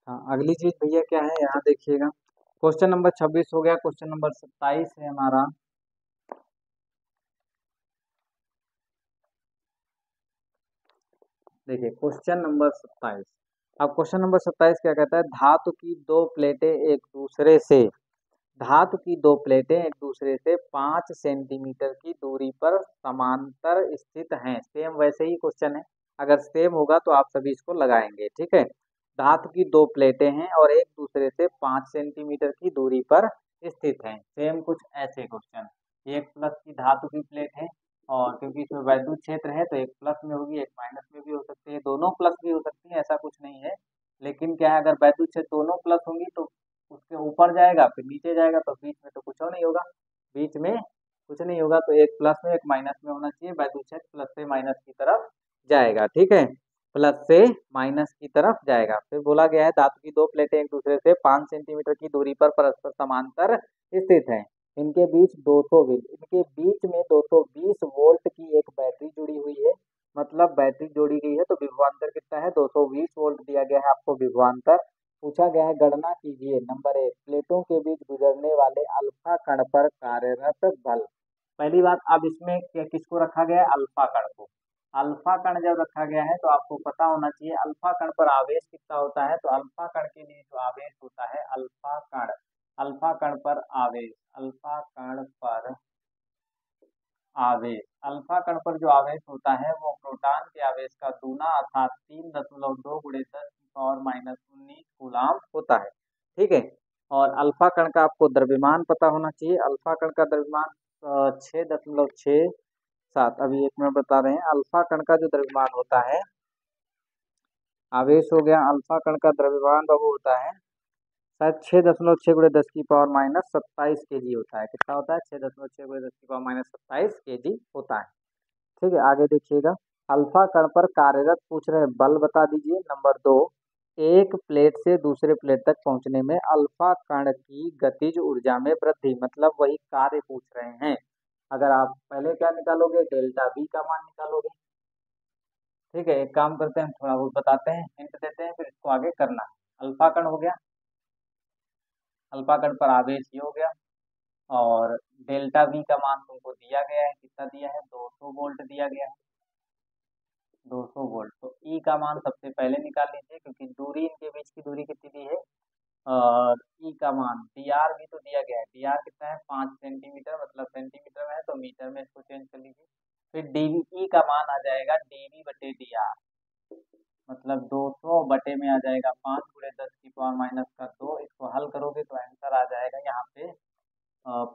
हाँ अगली चीज भैया क्या है यहाँ देखिएगा, क्वेश्चन नंबर 26 हो गया, क्वेश्चन नंबर 27 है हमारा। देखिए क्वेश्चन नंबर 27, अब क्वेश्चन नंबर 27 क्या कहता है, धातु की दो प्लेटें एक दूसरे से धातु की दो प्लेटें एक दूसरे से 5 सेंटीमीटर की दूरी पर समांतर स्थित हैं। सेम वैसे ही क्वेश्चन है, अगर सेम होगा तो आप सभी इसको लगाएंगे। ठीक है, धातु की दो प्लेटें हैं और एक दूसरे से 5 सेंटीमीटर की दूरी पर स्थित हैं। सेम कुछ ऐसे क्वेश्चन, एक प्लस की धातु की प्लेट है और क्योंकि इसमें वैद्युत क्षेत्र है तो एक प्लस में होगी एक माइनस में भी हो सकती है, दोनों प्लस भी हो सकती है, ऐसा कुछ नहीं है। लेकिन क्या है, अगर वैद्युत क्षेत्र दोनों प्लस होंगी तो उसके ऊपर जाएगा फिर नीचे जाएगा, तो बीच में तो कुछ नहीं होगा, बीच में कुछ नहीं होगा, तो एक प्लस में एक माइनस में होना चाहिए, वैद्युत क्षेत्र प्लस से माइनस की तरफ जाएगा। ठीक है, प्लस से माइनस की तरफ जाएगा। फिर बोला गया है धातु की दो प्लेटें एक दूसरे से 5 सेंटीमीटर की दूरी पर परस्पर समांतर स्थित हैं। इनके बीच 220 वोल्ट की एक बैटरी जुड़ी हुई है। मतलब बैटरी जोड़ी गई है तो विभवांतर कितना है, 220 वोल्ट दिया गया है आपको विभवांतर। पूछा गया है गणना कीजिए, नंबर 1 प्लेटों के बीच गुजरने वाले अल्फा कण पर कार्यरत बल। पहली बात, अब इसमें किसको रखा गया है, अल्फा कण को। अल्फा कण जब रखा गया है तो आपको पता होना चाहिए अल्फा कण पर आवेश कितना होता है, तो अल्फा कण के लिए जो आवेश होता है, अल्फा कण पर आवेश, अल्फा कण पर आवेश, अल्फा कण पर जो आवेश होता है वो प्रोटॉन के आवेश का दूना अर्थात 3.2 × 10⁻⁻19 कूलाम होता है। ठीक है, और अल्फा कण का आपको द्रव्यमान पता होना चाहिए, अल्फा कण का द्रव्यमान 6.67, अभी एक मिनट बता रहे हैं। अल्फा कण का जो द्रव्यमान होता है, आवेश हो गया, अल्फा कण का द्रव्यमान बाबू होता है शायद 6.6 × 10⁻⁻27 kg होता है। कितना होता है, 6.6 × 10⁻⁻27 kg होता है। ठीक है, आगे देखिएगा, अल्फा कण पर कार्यरत पूछ रहे हैं बल बता दीजिए। नंबर 2, एक प्लेट से दूसरे प्लेट तक पहुंचने में अल्फा कण की गतिज ऊर्जा में वृद्धि, मतलब वही कार्य पूछ रहे हैं। अगर आप पहले क्या निकालोगे, डेल्टा V का मान निकालोगे। ठीक है, एक काम करते हैं, थोड़ा बहुत बताते हैं, हिंट देते हैं, फिर इसको आगे करना है। अल्फा कण हो गया, अल्फा कण पर आवेश ये हो गया, और डेल्टा V का मान तुमको दिया गया है, कितना दिया है, 200 वोल्ट दिया गया है, 200 वोल्ट। तो E का मान सबसे पहले निकाल लीजिए, क्योंकि दूरी इनके बीच की दूरी कितनी दी है, और E का मान dr भी तो दिया गया है, dr कितना है, 5 सेंटीमीटर, मतलब सेंटीमीटर में है तो मीटर में इसको चेंज कर लीजिए। फिर dv E का मान आ जाएगा dv/dr, मतलब 200 बटे में आ जाएगा 5 × 10⁻⁻2। इसको हल करोगे तो आंसर आ जाएगा यहाँ पे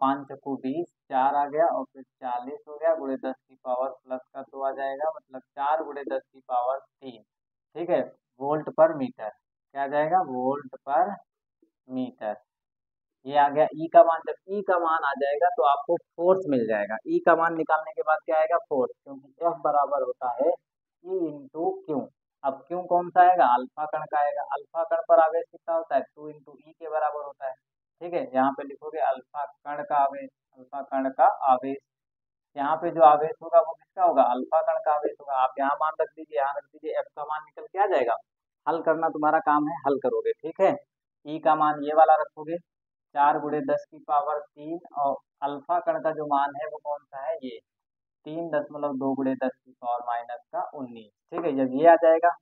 5 चक्कू 20, 4 आ गया, और फिर 40 हो गया, गुणे 10 की पावर प्लस का 2 आ जाएगा, मतलब 4 × 10 की पावर 3। ठीक है, वोल्ट पर मीटर, क्या आ जाएगा, वोल्ट पर मीटर। ये आ गया ई का मान। जब ई का मान आ जाएगा तो आपको फोर्स मिल जाएगा। ई का मान निकालने के बाद क्या आएगा, फोर्स, क्योंकि एफ बराबर होता है ई इंटू क्यू। अब क्यू कौन सा आएगा, अल्फा कण का आएगा। अल्फा कण पर आवेश कितना होता है, 2 × ई के बराबर होता है। ठीक है, यहाँ पे लिखोगे अल्फा कण का आवेश, अल्फा कण का आवेश, यहाँ पे जो आवेश होगा वो किसका होगा, अल्फा कण का आवेश होगा। आप यहाँ मान रख दीजिए, यहाँ रख दीजिए, एफ का मान निकल के आ जाएगा। हल करना तुम्हारा काम है, हल करोगे। ठीक है, ई का मान ये वाला रखोगे, 4 × 10 की पावर 3 और अल्फा कण का जो मान है वो कौन सा है, ये 3.2 गुणे 10 की पावर माइनस का 19। ठीक है, जब ये आ जाएगा,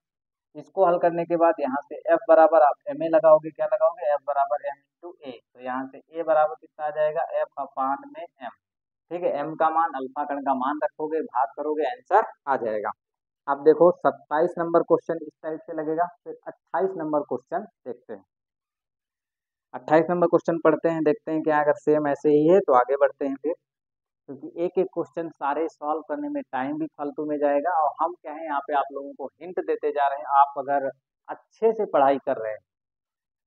इसको हल करने के बाद यहाँ से f बराबर आप एम ए लगाओगे, क्या लगाओगे, f बराबर m इंटू ए, तो यहाँ से a बराबर कितना आ जाएगा, f अपान में m। ठीक है, m का मान, अल्फा कण का मान रखोगे, भाग करोगे, आंसर आ जाएगा। अब देखो 27 नंबर क्वेश्चन इस टाइप से लगेगा। फिर 28 नंबर क्वेश्चन देखते हैं। 28 नंबर क्वेश्चन पढ़ते हैं, देखते हैं क्या, अगर सेम ऐसे ही है तो आगे बढ़ते हैं फिर, क्योंकि एक एक क्वेश्चन सारे सॉल्व करने में टाइम भी फालतू में जाएगा, और हम क्या है यहाँ पे आप लोगों को हिंट देते जा रहे हैं। आप अगर अच्छे से पढ़ाई कर रहे हैं,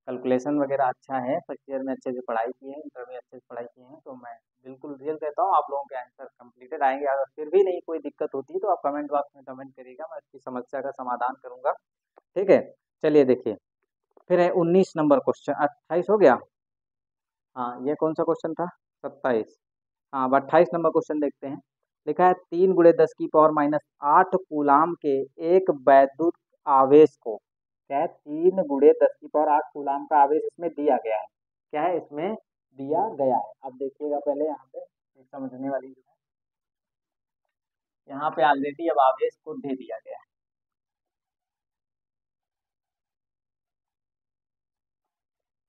कैलकुलेशन वगैरह अच्छा है, फर्स्ट ईयर में अच्छे से पढ़ाई की है, इंटर में अच्छे से पढ़ाई की है, तो मैं बिल्कुल रियल कहता हूँ आप लोगों के आंसर कंप्लीटेड आएंगे। अगर फिर भी नहीं कोई दिक्कत होती है तो आप कमेंट बॉक्स में कमेंट करिएगा, मैं इसकी समस्या का समाधान करूंगा। ठीक है, चलिए देखिए, फिर है 19 नंबर क्वेश्चन, 28 हो गया, हाँ ये कौन सा क्वेश्चन था, 27। हाँ, अब 28 नंबर क्वेश्चन देखते हैं। लिखा है 3 गुणे 10 की पावर माइनस 8 कूलाम के एक वैद्युत आवेश को, क्या है, 3 गुणे 10 की पावर 8 कूलाम का आवेश इसमें दिया गया है, क्या है, इसमें दिया गया है। अब देखिएगा पहले यहाँ पे एक समझने वाली जो है, यहाँ पे ऑलरेडी अब आवेश को दे दिया गया है।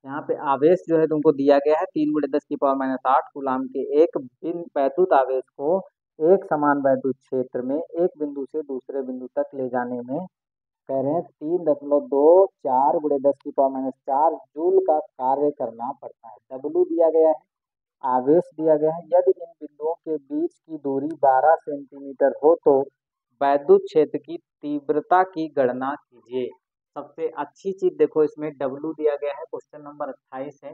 यहाँ पे आवेश जो है तुमको दिया गया है 3 गुणे 10 की पावर माइनस 8 कूलाम के एक वैद्युत आवेश को एक समान वैद्युत क्षेत्र में एक बिंदु से दूसरे बिंदु तक ले जाने में, कह रहे हैं 3.24 गुणे 10 की पावर माइनस 4 जूल का कार्य करना पड़ता है। डब्लू दिया गया है, आवेश दिया गया है। यदि इन बिंदुओं के बीच की दूरी 12 सेंटीमीटर हो तो वैद्युत क्षेत्र की तीव्रता की गणना कीजिए। सबसे अच्छी चीज देखो, इसमें डब्लू दिया गया है, क्वेश्चन नंबर 28 है।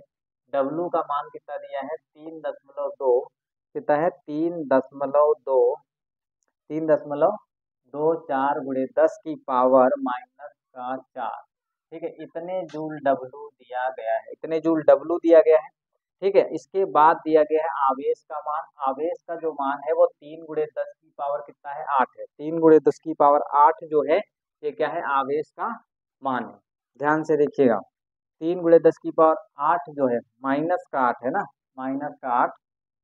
डब्लू का मान कितना दिया है, 3.2, कितना है, 3.24 गुणे 10 की पावर माइनस का 4। ठीक है, इतने जूल डब्लू दिया गया है, इतने जूल डब्लू दिया गया है। ठीक है, इसके बाद दिया गया है आवेश का मान। आवेश का जो मान है वो 3 गुणे 10 की पावर कितना है, 8 है। 3 गुणे 10 की पावर 8 जो है, ये क्या है, आवेश का मान है। ध्यान से देखिएगा, 3 गुणे 10 की पावर 8 जो है, माइनस का 8 है ना, माइनस का 8,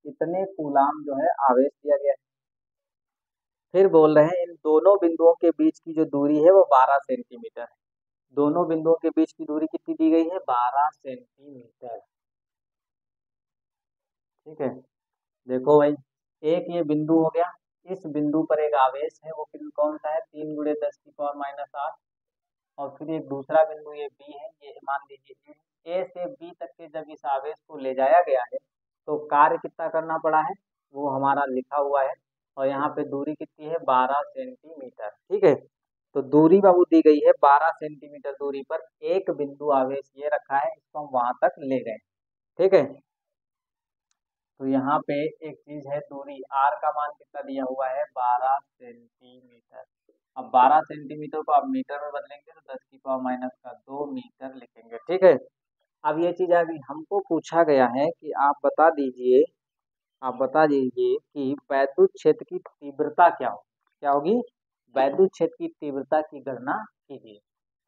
इतने कूलाम जो है आवेश दिया गया है। फिर बोल रहे हैं इन दोनों बिंदुओं के बीच की जो दूरी है वो 12 सेंटीमीटर है। दोनों बिंदुओं के बीच की दूरी कितनी दी गई है, 12 सेंटीमीटर। ठीक है, देखो भाई, एक ये बिंदु हो गया, इस बिंदु पर एक आवेश है, वो बिंदु कौन सा है, 3 गुणे 10 की पावर माइनस 8। और फिर एक दूसरा बिंदु ये बी है, ये मान लीजिए ए से बी तक के जब इस आवेश को ले जाया गया है तो कार्य कितना करना पड़ा है, वो हमारा लिखा हुआ है। और यहाँ पे दूरी कितनी है, 12 सेंटीमीटर। ठीक है, तो दूरी बाबू दी गई है 12 सेंटीमीटर दूरी पर एक बिंदु आवेश ये रखा है, इसको हम वहां तक ले गए। ठीक है, तो यहाँ पे एक चीज है, दूरी आर का मान कितना दिया हुआ है, 12 सेंटीमीटर। अब 12 सेंटीमीटर को आप मीटर में बदलेंगे तो 10 की पावर माइनस का 2 मीटर लिखेंगे। ठीक है, अब ये चीज अभी हमको पूछा गया है कि आप बता दीजिए कि वैद्युत क्षेत्र की तीव्रता क्या होगी, वैद्युत क्षेत्र की तीव्रता की गणना कीजिए।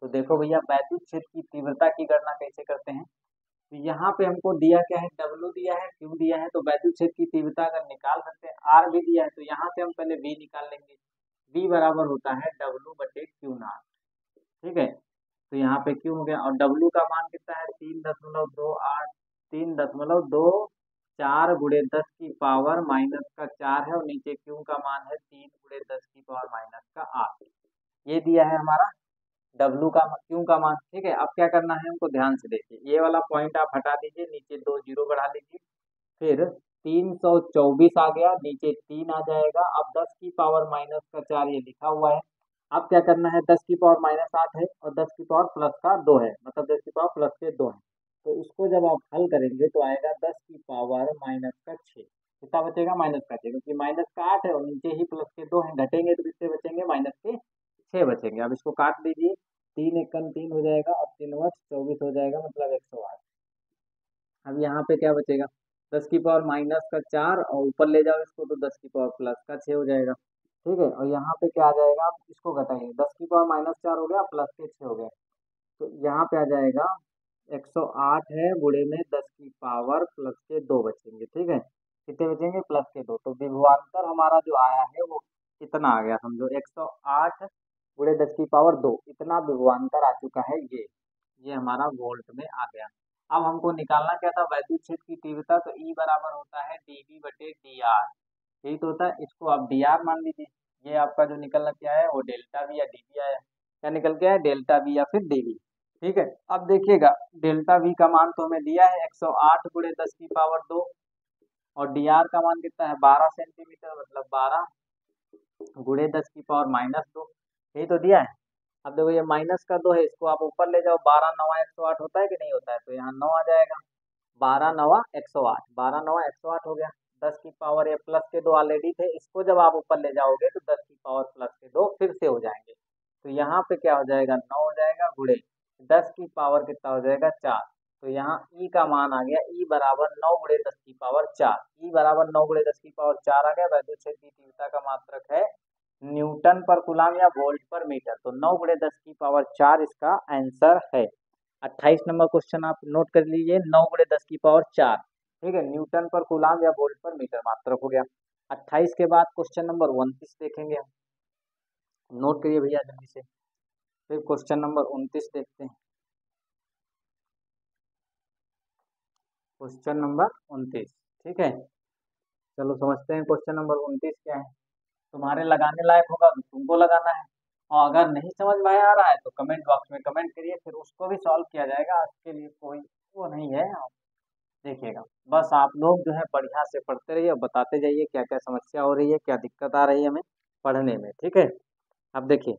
तो देखो भैया, वैद्युत क्षेत्र की तीव्रता की गणना कैसे करते हैं, तो यहाँ पे हमको दिया क्या है, डब्ल्यू दिया है, क्यू दिया है, तो वैद्युत क्षेत्र की तीव्रता अगर निकाल सकते हैं, आर भी दिया है, तो यहाँ से हम पहले वी निकाल लेंगे। वी बराबर होता है डब्ल्यू बटे क्यू नॉट। ठीक है, तो यहाँ पे क्यू हो गया, और डब्ल्यू का मान कितना है, 3.28, 3.24 गुणे 10 की पावर माइनस का 4 है, और नीचे क्यू का मान है 3 गुणे 10 की पावर माइनस का 8। ये दिया है हमारा डब्लू का, क्यू का मान। ठीक है, अब क्या करना है हमको, ध्यान से देखिए, ये वाला पॉइंट आप हटा दीजिए, नीचे 2 जीरो बढ़ा लीजिए, फिर 324 आ गया, नीचे 3 आ जाएगा। अब 10 की पावर माइनस का 4 ये लिखा हुआ है। अब क्या करना है, 10 की पावर माइनस 8 है और 10 की पावर प्लस का 2 है, मतलब 10 की पावर प्लस के 2 है। तो इसको जब आप हल करेंगे तो आएगा 10 की पावर माइनस का 6। कितना बचेगा, माइनस का 6, क्योंकि माइनस का 8 है और नीचे ही प्लस के 2 है, घटेंगे तो कितने बचेंगे, माइनस के 6 बचेंगे। अब इसको काट दीजिए, 3 एकम 3 हो जाएगा और 3 वर्ष 24 हो जाएगा, मतलब 108। अब यहाँ पे क्या बचेगा, 10 की पावर माइनस का 4 और ऊपर ले जाओ इसको तो 10 की पावर प्लस का 6 हो जाएगा। ठीक है, और यहाँ पे क्या आ जाएगा, आप इसको घटाएंगे, 10 की पावर माइनस 4 हो गया, प्लस के 6 हो गया, तो यहाँ पे आ जाएगा 108 है, गुणे में 10 की पावर प्लस के 2 बचेंगे। ठीक है, कितने बचेंगे, प्लस के 2। तो विभवांतर हमारा जो आया है वो कितना आ गया, समझो 108 गुणे 10 की पावर 2, इतना विभवांतर आ चुका है। ये हमारा वोल्ट में आ गया। अब हमको निकालना क्या था, वैद्युत क्षेत्र की तीव्रता। तो ई बराबर होता है dV बटे dr, यही तो होता है। इसको आप dr मान लीजिए। ये आपका जो निकल के आया है वो डेल्टा वी या dV आया है। क्या निकल के आया, डेल्टा वी या फिर dV। ठीक है, अब देखिएगा डेल्टा वी का मान तो हमें दिया है 108 गुणे 10 की पावर 2, और dr का मान कितना है 12 सेंटीमीटर, मतलब 12 गुणे 10 की पावर -2, यही तो दिया है। अब देखो ये माइनस का 2 है, इसको आप ऊपर ले जाओ, 12 नवा 108 होता है कि नहीं होता है, तो यहाँ 9 आ जाएगा। 12 नवा 108, 12 नवा 108 हो गया। 10 की पावर, ये प्लस के 2 ऑलरेडी थे, इसको जब आप ऊपर ले जाओगे तो 10 की पावर प्लस के 2 फिर से हो जाएंगे। तो यहाँ पे क्या हो जाएगा, 9 हो जाएगा, गुणे 10 की पावर कितना हो जाएगा 4। तो यहाँ ई का मान आ गया, ई बराबर 9 गुणे 10 की पावर 4। ई बराबर 9 गुणे 10 की पावर 4 आ गया। वैद्युत क्षेत्र की तीव्रता का मात्रक है न्यूटन पर कूलम या वोल्ट पर मीटर। तो 9 गुणे 10 की पावर 4 इसका आंसर है। 28 नंबर क्वेश्चन आप नोट कर लीजिए, 9 गुणे 10 की पावर 4। ठीक है, न्यूटन पर कूलम या वोल्ट पर मीटर मात्रक हो गया। 28 के बाद क्वेश्चन नंबर 29 देखेंगे हम। नोट करिए भैया जल्दी से। फिर क्वेश्चन नंबर 29 देखते हैं। क्वेश्चन नंबर 29, ठीक है, चलो समझते हैं क्वेश्चन नंबर 29 क्या है। तुम्हारे लगाने लायक होगा तो तुमको लगाना है, और अगर नहीं समझ में आ रहा है तो कमेंट बॉक्स में कमेंट करिए, फिर उसको भी सॉल्व किया जाएगा। उसके लिए कोई वो नहीं है, आप देखिएगा। बस आप लोग जो है बढ़िया से पढ़ते रहिए और बताते जाइए क्या क्या समस्या हो रही है, क्या दिक्कत आ रही है हमें पढ़ने में। ठीक है, अब देखिए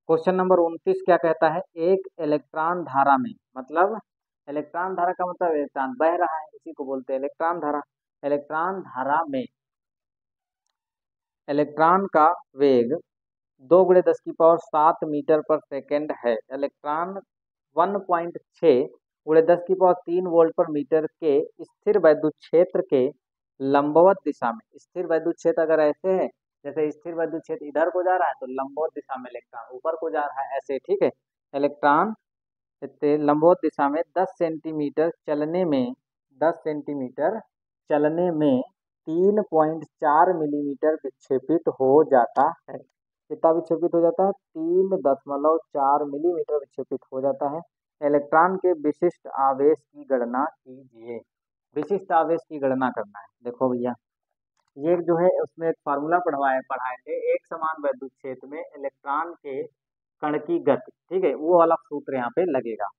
क्वेश्चन नंबर 29 क्या कहता है, एक इलेक्ट्रॉन धारा में, मतलब इलेक्ट्रॉन धारा का मतलब इलेक्ट्रॉन बह रहा है, उसी को बोलते हैं इलेक्ट्रॉन धारा। इलेक्ट्रॉन धारा में इलेक्ट्रॉन का वेग 2 गुणे 10 की पावर 7 मीटर पर सेकेंड है। इलेक्ट्रॉन 1.6 गुणे 10 की पावर 3 वोल्ट पर मीटर के स्थिर वैद्युत क्षेत्र के लंबवत दिशा में, स्थिर वैद्युत क्षेत्र अगर ऐसे है, जैसे स्थिर वैद्युत क्षेत्र इधर को जा रहा है तो लंबवत दिशा में इलेक्ट्रॉन ऊपर को जा रहा है, ऐसे। ठीक है, इलेक्ट्रॉन लंबवत दिशा में 10 सेंटीमीटर चलने में, 10 सेंटीमीटर चलने में 3.4 मिलीमीटर विक्षेपित हो जाता है। कितना विक्षेपित हो जाता है, 3.4 मिलीमीटर विक्षेपित हो जाता है। इलेक्ट्रॉन के विशिष्ट आवेश की गणना कीजिए। विशिष्ट आवेश की गणना करना है। देखो भैया, ये जो है उसमें एक फार्मूला पढ़ाए थे, एक समान वैद्युत क्षेत्र में इलेक्ट्रॉन के कण की गति। ठीक है, वो वाला सूत्र यहाँ पे लगेगा।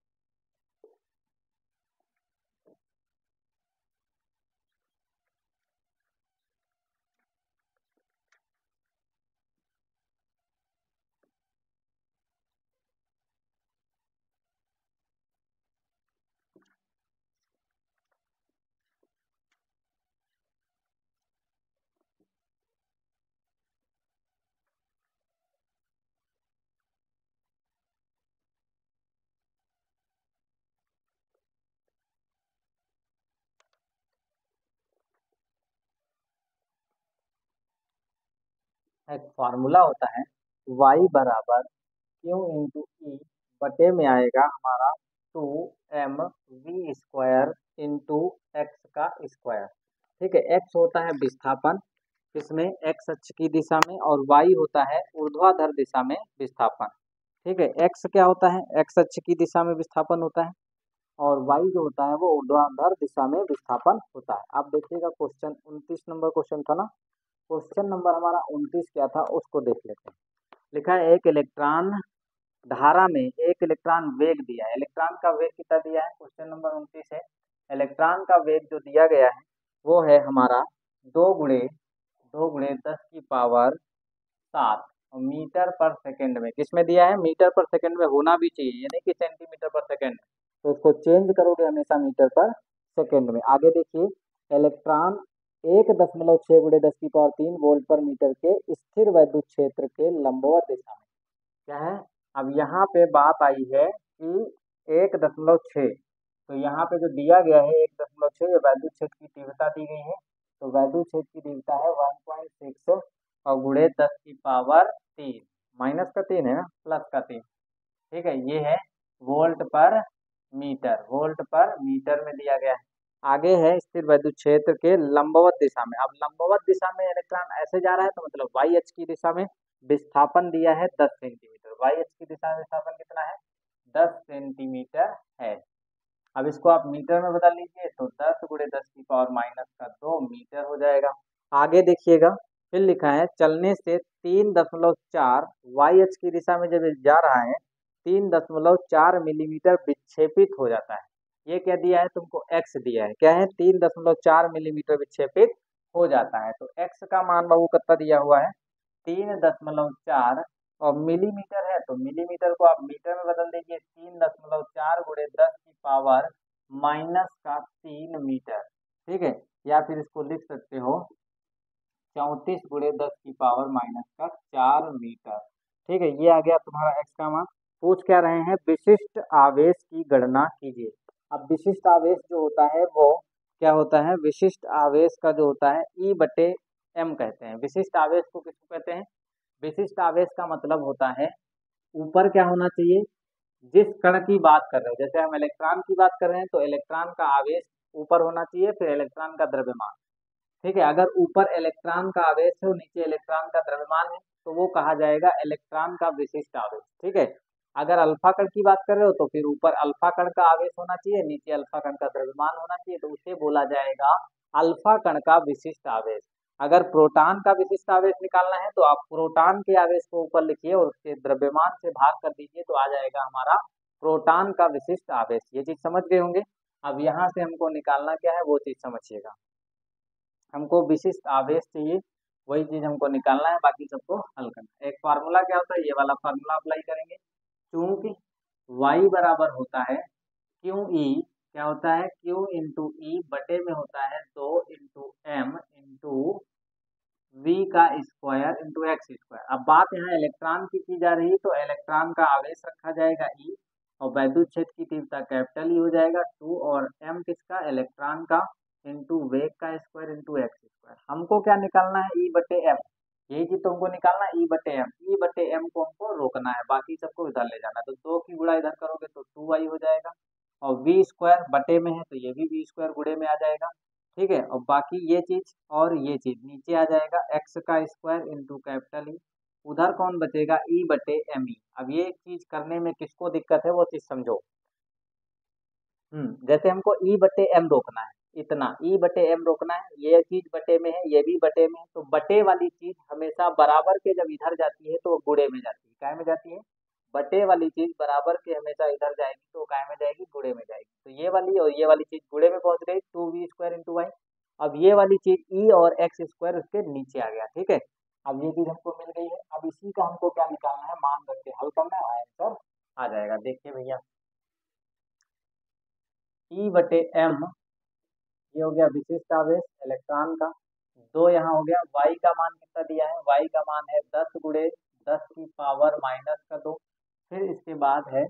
एक फार्मूला होता है, y बराबर क्यू इंटू ई बटे में आएगा हमारा 2mv² इंटू एक्स का स्क्वायर। ठीक है, x होता है विस्थापन, इसमें x अक्ष की दिशा में, और y होता है ऊर्ध्वाधर दिशा में विस्थापन। ठीक है, x क्या होता है, x अक्ष की दिशा में विस्थापन होता है, और y जो होता है वो ऊर्ध्वाधर दिशा में विस्थापन होता है। आप देखिएगा क्वेश्चन 29 नंबर क्वेश्चन था ना, क्वेश्चन नंबर हमारा 29 क्या था उसको देख लेते हैं। लिखा है एक इलेक्ट्रॉन धारा में एक इलेक्ट्रॉन वेग दिया है। इलेक्ट्रॉन का वेग कितना दिया है, क्वेश्चन नंबर 29 है। इलेक्ट्रॉन का वेग जो दिया गया है वो है हमारा 2 गुणे 10 की पावर 7 मीटर पर सेकंड में। किसमें दिया है, मीटर पर सेकंड में होना भी चाहिए, ये नहीं कि सेंटीमीटर पर सेकंड। तो इसको चेंज करोगे हमेशा मीटर पर सेकंड में। आगे देखिए, इलेक्ट्रॉन 1.6 गुणे 10 की पावर 3 वोल्ट पर मीटर के स्थिर वैद्युत क्षेत्र के लंबवत दिशा में, क्या है। अब यहाँ पे बात आई है कि 1.6, तो यहाँ पे जो दिया गया है 1.6, ये वैद्युत क्षेत्र की तीव्रता दी गई है। तो वैद्युत क्षेत्र की तीव्रता है 1.6 और गुणे 10 की पावर 3, माइनस का 3 है ना, प्लस का 3। ठीक है, ये है वोल्ट पर मीटर, वोल्ट पर मीटर में दिया गया है। आगे है स्थिर वैद्युत क्षेत्र के लंबवत दिशा में। अब लंबवत दिशा में इलेक्ट्रॉन ऐसे जा रहा है तो मतलब वाई एच की दिशा में विस्थापन दिया है 10 सेंटीमीटर। वाई एच की दिशा में विस्थापन कितना है? 10 सेंटीमीटर है। अब इसको आप मीटर में बदल लीजिए तो 10 गुणे 10 की पावर माइनस का 2 मीटर हो जाएगा। आगे देखिएगा, फिर लिखा है चलने से 3.4 वाई एच की दिशा में जब ये जा रहा है 3.4 मिलीमीटर विक्षेपित हो जाता है। ये क्या दिया है तुमको? एक्स दिया है। क्या है? 3.4 मिलीमीटर विक्षेपित हो जाता है। तो एक्स का मान बाबू कितना दिया हुआ है? 3.4 और मिलीमीटर है तो मिलीमीटर को आप मीटर में बदल दीजिए। 3.4 गुणे 10 की पावर माइनस का 3 मीटर। ठीक है, या फिर इसको लिख सकते हो 34 गुणे 10 की पावर माइनस का 4 मीटर। ठीक है, ये आ गया तुम्हारा एक्स का मान। पूछ क्या रहे हैं? विशिष्ट आवेश की गणना कीजिए। अब विशिष्ट आवेश जो होता है वो क्या होता है? विशिष्ट आवेश का जो होता है ई बटे एम कहते हैं। विशिष्ट आवेश को किसको कहते हैं? विशिष्ट आवेश का मतलब होता है ऊपर क्या होना चाहिए? जिस कण की बात कर रहे हो, जैसे हम इलेक्ट्रॉन की बात कर रहे हैं तो इलेक्ट्रॉन का आवेश ऊपर होना चाहिए, फिर इलेक्ट्रॉन का द्रव्यमान। ठीक है, अगर ऊपर इलेक्ट्रॉन का आवेश है और नीचे इलेक्ट्रॉन का द्रव्यमान है तो वो कहा जाएगा इलेक्ट्रॉन का विशिष्ट आवेश। ठीक है, अगर अल्फा कण की बात कर रहे हो तो फिर ऊपर अल्फा कण का आवेश होना चाहिए, नीचे अल्फा कण का द्रव्यमान होना चाहिए, तो उसे बोला जाएगा अल्फा कण का विशिष्ट आवेश। अगर प्रोटॉन का विशिष्ट आवेश निकालना है तो आप प्रोटॉन के आवेश को ऊपर लिखिए और उसके द्रव्यमान से भाग कर दीजिए तो आ जाएगा हमारा प्रोटॉन का विशिष्ट आवेश। ये चीज समझ गए होंगे। अब यहाँ से हमको निकालना क्या है वो चीज समझिएगा। हमको विशिष्ट आवेश चाहिए, वही चीज हमको निकालना है, बाकी सबको हल करना है। एक फार्मूला क्या होता है, ये वाला फार्मूला अप्लाई करेंगे। चूंकि y बराबर होता है क्यू ई, क्या होता है? क्यू इंटू ई बटे में होता है 2 इंटू एम इंटू वी का स्क्वायर इंटू एक्स स्क्वायर। अब बात यहाँ इलेक्ट्रॉन की जा रही है तो इलेक्ट्रॉन का आवेश रखा जाएगा ई और वैद्युत क्षेत्र की तीव्रता कैपिटल ई हो जाएगा 2 और एम किसका? इलेक्ट्रॉन का इंटू वेग का स्क्वायर इंटू एक्स स्क्वायर। हमको क्या निकालना है? ई बटे एम। यही चीज तुमको निकालना है, ई बटे एम। ई बटे एम को हमको रोकना है, बाकी सबको इधर ले जाना है। तो 2 की गुणा इधर करोगे तो 2y हो जाएगा और वी स्क्वायर बटे में है तो ये भी वी स्क्वायर गुणे में आ जाएगा। ठीक है, और बाकी ये चीज और ये चीज नीचे आ जाएगा एक्स का स्क्वायर इंटू कैपिटल ई। उधर कौन बचेगा? ई बटे एम ई। अब ये चीज करने में किसको दिक्कत है वो चीज समझो। जैसे हमको ई बटे एम रोकना है, इतना ई बटे एम रोकना है, ये चीज बटे में है, ये भी बटे में है, तो बटे वाली चीज हमेशा बराबर के जब इधर जाती है तो वो गुणे में जाती है। काय में जाती है? बटे वाली चीज बराबर के हमेशा इधर जाएगी तो काय में जाएगी? गुणे में जाएगी। तो ये वाली और ये वाली चीज गुणे में पहुंच गई 2v² इंटू वाई। अब ये वाली चीज ई और एक्स स्क्वायर उसके नीचे आ गया। ठीक है, अब ये चीज हमको मिल गई है। अब इसी का हमको क्या निकालना है? मान रख के हल करना है, आंसर आ जाएगा। देखिए भैया, ई बटे एम ये हो गया विशिष्ट आवेश इलेक्ट्रॉन का। 2 यहाँ हो गया। y का मान कितना दिया है? y का मान है 10 गुणे 10 की पावर माइनस का 2। फिर इसके बाद है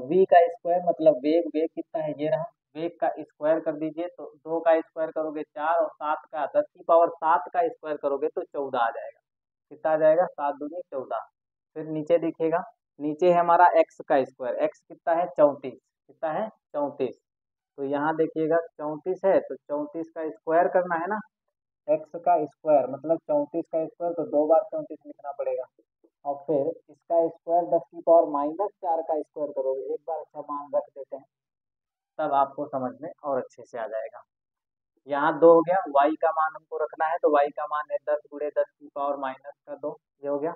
v का स्क्वायर मतलब वेग। वेग कितना है? ये रहा। वेग का स्क्वायर कर दीजिए तो 2 का स्क्वायर करोगे 4 और 7 का 10 की पावर 7 का स्क्वायर करोगे तो 14 आ जाएगा। कितना आ जाएगा? 7 दूनी 14। फिर नीचे देखिएगा, नीचे है हमारा x का स्क्वायर। x कितना है? 34। कितना है? 34। तो यहाँ देखिएगा 34 है तो 34 का स्क्वायर करना है ना। x का स्क्वायर मतलब 34 का स्क्वायर तो 2 बार 34 लिखना पड़ेगा और फिर इसका स्क्वायर 10 की पावर माइनस 4 का स्क्वायर करोगे। एक बार अच्छा मान रख देते हैं तब आपको समझ में और अच्छे से आ जाएगा। यहाँ 2 हो गया। y का मान हमको रखना है तो y का मान है 10 गुणे 10 की पावर माइनस का 2। ये हो गया।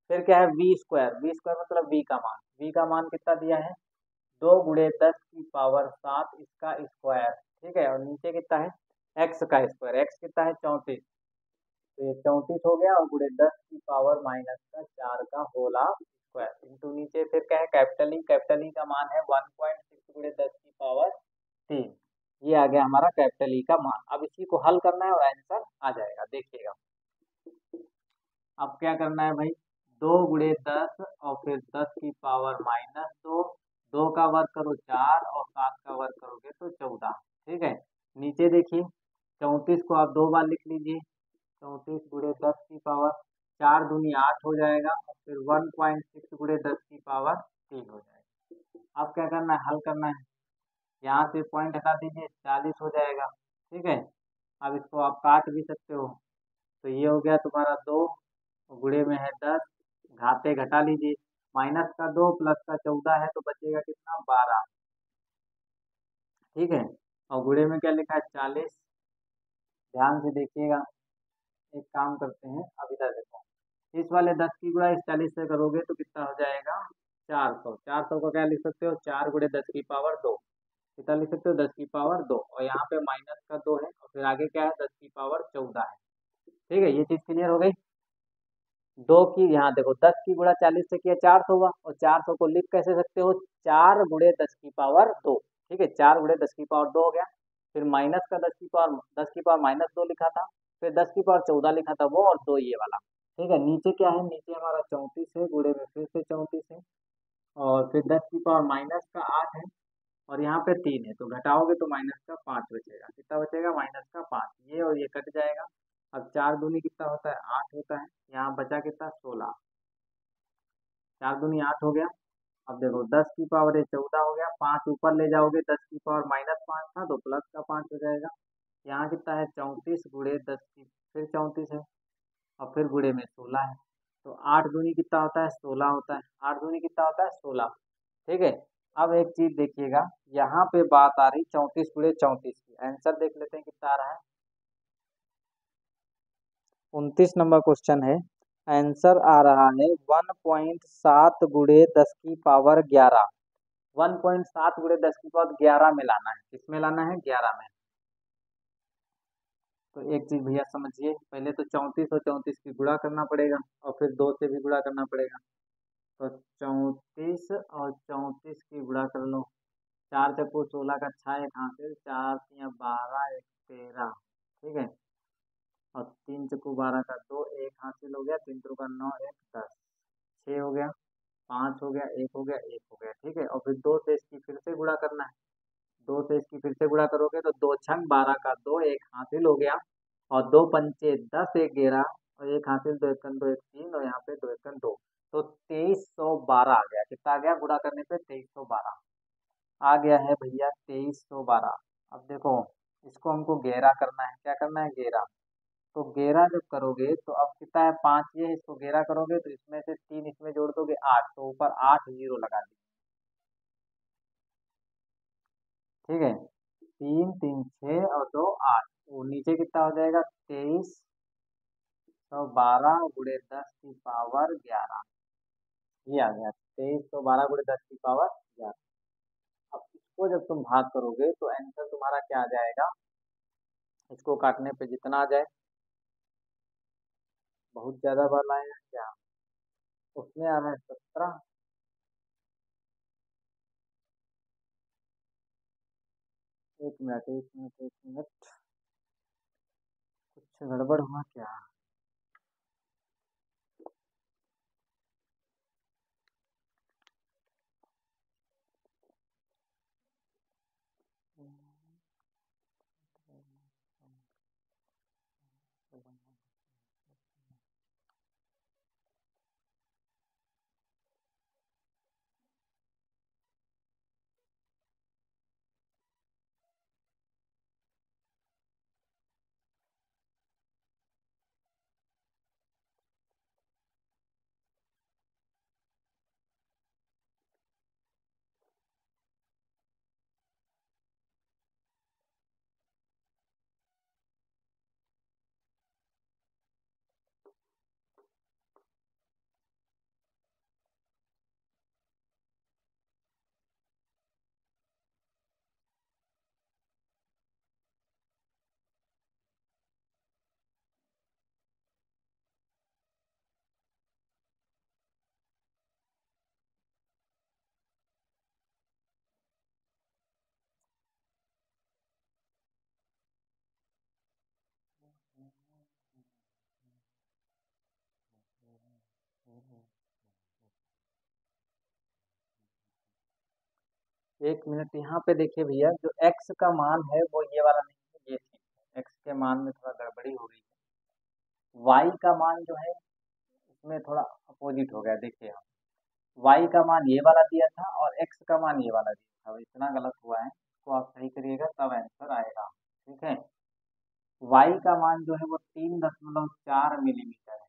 फिर क्या है? V square. वी स्क्वायर मतलब v का मान। v का मान कितना दिया है? 2 गुणे 10 की पावर 7 इसका स्क्वायर। ठीक है, और नीचे कितना है? एक्स का स्क्वायर। एक्स कितना है? 34। तो ये 34 हो गया और गुणे 10 की पावर माइनस का 4 का होला स्क्वायर इंटू नीचे फिर क्या है? Capital E. कैपिटल ई का मान है 1.6 गुणे 10 की पावर 3। ये आ गया हमारा कैपिटल ई का मान। अब इसी को हल करना है और आंसर आ जाएगा। देखिएगा, अब क्या करना है भाई? 2 गुणे 10 और फिर 10 की पावर माइनस 2। 2 का वर्ग करो 4 और 7 का वर्ग करोगे तो 14। ठीक है, नीचे देखिए 34 को आप 2 बार लिख लीजिए। 34 गुणे 10 की पावर 4 दूनी 8 हो जाएगा और फिर 1.6 गुणे 10 की पावर 3 हो जाएगा। अब क्या करना है? हल करना है। यहाँ से पॉइंट हटा दीजिए, 40 हो जाएगा। ठीक है, अब इसको आप काट भी सकते हो। तो ये हो गया तुम्हारा 2, गुणे में है 10, घाते घटा लीजिए, माइनस का 2 प्लस का 14 है तो बचेगा कितना, 12। ठीक है, और गुणे में क्या लिखा है, 40। ध्यान से देखिएगा, एक काम करते हैं, अब इधर देखो, इस वाले 10 की गुणा इस 40 से करोगे तो कितना हो जाएगा, 400। 400 को क्या लिख सकते हो, 4 गुणे 10 की पावर 2, कितना लिख सकते हो, 10 की पावर 2, और यहाँ पे माइनस का 2 है, और फिर आगे क्या है, 10 की पावर 14 है। ठीक है, ये चीज क्लियर हो गई। 2 की, यहाँ देखो, 10 की गुणा 40 से किया, 400 हुआ, और 400 को लिख कैसे सकते हो, 4 गुणे 10 की पावर 2। ठीक है, 4 गुणे 10 की पावर 2 हो गया, फिर माइनस का 10 की पावर माइनस 2 लिखा था, फिर 10 की पावर 14 लिखा था वो, और 2 ये वाला। ठीक है, नीचे क्या है, नीचे हमारा 34 है, गुणे में फिर से 34 है, और फिर 10 की पावर माइनस का 8 है, और यहाँ पे 3 है, तो घटाओगे तो माइनस का 5 बचेगा, कितना बचेगा, माइनस का 5, ये और ये कट जाएगा। अब 4 दूनी कितना होता है, 8 होता है, यहाँ बचा कितना, 16। 4 दूनी 8 हो गया। अब देखो, 10 की पावर ये 14 हो गया, 5 ऊपर ले जाओगे, 10 की पावर माइनस 5 था तो प्लस का 5 हो जाएगा। यहाँ कितना है, 34 गुणे 10 की फिर 34 है, और फिर गुणे में 16 है, तो 8 दूनी कितना होता है, 16 होता है। 8 दूनी कितना होता है, 16। ठीक है, अब एक चीज देखिएगा, यहाँ पे बात आ रही 34 गुणे 34 की, आंसर देख लेते हैं कितना आ रहा है। 29 नंबर क्वेश्चन है, आंसर आ रहा है 1.7 गुणे 10 की पावर 11। 1.7 गुणे 10 की पावर 11 में लाना है, किसमें लाना है, 11 में। तो एक चीज भैया समझिए, पहले तो 34 और 34 की गुणा करना पड़ेगा, और फिर 2 से भी गुणा करना पड़ेगा। तो 34 और 34 की गुणा कर लो, 4 चक्कू 16 का 6 एक हासिल, 4 तिया 12 एक 13। ठीक है, और 3 चक्कू 12 का 2 एक हासिल हो गया, 3 त्रिक का 9 एक 10, 6 हो गया, 5 हो गया, 1 हो गया, 1 हो गया। ठीक है, और फिर 2 से इसकी फिर से गुणा करना है, 2 से इसकी फिर से गुणा करोगे तो 2 छंग 12 का 2 एक हासिल हो गया, और 2 पंचे 10 एक 11, और एक हासिल, 2 एकन 2 एक 3, और यहाँ पे 2 एकन 2, तो 2312 आ गया। कितना आ गया, गुणा करने पे 2312 आ गया है भैया, 2312। अब देखो, इसको हमको गहरा करना है, क्या करना है, गहरा। तो गहरा जब करोगे तो अब कितना है, 5 ये है, इसको गहरा करोगे तो इसमें से 3 इसमें जोड़ दोगे, 8, तो ऊपर 8 जीरो लगा दी। ठीक है, 3 3 6 और 2 8, वो नीचे कितना हो जाएगा, 2312 गुणे 10 की पावर 11। ये आ गया, 2312 गुणे 10 की पावर 11। अब इसको जब तुम भाग करोगे तो आंसर तुम्हारा क्या आ जाएगा, इसको काटने पे जितना आ जाए, बहुत ज्यादा बार आएगा क्या, उसमें आ रहा है 17। एक मिनट, एक मिनट, एक मिनट, कुछ गड़बड़ हुआ क्या। एक मिनट, यहाँ पे देखिए भैया, जो x का मान है वो ये वाला नहीं है, ये ठीक है, x के मान में थोड़ा गड़बड़ी हो गई है। y का मान जो है इसमें थोड़ा अपोजिट हो गया, देखिए हम y का मान ये वाला दिया था और x का मान ये वाला दिया था, अब इतना गलत हुआ है। इसको आप सही करिएगा तब आंसर आएगा। ठीक है, वाई का मान जो है वो 3.4 मिलीमीटर है।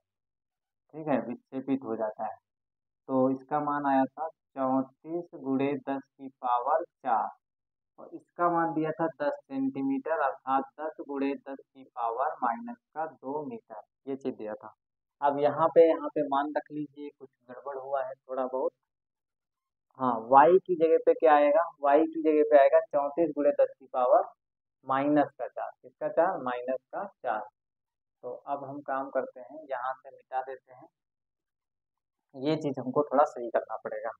ठीक है, विक्षेपित हो जाता है। तो इसका मान आया था 34 × 10⁴ और इसका मान दिया था 10 सेंटीमीटर अर्थात 10 × 10⁻² मीटर, ये चीज दिया था। अब यहाँ पे मान रख लीजिए, कुछ गड़बड़ हुआ है थोड़ा बहुत। हाँ, y की जगह पे क्या आएगा, y की जगह पे आएगा 34 × 10⁻⁻⁴ किसका 4 -4। तो अब हम काम करते हैं, यहाँ से मिटा देते हैं, ये चीज हमको थोड़ा सही करना पड़ेगा।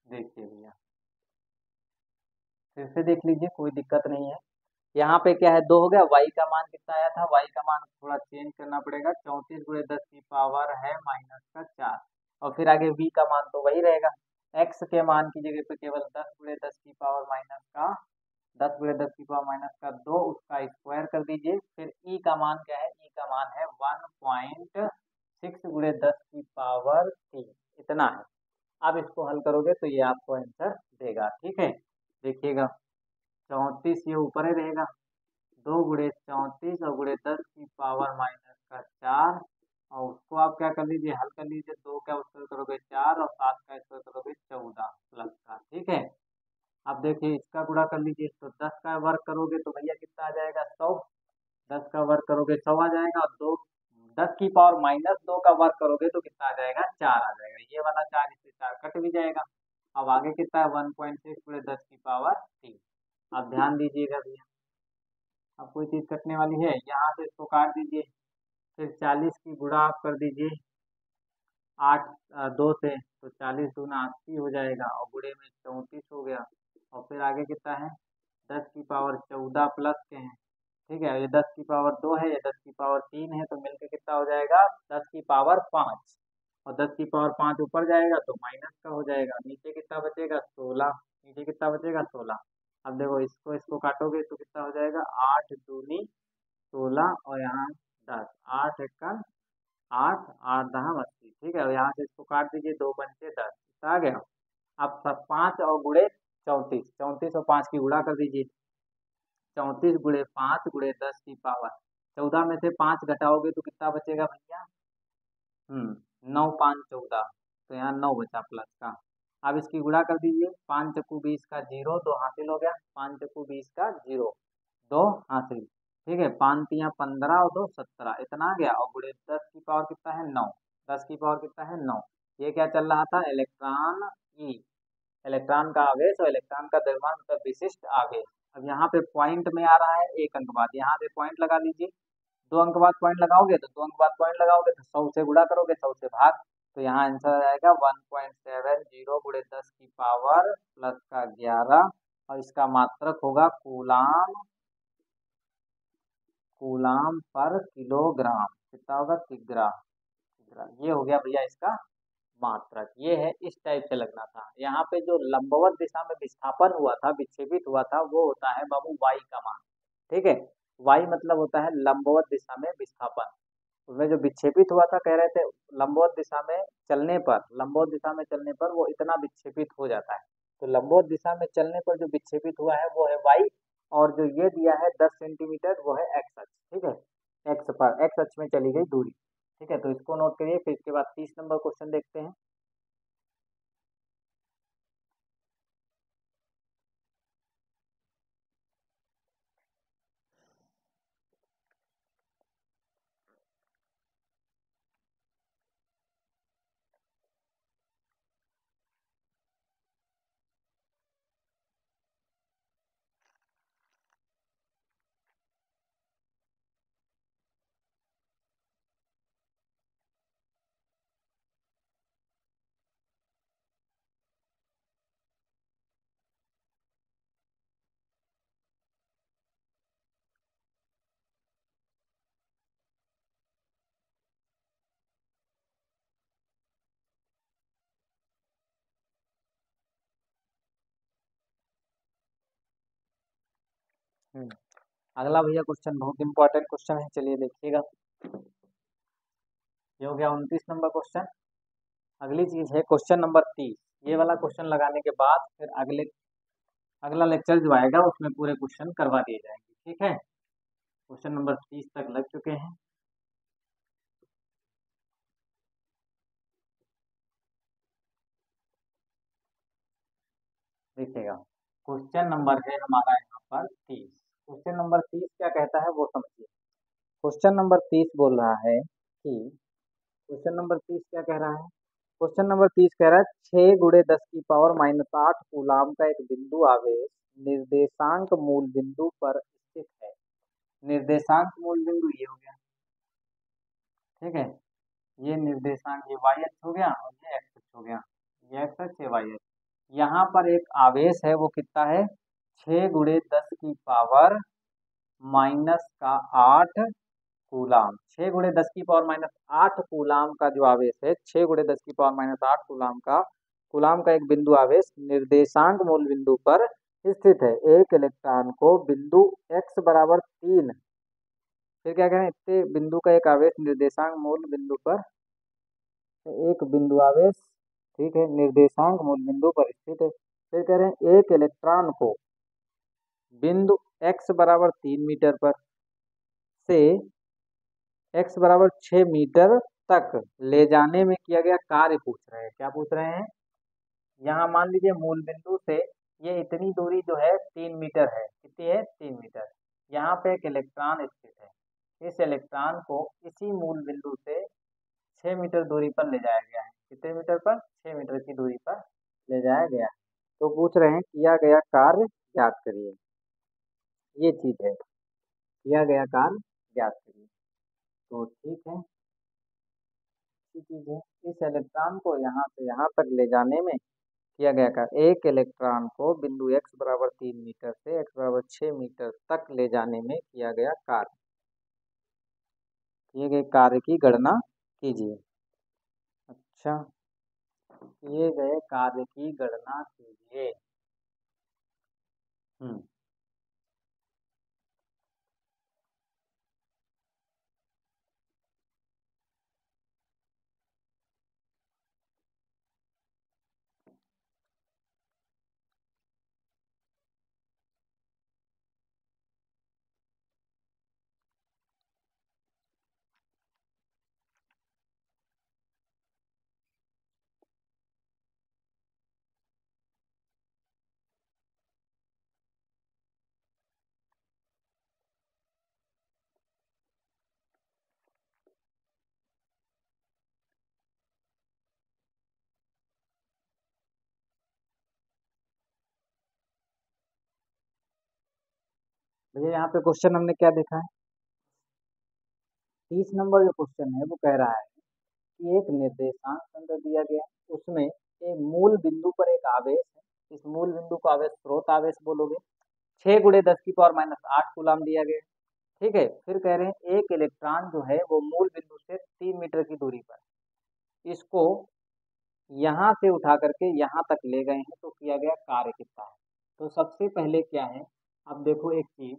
देखिए भैया, फिर से देख लीजिए, कोई दिक्कत नहीं है। यहाँ पे क्या है, 2 हो गया, y का मान कितना आया था, y का मान थोड़ा चेंज करना पड़ेगा, 34 × 10⁻⁻⁴ और फिर आगे v का मान तो वही रहेगा। x के मान की जगह पे केवल 10 × 10⁻⁻², उसका स्क्वायर कर दीजिए। फिर e का मान क्या है, e का मान है 1.6 × 10⁻³ इतना है। अब इसको हल करोगे तो ये आपको आंसर देगा। ठीक है, देखिएगा 34 ये ऊपर ही रहेगा, 2 × 34 और × 10⁻⁻⁴ और उसको आप क्या कर लीजिए, हल कर लीजिए। 2 का स्क्वायर करोगे 4 और 7 का स्क्वायर करोगे 14 प्लस का। ठीक है, अब देखिए इसका गुणा कर लीजिए, तो 10 का वर्ग करोगे तो भैया कितना आ जाएगा 100, 10 का वर्ग करोगे 100 आ जाएगा, और 10⁻⁻² का वर्ग करोगे तो कितना आ जाएगा 4 आ जाएगा। ये वाला 4 इससे 4 कट भी जाएगा। अब आगे कितना है 1.6 × 10⁻³ अब ध्यान दीजिएगा भैया, अब कोई चीज कटने वाली है, यहाँ से इसको काट दीजिए। फिर 40 की गुणा आप कर दीजिए 2 से, तो 40 दूना 80 हो जाएगा और गुणे में 34 हो गया। और फिर आगे कितना है 10⁻14 प्लस के हैं। ठीक है, ये 10⁻2 है, ये 10⁻3 है, तो मिलके कितना हो जाएगा 10⁻5 और 10⁻5 ऊपर जाएगा तो माइनस का हो जाएगा। नीचे कितना बचेगा 16, नीचे कितना बचेगा 16। अब देखो इसको काटोगे तो कितना हो जाएगा 8 दूनी 16 और यहाँ 10, 8 × 8, 8 10 80। ठीक है, और यहाँ से इसको काट दीजिए, 2 पंचे 10 आ गया। अब 5 और गुणे 34, 34 और 5 की गुणा कर दीजिए, 34 × 5 × 10⁻14 में से 5 घटाओगे तो कितना बचेगा भैया 9 5 14, तो यहाँ 9 बचा प्लस का। अब इसकी गुणा कर दीजिए, 5 × 20 का 0, 2 हासिल हो गया, 5 × 20 का 0, 2 हासिल। ठीक है, 5 × 15 और 2 17 इतना आ गया, और गुणे 10 की पावर कितना है 9, 10 की पावर कितना है 9। ये क्या चल रहा था, इलेक्ट्रॉन ई, इलेक्ट्रॉन का आवेश और इलेक्ट्रॉन का द्रव्यमान मतलब विशिष्ट आवेश। अब यहाँ पे पॉइंट में आ रहा है 1 अंक बाद, यहाँ पे पॉइंट लगा लीजिए। 2 अंक बाद पॉइंट लगाओगे तो 2 अंक बाद पॉइंट लगाओगे तो 100 से गुणा करोगे, 100 से भाग, तो यहाँ आंसर आएगा 1.70 × 10 की पावर प्लस का 11 और इसका मात्रक होगा कूलाम, कूलाम पर किलोग्राम। कितना होगा किग्रा, ये हो गया भैया इसका मात्रक। ये है, इस टाइप से लगना था। यहाँ पे जो लंबवत दिशा में विस्थापन हुआ था, विक्षेपित हुआ था, वो होता है बाबू वाई का मान। ठीक है, वाई मतलब होता है लंबवत दिशा में विस्थापन। उसमें जो विक्षेपित हुआ था, कह रहे थे लंबवत दिशा में चलने पर, लंबवत दिशा में चलने पर वो इतना विक्षेपित हो जाता है। तो लंबवत दिशा में चलने पर जो विक्षेपित हुआ है वो है वाई, और जो ये दिया है 10 सेंटीमीटर वो है एक्स अक्ष। ठीक है, एक्स पर, एक्स अक्ष में चली गई दूरी। ठीक है, तो इसको नोट करिए। फिर इसके बाद 30 नंबर क्वेश्चन देखते हैं। अगला भैया क्वेश्चन बहुत इंपॉर्टेंट क्वेश्चन है, चलिए देखिएगा। ये हो गया 29 नंबर क्वेश्चन। अगली चीज है क्वेश्चन नंबर 30। ये वाला क्वेश्चन लगाने के बाद फिर अगले अगला लेक्चर जो आएगा उसमें पूरे क्वेश्चन करवा दिए जाएंगे। ठीक है, क्वेश्चन नंबर 30 तक लग चुके हैं। देखिएगा, क्वेश्चन नंबर है हमारा यहाँ पर 30। क्वेश्चन नंबर 30 क्या कहता है वो समझिए। क्वेश्चन नंबर 30 बोल रहा है कि क्वेश्चन नंबर 30 क्या कह रहा है। क्वेश्चन नंबर 30 कह रहा है 6 गुणे 10⁻⁸ कूलाम का एक बिंदु आवेश निर्देशांक मूल बिंदु पर स्थित है। निर्देशांक मूल बिंदु ये हो गया, ठीक है। ये निर्देशांक, ये वाई अक्ष हो गया और ये एक्स अक्ष हो गया। ये एक्स अक्ष, ये वाई अक्ष। यहाँ पर एक आवेश है, वो कितना है, 6 गुणे 10⁻⁸ कूलाम। 6 गुणे 10⁻⁸ कूलाम का जो आवेश है, 6 गुणे 10⁻⁸ कूलाम का एक बिंदु आवेश निर्देशांक मूल बिंदु पर स्थित है। एक इलेक्ट्रॉन को बिंदु x बराबर 3, फिर क्या करें, इतने बिंदु का एक आवेश निर्देशांक मूल बिंदु पर, एक बिंदु आवेश, ठीक है, निर्देशांक मूल बिंदु पर स्थित है। फिर कह रहे हैं एक इलेक्ट्रॉन को बिंदु x बराबर 3 मीटर पर से x बराबर 6 मीटर तक ले जाने में किया गया कार्य पूछ रहे हैं। क्या पूछ रहे हैं, यहाँ मान लीजिए मूल बिंदु से ये इतनी दूरी जो है 3 मीटर है। कितनी है, 3 मीटर। यहाँ पे एक इलेक्ट्रॉन स्थित है। इस इलेक्ट्रॉन को इसी मूल बिंदु से 6 मीटर दूरी पर ले जाया गया है। कितने मीटर पर, 6 मीटर की दूरी पर ले जाया गया है। तो पूछ रहे हैं किया गया कार्य ज्ञात करिए। ये चीज है, किया गया कार्य ज्ञात करिए। तो ठीक है, अच्छी चीज है। इस इलेक्ट्रॉन को यहाँ से यहाँ तक ले जाने में किया गया कार्य, एक इलेक्ट्रॉन को बिंदु x बराबर 3 मीटर से x बराबर 6 मीटर तक ले जाने में किया गया कार्य। किए गए कार्य की गणना कीजिए। अच्छा, किए गए कार्य की गणना कीजिए। हम्म, भैया यहाँ पे क्वेश्चन हमने क्या देखा है, 30 नंबर जो क्वेश्चन है वो कह रहा है कि एक निर्देशांक तंत्र दिया गया है, उसमें एक मूल बिंदु पर एक आवेश है। इस मूल बिंदु को आवेश स्रोत आवेश बोलोगे। 6 गुणे 10⁻⁸ कूलाम दिया गया है, ठीक है। फिर कह रहे हैं एक इलेक्ट्रॉन जो है वो मूल बिंदु से 3 मीटर की दूरी पर, इसको यहाँ से उठा करके यहाँ तक ले गए हैं। तो किया गया कार्य कितना है। तो सबसे पहले क्या है, अब देखो एक चीज,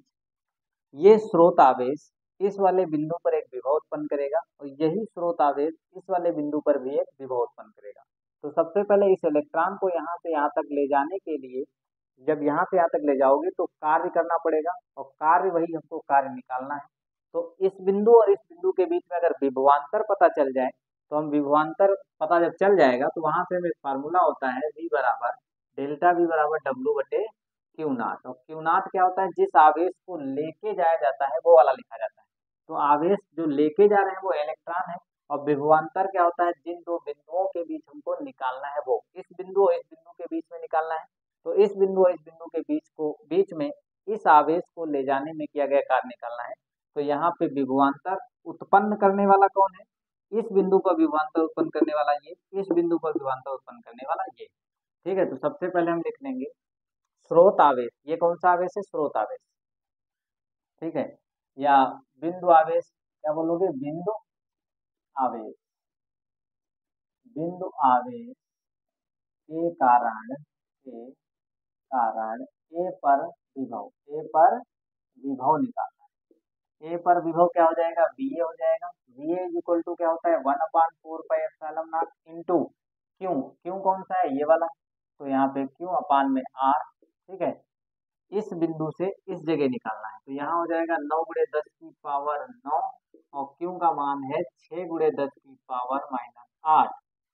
ये स्रोत आवेश इस वाले बिंदु पर एक विभव उत्पन्न करेगा और यही स्रोत आवेश इस वाले बिंदु पर भी एक विभव उत्पन्न करेगा। तो सबसे पहले इस इलेक्ट्रॉन को यहाँ से यहाँ तक ले जाने के लिए, जब यहाँ से यहाँ तक ले जाओगे तो कार्य करना पड़ेगा, और कार्य वही हमको कार्य निकालना है। तो इस बिंदु और इस बिंदु के बीच में अगर विभवांतर पता चल जाए, तो हम विभवांतर पता जब चल जाएगा तो वहां से हमें फार्मूला होता है V बराबर डेल्टा V बराबर W बटे क्यू नॉट। और क्यू नॉट क्या होता है, जिस आवेश को लेके जाया जाता है वो वाला लिखा जाता है। तो आवेश जो लेके जा रहे हैं वो इलेक्ट्रॉन है, और विभवांतर क्या होता है, जिन दो बिंदुओं के बीच हमको निकालना है वो इस बिंदु और इस बिंदु के बीच में निकालना है। तो इस बिंदु और इस बिंदु के बीच में इस आवेश को ले जाने में किया गया कार्य निकालना है। तो यहाँ पे विभवांतर उत्पन्न करने वाला कौन है, इस बिंदु पर विभवांतर उत्पन्न करने वाला ये, इस बिंदु पर विभवांतर उत्पन्न करने वाला ये। ठीक है, तो सबसे पहले हम लिख लेंगे स्रोत आवेश। ये कौन सा आवेश है, स्रोत आवेश, ठीक है। या बिंदु आवेश, क्या बोलोगे, बिंदु आवेश। बिंदु आवेश के कारण ए पर विभव, ए पर विभव निकालना है। ए पर विभव क्या हो जाएगा, वीए हो जाएगा। वीए इक्वल टू क्या होता है, 1/4πε0 इंटू क्यू। क्यू कौन सा है, ये वाला, तो यहाँ पे क्यू अपान में आर, ठीक है। इस बिंदु से इस जगह निकालना है। तो यहाँ हो जाएगा 9 गुणे 10 की पावर 9 और क्यू का मान है 6 गुणे 10 की पावर -8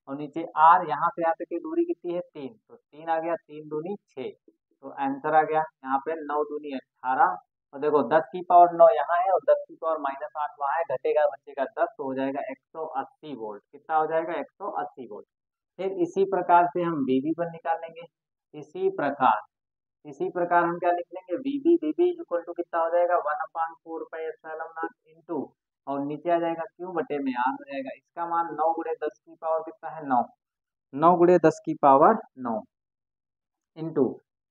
और नीचे आर, यहाँ से यहाँ तक की दूरी कितनी है 3, तो 3 आ गया, 3 दूनी 6, तो आंसर आ गया यहाँ पे 9 दूनी 18 और देखो 10 की पावर 9 यहाँ है और 10 की पावर -8 वहाँ है, घटेगा बचेगा 10 तो हो जाएगा 180 वोल्ट। कितना हो जाएगा 180 वोल्ट। फिर इसी प्रकार से हम वीबी पर निकालेंगे। इसी प्रकार हम क्या लिख लेंगे वीबी इक्वल टू कितना हो जाएगा 1/4 इंटू और नीचे आ जाएगा क्यू बटे में आर हो जाएगा। इसका मान 9 गुणे 10 की पावर कितना है 9, 9 गुणे 10 की पावर 9 इंटू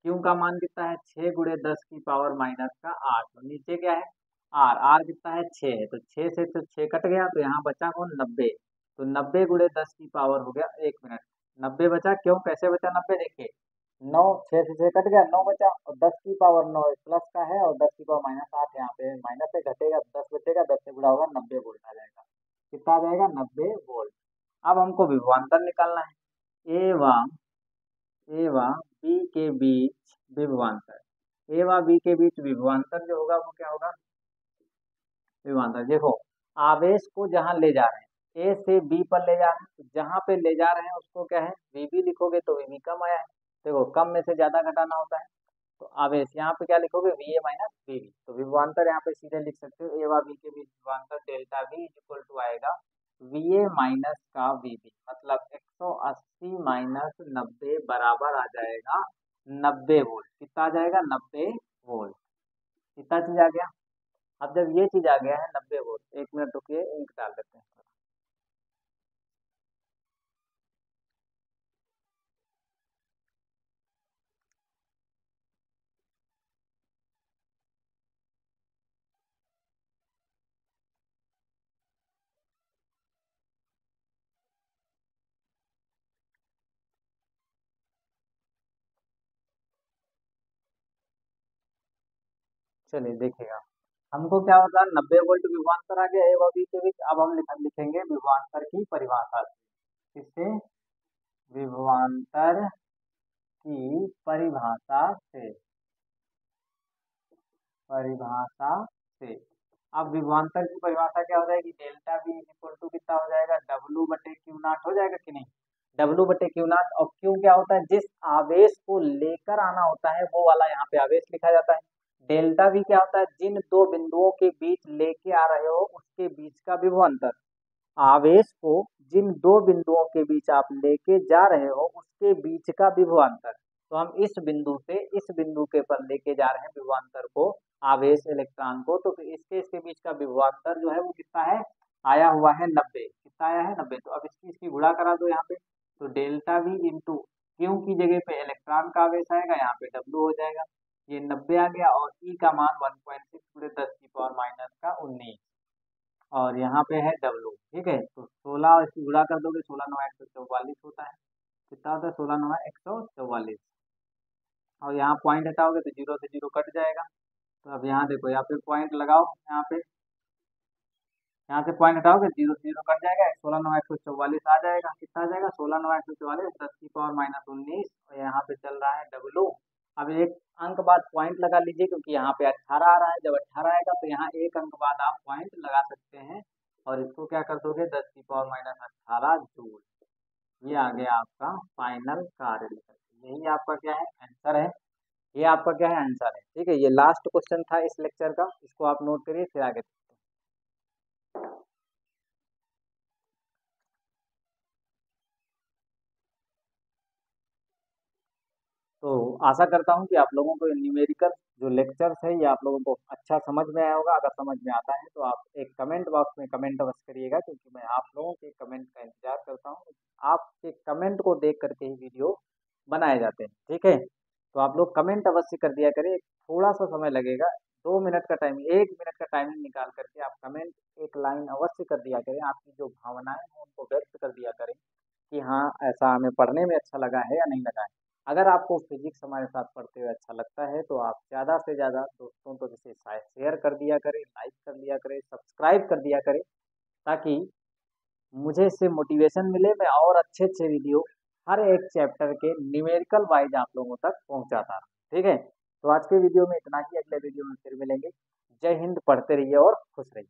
क्यू का मान कितना है 6 गुणे 10 की पावर -8 और नीचे क्या है आर, आर कितना है 6 है, तो 6 से तो 6 कट गया तो यहाँ बचा कौन 90, तो 90 गुणे 10 की पावर हो गया 1 मिनट, 90 बचा। क्यों कैसे बचा 90 देखिए 9, 6 से 6 कट गया 9 बचा और 10 की पावर 9 प्लस का है और 10 की पावर -8 यहाँ पे माइनस से घटेगा 10 बचेगा, 10 से गुणा होगा 90 वोल्ट आ जाएगा। कितना आ जाएगा 90 वोल्ट। अब हमको विभवांतर निकालना है। ए व बी के बीच विभवांतर, ए व बी के बीच विभवांतर जो होगा वो क्या होगा विभवांतर। देखो आवेश को जहां ले जा रहे हैं ए से बी पर ले जा रहे हैं, तो जहां पे ले जा रहे हैं उसको क्या है वीबी लिखोगे तो वीबी कम आया है, देखो कम में से ज्यादा घटाना होता है तो आवेश यहाँ पे क्या लिखोगे वी ए माइनस वीबी, तो विभवांतर यहाँ पे सीधे लिख सकते हो ए व बी के बीच विभवांतर डेल्टा वी इक्वल टू आएगा वी ए माइनस का वीबी, मतलब 180 माइनस 90 बराबर आ जाएगा 90 वोल्ट। कितना आ जाएगा 90 वोल्ट। कितना चीज आ गया। अब जब ये चीज आ गया है 90 वोल्ट, 1 मिनट रुकिए इंक डाल देते हैं। चलिए देखिएगा हमको क्या होता है 90 वोल्ट विभवांतर आ गया ए व बी के बीच। अब हम लिखेंगे विभवांतर की परिभाषा से, इससे विभवांतर की परिभाषा से। अब विभवांतर की परिभाषा क्या हो जाएगी डेल्टा वी इक्वल टू कितना हो जाएगा डब्लू बटे क्यू नॉट हो जाएगा कि नहीं, डब्लू बटे क्यू नॉट। और क्यू क्या होता है जिस आवेश को लेकर आना होता है वो वाला यहाँ पे आवेश लिखा जाता है। डेल्टा वी क्या होता है जिन दो बिंदुओं के बीच लेके आ रहे हो उसके बीच का विभवांतर, आवेश को जिन दो बिंदुओं के बीच आप लेके जा रहे हो उसके बीच का विभवांतर। तो हम इस बिंदु से इस बिंदु के पर लेके जा रहे हैं विभवांतर को, आवेश इलेक्ट्रॉन को, तो फिर इसके इसके बीच का विभवांतर जो है वो कितना है आया हुआ है 90। कितना आया है 90। तो अब इसकी गुणा करा दो यहाँ पे, तो डेल्टा वी इंटू क्यू की जगह पे इलेक्ट्रॉन का आवेश आएगा यहाँ पे डब्लू हो जाएगा, ये 90 आ गया और ई का मान 1.6 गुणे 10 की पावर माइनस का 19 और यहाँ पे है डब्लू। ठीक है तो 16 इसकी गुणा कर दोगे 16 9 144 होता है। कितना होता है 16 9 144 और यहाँ पॉइंट हटाओगे तो 0 से 0 कट जाएगा। तो अब यहाँ देखो या फिर पॉइंट लगाओ यहाँ पे, यहाँ से पॉइंट हटाओगे 0 से 0 कट जाएगा 16 9 144 आ जाएगा। कितना आ जाएगा 16 9 144 10 की पावर माइनस 19 और यहाँ पे चल रहा है डब्लू। अब एक अंक बाद पॉइंट लगा लीजिए क्योंकि यहाँ पे 18 आ रहा है, जब 18 आएगा तो यहाँ एक अंक बाद आप पॉइंट लगा सकते हैं और इसको क्या कर दोगे 10 की पावर माइनस 18 जूल। ये आ गया आपका फाइनल कार्य। यही आपका क्या है आंसर है, ये आपका क्या है आंसर है। ठीक है ये लास्ट क्वेश्चन था इस लेक्चर का, इसको आप नोट करिए फिर आगे। तो आशा करता हूँ कि आप लोगों को न्यूमेरिकल जो लेक्चर्स है ये आप लोगों को अच्छा समझ में आया होगा। अगर समझ में आता है तो आप एक कमेंट बॉक्स में कमेंट अवश्य करिएगा क्योंकि मैं आप लोगों के कमेंट का इंतजार करता हूँ। आपके कमेंट को देख करके ही वीडियो बनाए जाते हैं। ठीक है तो आप लोग कमेंट अवश्य कर दिया करें, थोड़ा सा समय लगेगा 2 मिनट का टाइम 1 मिनट का टाइमिंग निकाल करके आप कमेंट एक लाइन अवश्य कर दिया करें, आपकी जो भावनाएं हैं उनको व्यक्त कर दिया करें कि हाँ ऐसा हमें पढ़ने में अच्छा लगा है या नहीं लगा है। अगर आपको फिजिक्स हमारे साथ पढ़ते हुए अच्छा लगता है तो आप ज़्यादा से ज़्यादा दोस्तों को जैसे शेयर कर दिया करें, लाइक कर दिया करें, सब्सक्राइब कर दिया करें ताकि मुझे इससे मोटिवेशन मिले, मैं और अच्छे अच्छे वीडियो हर एक चैप्टर के न्यूमेरिकल वाइज आप लोगों तक पहुंचाता रहूं। ठीक है तो आज के वीडियो में इतना ही, अगले वीडियो में फिर मिलेंगे। जय हिंद, पढ़ते रहिए और खुश रहिए।